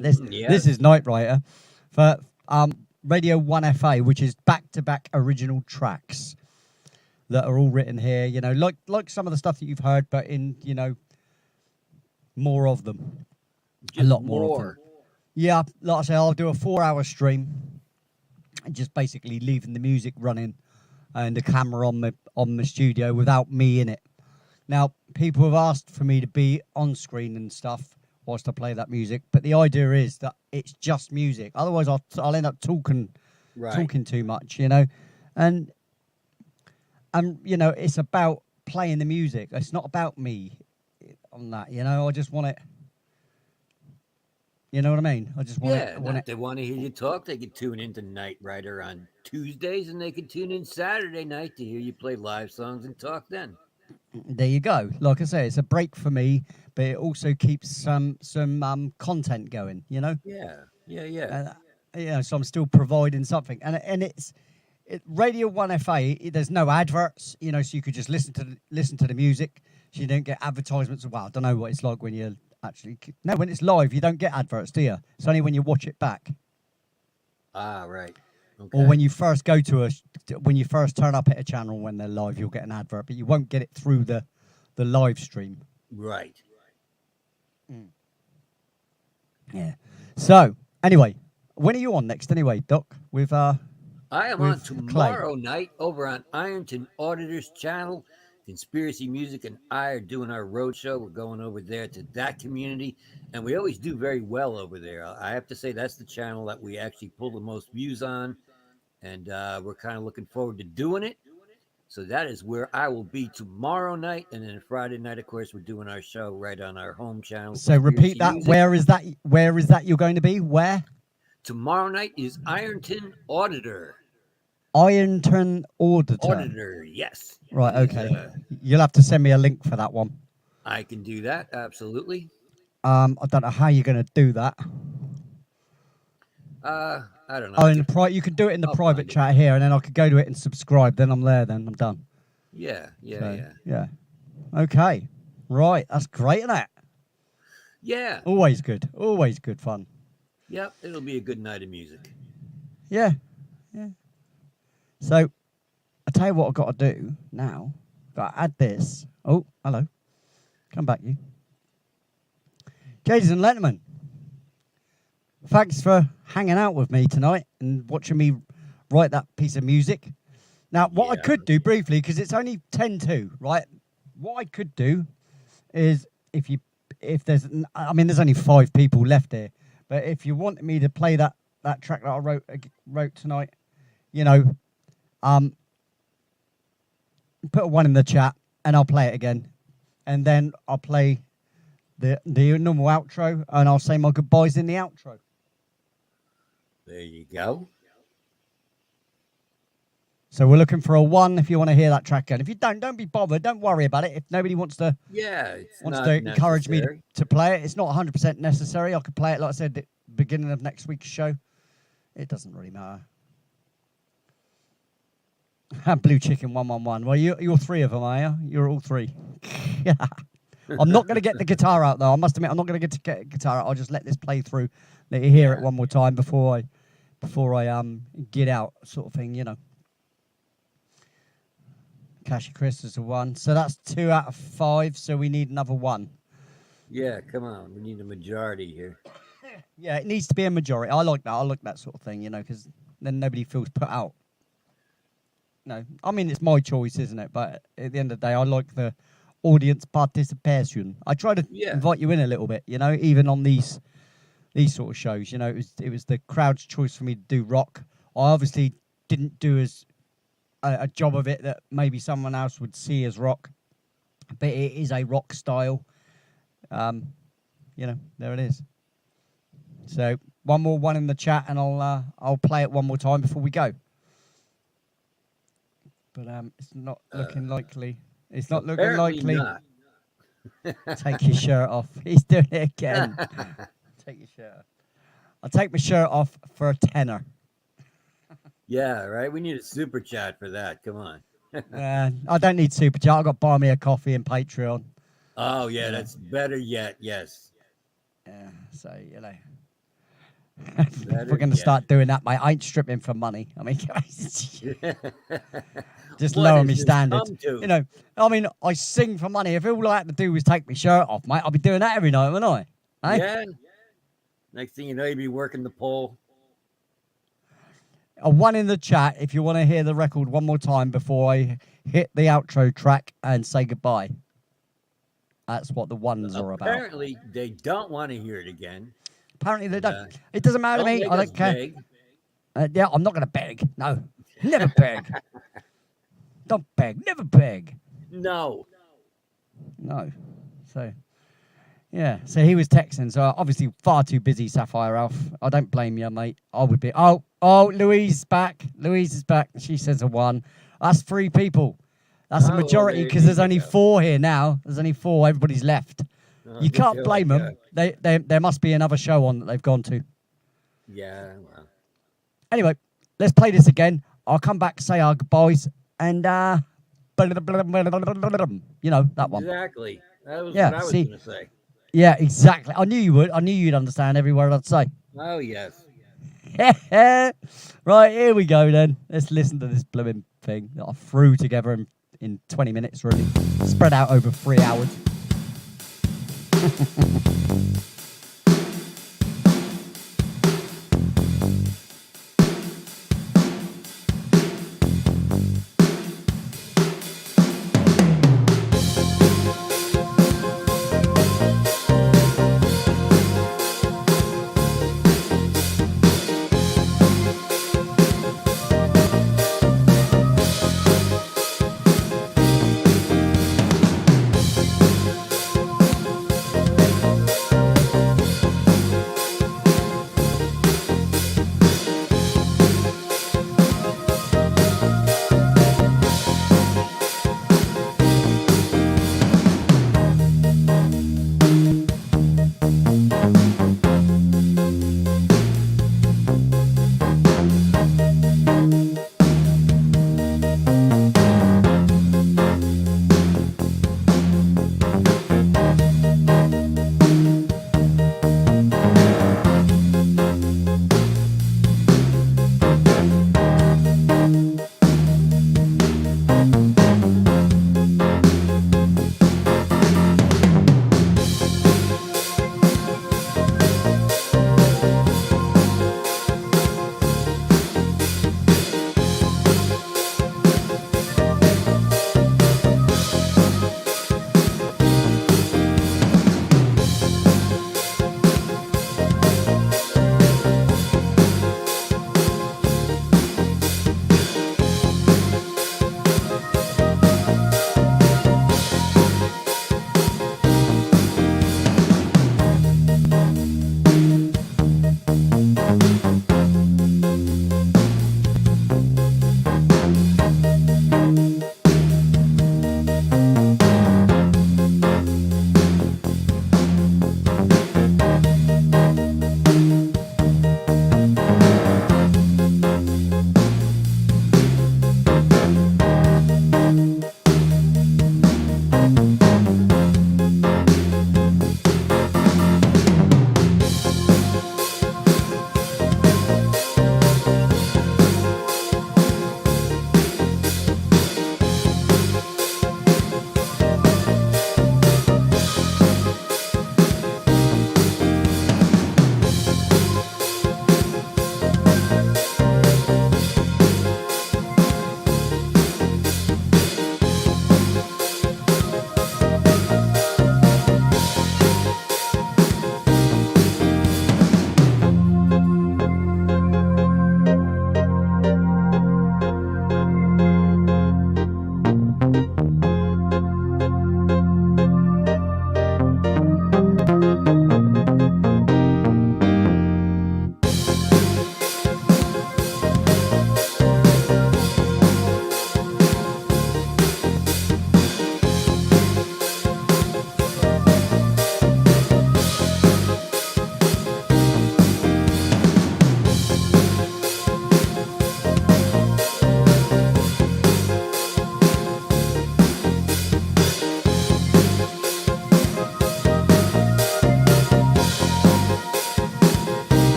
This is Night Writer for Radio 1FA, which is back-to-back original tracks that are all written here. Like some of the stuff that you've heard, but in more of them. Just a lot more of them. Yeah, like I say, I'll do a 4-hour stream, and just basically leaving the music running and the camera on the studio without me in it. Now, people have asked for me to be on screen and stuff whilst I play that music, but the idea is that it's just music. Otherwise, I'll end up talking too much, and it's about playing the music. It's not about me on that, I just want it. You know what I mean? I just want it. If they want to hear you talk, they can tune into Night Rider on Tuesdays, and they can tune in Saturday night to hear you play live songs and talk then. There you go. Like I say, it's a break for me, but it also keeps some content going. Yeah. So I'm still providing something, and it's Radio 1FA. There's no adverts, so you could just listen to the music. So you don't get advertisements. Well, I don't know what it's like when you when it's live, you don't get adverts, do you? It's only when you watch it back. Ah, right. Okay. Or when you first when you first turn up at a channel when they're live, you'll get an advert, but you won't get it through the live stream. Right. Yeah. So anyway, when are you on next? Anyway, Doc, with I am on with tomorrow night over on Ironton Auditor's channel. Conspiracy Music and I are doing our road show. We're going over there to that community, and we always do very well over there. I have to say that's the channel that we actually pull the most views on, and we're kind of looking forward to doing it. So that is where I will be tomorrow night, and then Friday night, of course, we're doing our show right on our home channel. So repeat that. Music. Where is that? Where is that you're going to be? Where? Tomorrow night is Ironton Auditor. Ironton Auditor. Auditor, yes. Right, okay. You'll have to send me a link for that one. I can do that, absolutely. I don't know how you're going to do that. I don't know. Oh, you can do it in the private chat here, and then I could go to it and subscribe. Then I'm there. Then I'm done. Yeah. Yeah. Okay. Right. That's great, isn't it? Yeah. Always good. Always good fun. Yep. It'll be a good night of music. Yeah. So, I tell you what I've got to do now. Got to add this. Oh, hello. Come back, you. Ladies and gentlemen, thanks for hanging out with me tonight and watching me write that piece of music. Now, what I could do briefly, because it's only 10 to, right? what I could do is if there's there's only 5 people left here, but if you wanted me to play that track that I wrote tonight, you know, put a 1 in the chat and I'll play it again, and then I'll play the normal outro and I'll say my goodbyes in the outro. There you go. So we're looking for a 1 if you want to hear that track again. If you don't be bothered. Don't worry about it. If nobody wants to encourage me to play it, it's not 100% necessary. I could play it, like I said, at the beginning of next week's show. It doesn't really matter. Blue Chicken 111. Well, you're 3 of them, are you? You're all 3. I'm not going to get the guitar out, though. I must admit, I'm not going to get the guitar out. I'll just let this play through, let you hear it one more time before I get out, sort of thing, you know. Cashy Chris is a 1. So that's 2 out of 5. So we need another 1. Yeah, come on. We need a majority here. Yeah, it needs to be a majority. I like that. I like that sort of thing, you know, because then nobody feels put out. No, I mean, it's my choice, isn't it? But at the end of the day, I like the audience participation. I try to invite you in a little bit, you know, even on these sort of shows. You know, it was the crowd's choice for me to do rock. I obviously didn't do as a job of it that maybe someone else would see as rock, but it is a rock style. You know, there it is. So one more 1 in the chat, and I'll play it one more time before we go. But it's not looking likely. It's not looking likely. Not. Take your shirt off. He's doing it again. Take your shirt off. I'll take my shirt off for a tenner. Yeah, right. We need a super chat for that. Come on. I don't need super chat. I've got Buy Me a Coffee and Patreon. Oh, yeah, that's better yet. Yes. Yeah, so, you know. If we're going to start doing that, mate, I ain't stripping for money. I mean, just lower me standards. You know, I mean, I sing for money. If all I had to do was take my shirt off, mate, I'd be doing that every night, wouldn't I? Hey? Yeah. Next thing you know, you'll be working the pole. A 1 in the chat if you want to hear the record one more time before I hit the outro track and say goodbye. That's what the 1s are about. Apparently, they don't want to hear it again. Apparently, they don't. It doesn't matter to me. I don't care. Yeah, I'm not going to beg. No. Never beg. Don't beg. Never beg. No. So, yeah. So he was texting. So obviously far too busy, Sapphire Alf. I don't blame you, mate. I would be. Oh, Louise is back. Louise is back. She says a 1. That's 3 people. That's a majority because there's only 4 here now. There's only 4. Everybody's left. You can't blame them. There must be another show on that they've gone to. Yeah, well. Anyway, let's play this again. I'll come back, say our goodbyes, and you know, that one. Exactly. That was what I was going to say. Yeah, exactly. I knew you would. I knew you'd understand every word I'd say. Oh, yes. Right, here we go then. Let's listen to this blooming thing that I threw together in 20 minutes, really. Spread out over 3 hours.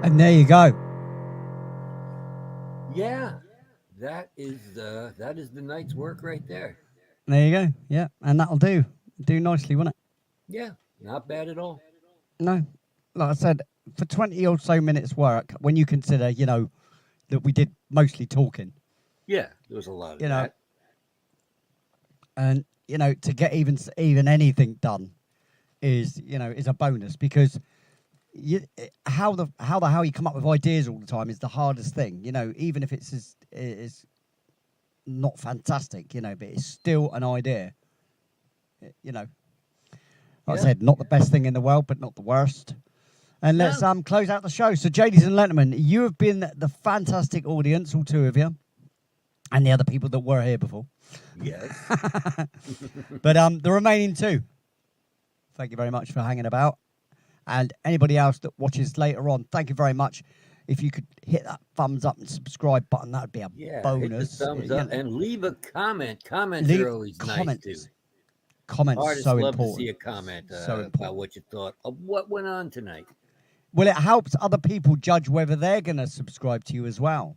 And there you go. Yeah, that is the night's work right there. There you go. Yeah, and that'll do nicely, won't it? Yeah, not bad at all. No, like I said, for 20 or so minutes work, when you consider, that we did mostly talking, Yeah, there was a lot of You know, that. and to get even anything done is a bonus, because how the hell you come up with ideas all the time is the hardest thing. Even if it's not fantastic, but it's still an idea. Like I Yeah. said, not the best thing in the world, but not the worst. And let's No. close out the show. So, ladies and gentlemen, you have been the fantastic audience, all two of you, and the other people that were here before. Yes. But the remaining two, thank you very much for hanging about. And anybody else that watches later on, thank you very much. If you could hit that thumbs up and subscribe button, that would be a Yeah, bonus. hit the thumbs up and leave a comment. Comments Leave are always comments. nice too. Comments Artists so love important. to see a comment So about important. what you thought of what went on tonight. Well, it helps other people judge whether they're going to subscribe to you as well.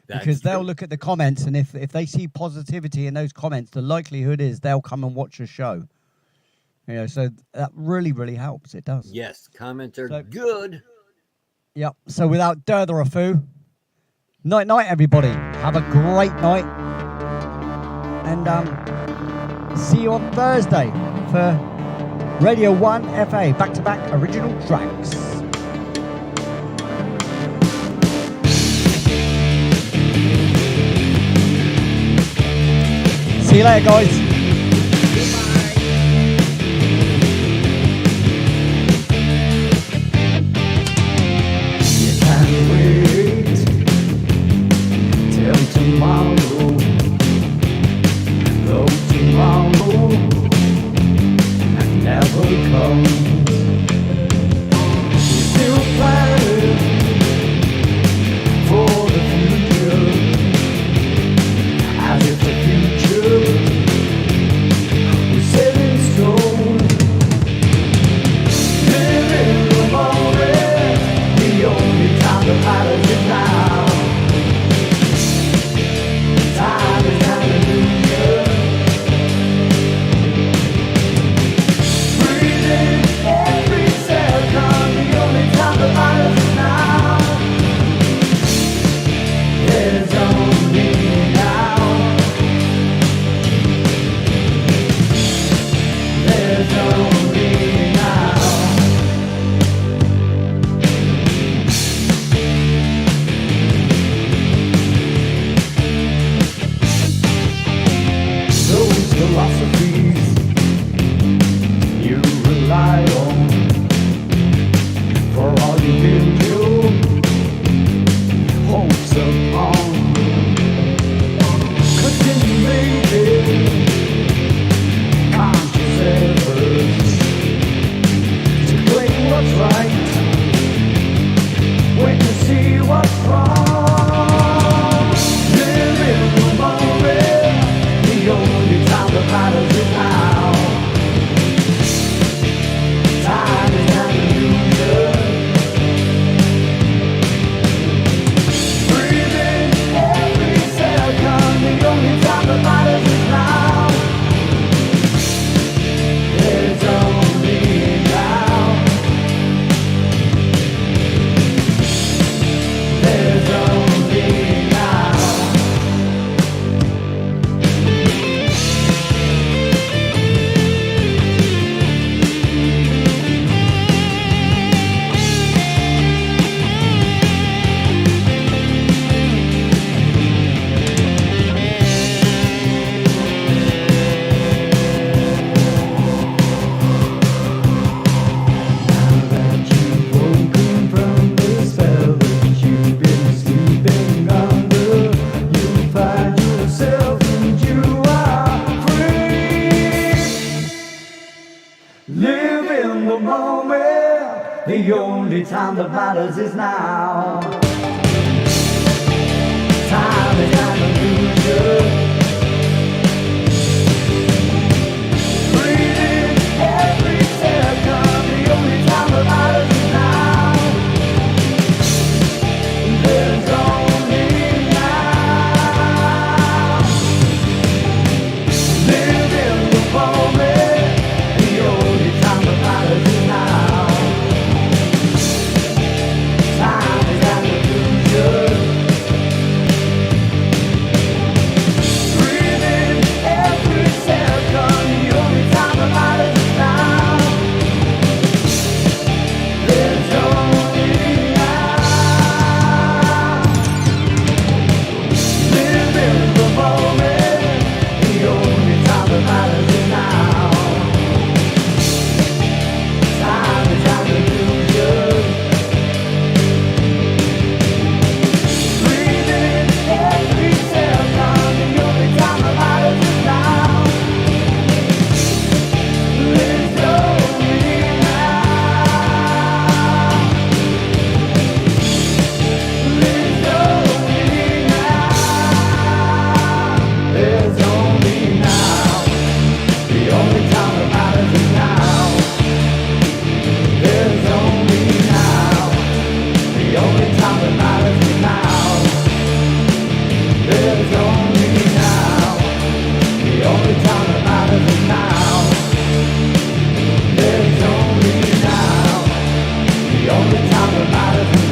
That's Because they'll true. look at the comments, and if they see positivity in those comments, the likelihood is they'll come and watch the show. So that really, really helps. It does. Yes, comments are So- good. Yep. So without further ado, night, everybody. Have a great night, and see you on Thursday for Radio 1 FA back-to-back original tracks. See you later, guys. Can't wait till tomorrow. Though tomorrow never comes, we're still planning for the future, as if the future was set in stone. Living the moment, the only time that matters is now. Time is hallelujah. Breathing every second, the only time that matters is now. There's only now. There's only now. Those philosophies you rely on for all you build your hopes upon. Continue making conscious efforts to claim what's right when you see what's wrong. Live in the moment, the only time that matters is now. Time is hallelujah. Breathing every second, the only time that matters is now. There's only now. There's only now. Now that you've woken from the spell that you've been sleeping under, you find yourself and you are free. Live in the moment, the only time that matters is now. Time is hallelujah. Breathing every second, the only time that matters is now. only talk about it.